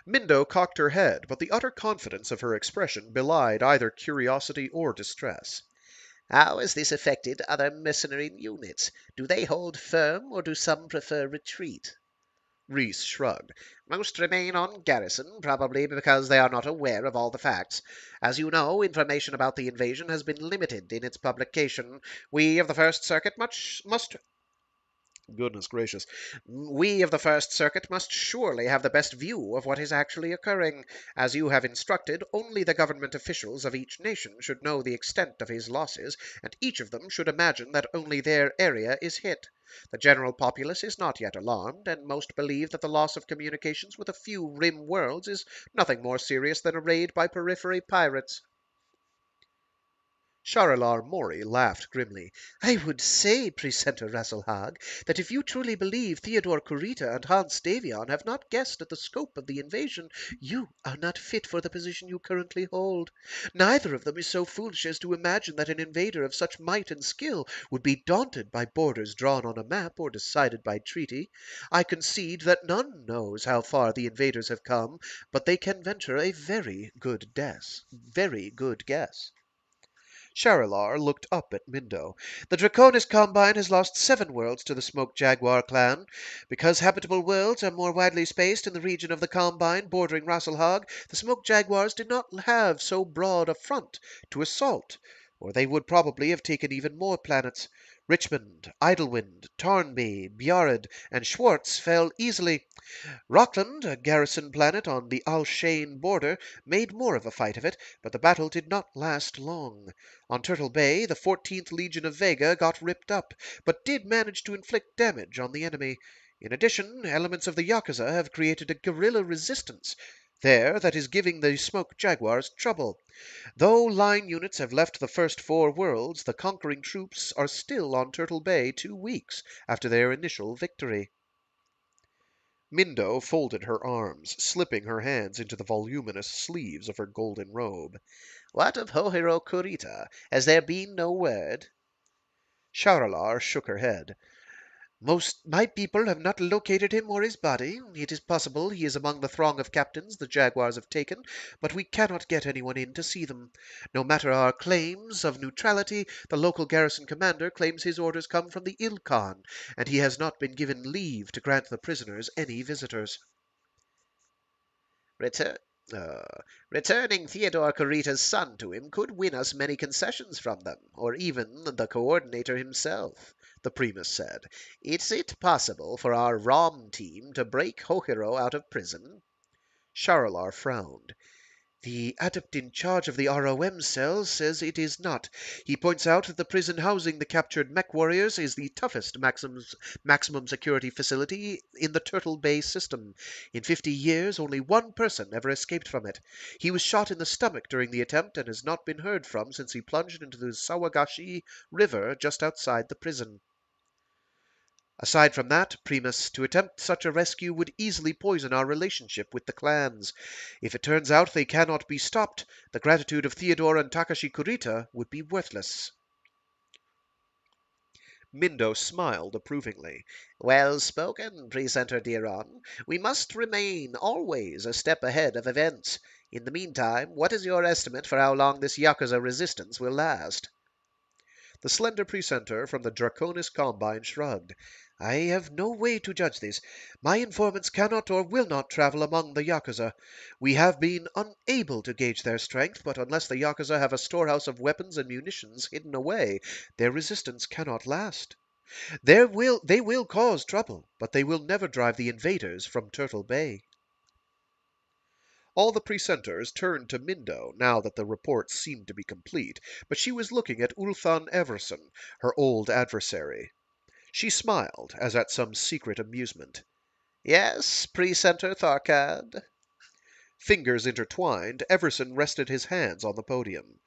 Mindo cocked her head, but the utter confidence of her expression belied either curiosity or distress. How has this affected other mercenary units? Do they hold firm, or do some prefer retreat? Reese shrugged. Most remain on garrison, probably because they are not aware of all the facts. As you know, information about the invasion has been limited in its publication. We of the First Circuit must Goodness gracious. We of the First Circuit must surely have the best view of what is actually occurring. As you have instructed, only the government officials of each nation should know the extent of his losses, and each of them should imagine that only their area is hit. The general populace is not yet alarmed, and most believe that the loss of communications with a few rim worlds is nothing more serious than a raid by periphery pirates. Sharalar Mori laughed grimly. I would say, Presenter Rasselhag, that if you truly believe Theodore Kurita and Hans Davion have not guessed at the scope of the invasion, you are not fit for the position you currently hold. Neither of them is so foolish as to imagine that an invader of such might and skill would be daunted by borders drawn on a map or decided by treaty. I concede that none knows how far the invaders have come, but they can venture a very good guess. Sharalar looked up at Mindo. The Draconis Combine has lost 7 worlds to the Smoke Jaguar clan. Because habitable worlds are more widely spaced in the region of the Combine bordering Rasselhag, the Smoke Jaguars did not have so broad a front to assault, or they would probably have taken even more planets. Richmond, Idlewind, Tarnby, Bjared, and Schwartz fell easily. Rockland, a garrison planet on the Alshane border, made more of a fight of it, but the battle did not last long. On Turtle Bay, the 14th Legion of Vega got ripped up, but did manage to inflict damage on the enemy. In addition, elements of the Yakuza have created a guerrilla resistance there that is giving the smoke jaguars trouble. Though line units have left the first 4 worlds, the conquering troops are still on Turtle Bay 2 weeks after their initial victory. Mindo folded her arms, slipping her hands into the voluminous sleeves of her golden robe. What of Hohiro Kurita? Has there been no word? Sharalar shook her head. My people have not located him or his body. It is possible he is among the throng of captains the jaguars have taken, but we cannot get anyone in to see them. No matter our claims of neutrality, the local garrison commander claims his orders come from the Ilkhan, and he has not been given leave to grant the prisoners any visitors. Return, uh, Returning Theodore Kurita's son to him could win us many concessions from them, or even the coordinator himself, the Primus said. Is it possible for our ROM team to break Hohiro out of prison? Sharalar frowned. The adept in charge of the ROM cell says it is not. He points out that the prison housing the captured Mechwarriors is the toughest maximum security facility in the Turtle Bay system. In 50 years, only one person ever escaped from it. He was shot in the stomach during the attempt and has not been heard from since he plunged into the Sawagashi River just outside the prison. Aside from that, Primus, to attempt such a rescue would easily poison our relationship with the clans. If it turns out they cannot be stopped, the gratitude of Theodore and Takashi Kurita would be worthless. Mindo smiled approvingly. Well spoken, Precentor Diron. We must remain always a step ahead of events. In the meantime, what is your estimate for how long this Yakuza resistance will last? The slender precentor from the Draconis Combine shrugged. I have no way to judge this. My informants cannot or will not travel among the Yakuza. We have been unable to gauge their strength, but unless the Yakuza have a storehouse of weapons and munitions hidden away, their resistance cannot last. They will cause trouble, but they will never drive the invaders from Turtle Bay. All the precentors turned to Mindo now that the reports seemed to be complete, but she was looking at Ulthan Everson, her old adversary. She smiled, as at some secret amusement. Yes, Precentor Tharkad? Fingers intertwined, Everson rested his hands on the podium.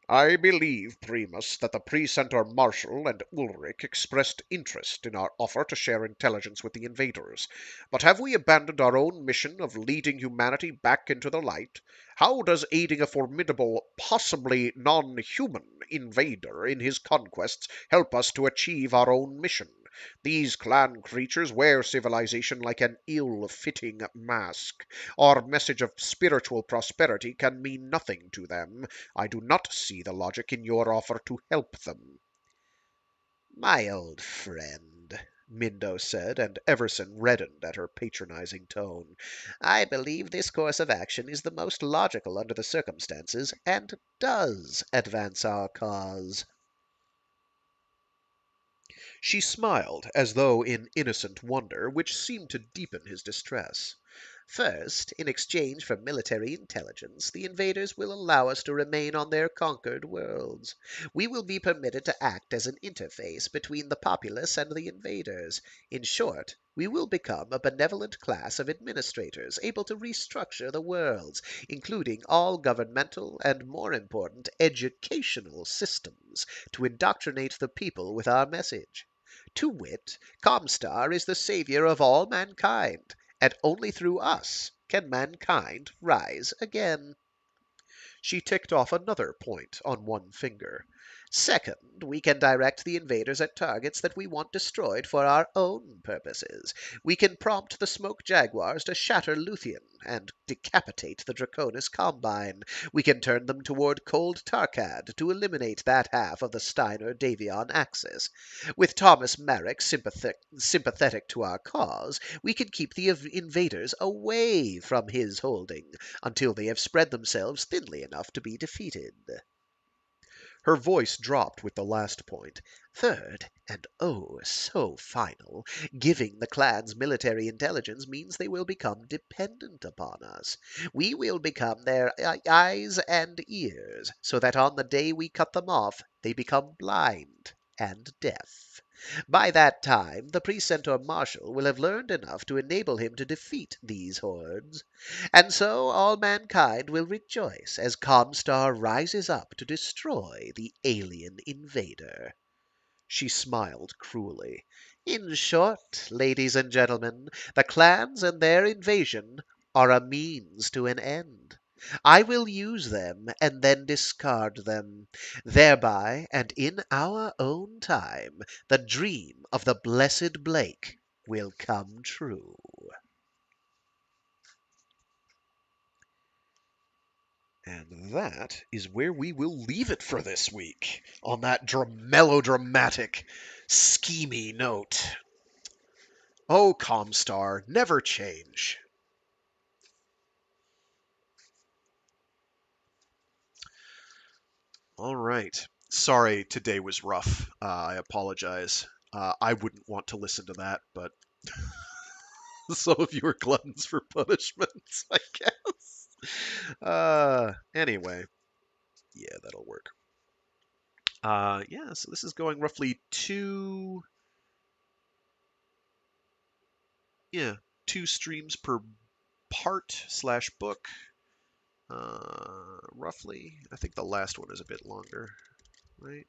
I believe, Primus, that the Precentor Marshal and Ulrich expressed interest in our offer to share intelligence with the invaders. But have we abandoned our own mission of leading humanity back into the light? How does aiding a formidable, possibly non-human invader in his conquests help us to achieve our own mission? These clan creatures wear civilization like an ill-fitting mask. Our message of spiritual prosperity can mean nothing to them. I do not see the logic in your offer to help them. My old friend, Mindo said, and Everson reddened at her patronizing tone. I believe this course of action is the most logical under the circumstances, and does advance our cause. She smiled, as though in innocent wonder, which seemed to deepen his distress. First, in exchange for military intelligence, the invaders will allow us to remain on their conquered worlds. We will be permitted to act as an interface between the populace and the invaders. In short, we will become a benevolent class of administrators able to restructure the worlds, including all governmental and, more important, educational systems, to indoctrinate the people with our message. To wit, Comstar is the savior of all mankind, and only through us can mankind rise again. She ticked off another point on one finger. Second, we can direct the invaders at targets that we want destroyed for our own purposes. We can prompt the smoke jaguars to shatter Luthien and decapitate the Draconis Combine. We can turn them toward cold Tarkad to eliminate that half of the Steiner-Davion axis. With Thomas Merrick sympathetic to our cause, we can keep the invaders away from his holding until they have spread themselves thinly enough to be defeated. Her voice dropped with the last point. Third, and oh, so final, giving the clans military intelligence means they will become dependent upon us. We will become their eyes and ears, so that on the day we cut them off, they become blind and deaf. By that time, the precentor marshal will have learned enough to enable him to defeat these hordes, and so all mankind will rejoice as Comstar rises up to destroy the alien invader. She smiled cruelly. In short, ladies and gentlemen, the clans and their invasion are a means to an end. I will use them and then discard them. Thereby, and in our own time, the dream of the blessed Blake will come true. And that is where we will leave it for this week, on that melodramatic, schemy note. Oh, Comstar, never change. All right. Sorry, today was rough. I apologize. I wouldn't want to listen to that, but some of you are gluttons for punishments, I guess. Anyway, yeah, that'll work. Yeah, so this is going roughly two streams per part slash book. Roughly. I think the last one is a bit longer, right?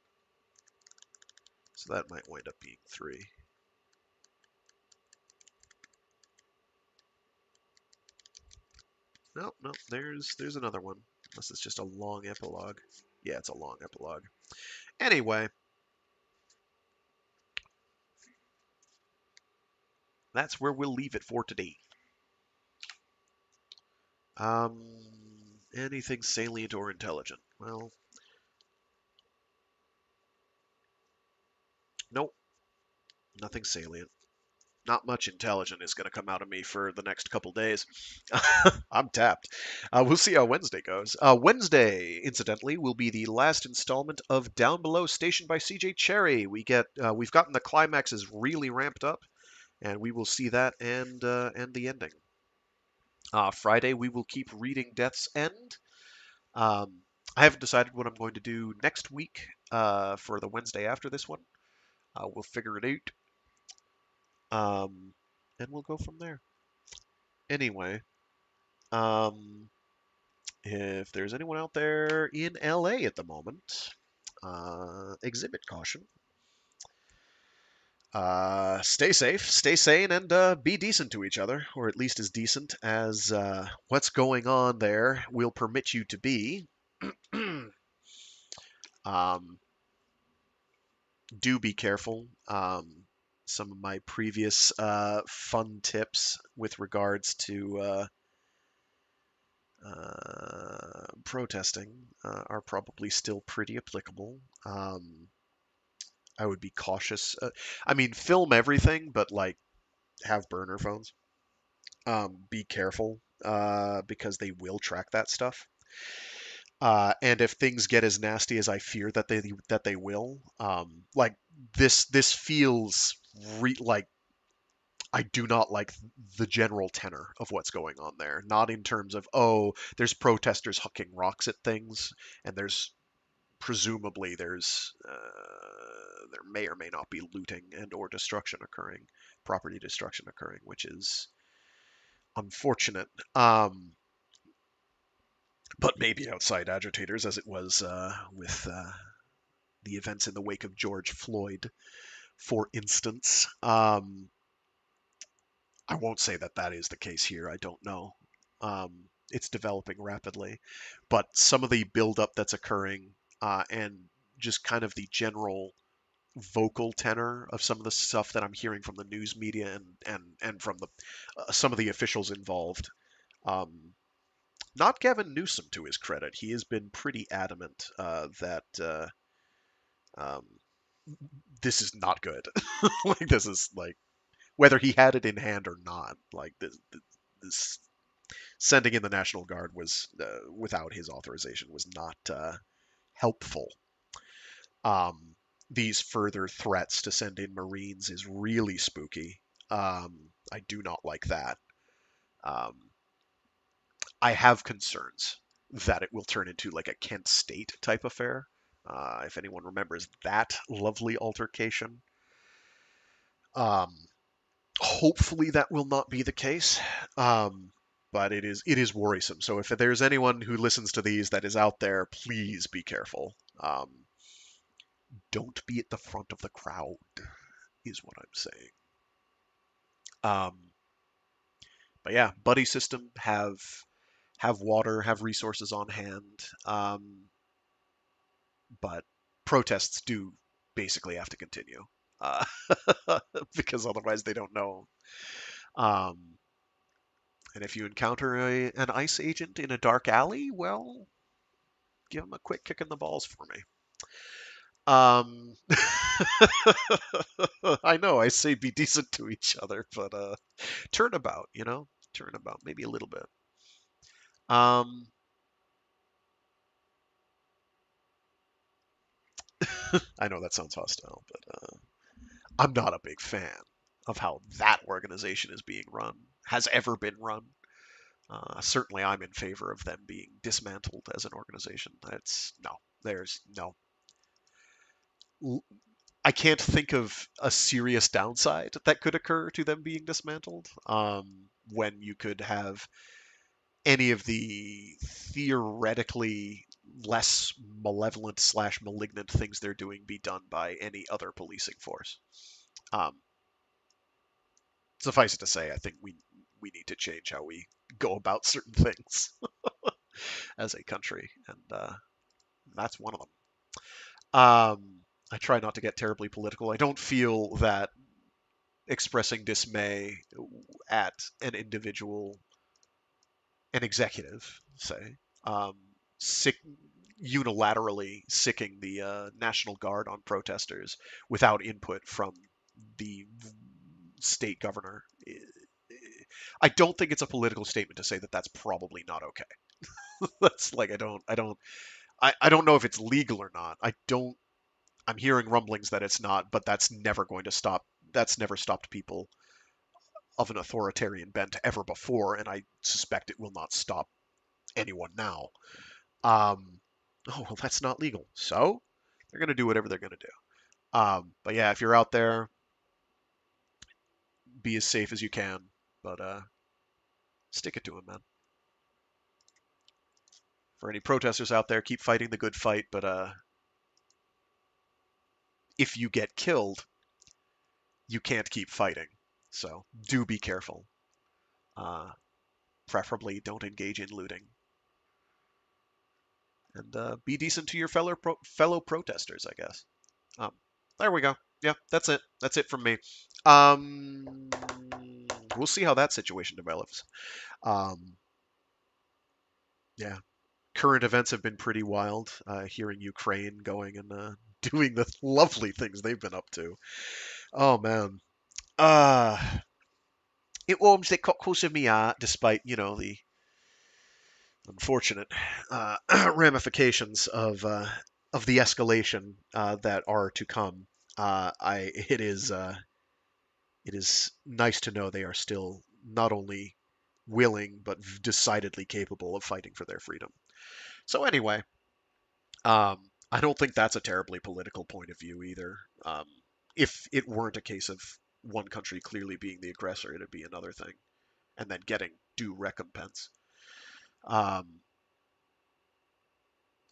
So that might wind up being 3. No, no, there's another one. Unless it's just a long epilogue. Yeah, it's a long epilogue. Anyway, that's where we'll leave it for today. Um, anything salient or intelligent? Well, nope, nothing salient. Not much intelligent is going to come out of me for the next couple days. I'm tapped. We'll see how Wednesday goes. Wednesday, incidentally, will be the last installment of Down Below, stationed by CJ Cherry. We've gotten the climaxes really ramped up, and we will see that and the ending. Friday, we will keep reading Death's End. I haven't decided what I'm going to do next week for the Wednesday after this one. We'll figure it out, and we'll go from there. Anyway, if there's anyone out there in LA at the moment, exhibit caution. Stay safe, stay sane, and be decent to each other, or at least as decent as what's going on there will permit you to be. um, do be careful. Some of my previous fun tips with regards to protesting are probably still pretty applicable. I would be cautious. I mean, film everything, but like have burner phones. Be careful because they will track that stuff. And if things get as nasty as I fear that they will, like this feels like I do not like the general tenor of what's going on there. Not in terms of, oh, there's protesters hucking rocks at things, and presumably there may or may not be looting and or destruction occurring, property destruction occurring, which is unfortunate. But maybe outside agitators, as it was with the events in the wake of George Floyd, for instance. I won't say that is the case here. I don't know. It's developing rapidly, but some of the buildup that's occurring and just kind of the general vocal tenor of some of the stuff that I'm hearing from the news media and from the some of the officials involved. Not Gavin Newsom, to his credit, he has been pretty adamant that um, this is not good. Like this is like whether he had it in hand or not. Like this sending in the National Guard was without his authorization was not helpful. Um, these further threats to send in Marines is really spooky. I do not like that. Um, I have concerns that it will turn into like a Kent State type affair. If anyone remembers that lovely altercation, Um, hopefully that will not be the case. But it is worrisome. So if there's anyone who listens to these that is out there, please be careful. Don't be at the front of the crowd, is what I'm saying. Um, but yeah, buddy system, have water, have resources on hand. But protests do basically have to continue, uh, because otherwise they don't know. Um, and if you encounter an ICE agent in a dark alley, well, give him a quick kick in the balls for me. Um, I know I say be decent to each other, but turnabout, turnabout, maybe a little bit. Um, I know that sounds hostile, but I'm not a big fan of how that organization is being run, has ever been run. Certainly, I'm in favor of them being dismantled as an organization. That's no, there's no. I can't think of a serious downside that could occur to them being dismantled. When you could have any of the theoretically less malevolent slash malignant things they're doing be done by any other policing force. Um, Suffice it to say, I think we need to change how we go about certain things as a country, and that's one of them. I try not to get terribly political. I don't feel that expressing dismay at an individual, an executive, say, um, sick, unilaterally sicking the National Guard on protesters without input from the state governor. I don't think it's a political statement to say that that's probably not okay. That's like I don't know if it's legal or not. I'm hearing rumblings that it's not, but that's never going to stop. That's never stopped people of an authoritarian bent ever before, and I suspect it will not stop anyone now. Um, oh well, that's not legal, so they're going to do whatever they're going to do. But yeah, if you're out there, be as safe as you can, but stick it to them, man. For any protesters out there, keep fighting the good fight, but if you get killed, you can't keep fighting. So do be careful. Uh, Preferably don't engage in looting. And be decent to your fellow protesters, I guess. Um, there we go. Yeah, that's it. That's it from me. Um, we'll see how that situation develops. Um, yeah, current events have been pretty wild. Hearing Ukraine going and doing the lovely things they've been up to. Oh man. Uh, it warms the cockles of me heart, despite the unfortunate ramifications of the escalation that are to come. It is nice to know they are still not only willing but decidedly capable of fighting for their freedom. So anyway, I don't think that's a terribly political point of view either. If it weren't a case of one country clearly being the aggressor, it'd be another thing, and then getting due recompense. Um,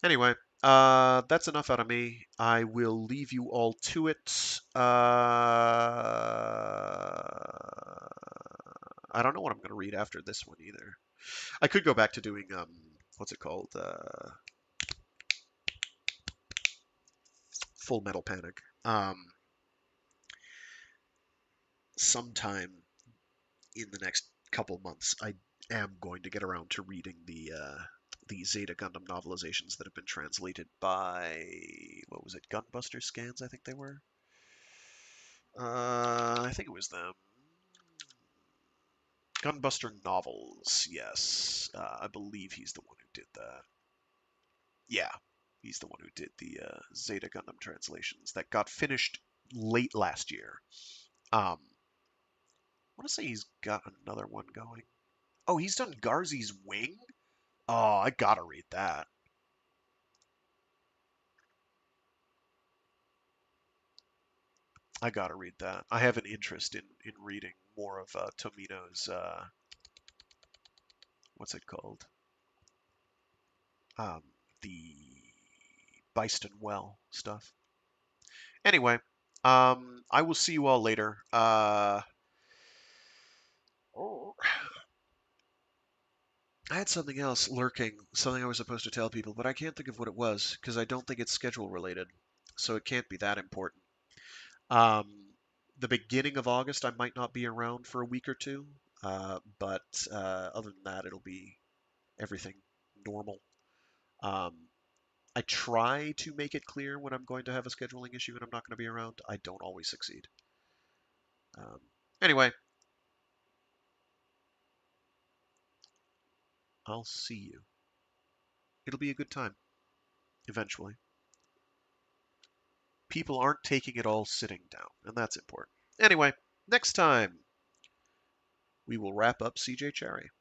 Anyway, that's enough out of me. I will leave you all to it. I don't know what I'm going to read after this one either. I could go back to doing what's it called? Full Metal Panic. Sometime in the next couple months, I am going to get around to reading the Zeta Gundam novelizations that have been translated by, what was it, Gunbuster Scans, I think they were. I think it was them. Gunbuster Novels, yes. I believe he's the one who did that. Yeah, he's the one who did the Zeta Gundam translations that got finished late last year. I want to say he's got another one going. Oh, he's done Garzy's Wing? Oh, I gotta read that. I gotta read that. I have an interest in reading more of Tomino's what's it called? Um, the Byston Well stuff. Anyway, I will see you all later. Oh, I had something else lurking, something I was supposed to tell people, but I can't think of what it was because I don't think it's schedule related, so it can't be that important. Um, the beginning of August, I might not be around for a week or two, but other than that, it'll be everything normal. Um, I try to make it clear when I'm going to have a scheduling issue and I'm not going to be around. I don't always succeed. Um, anyway, I'll see you. It'll be a good time, eventually. People aren't taking it all sitting down, and that's important. Anyway, next time we will wrap up CJ Cherry.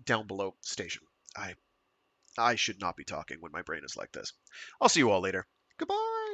Down below station. I should not be talking when my brain is like this. I'll see you all later. Goodbye.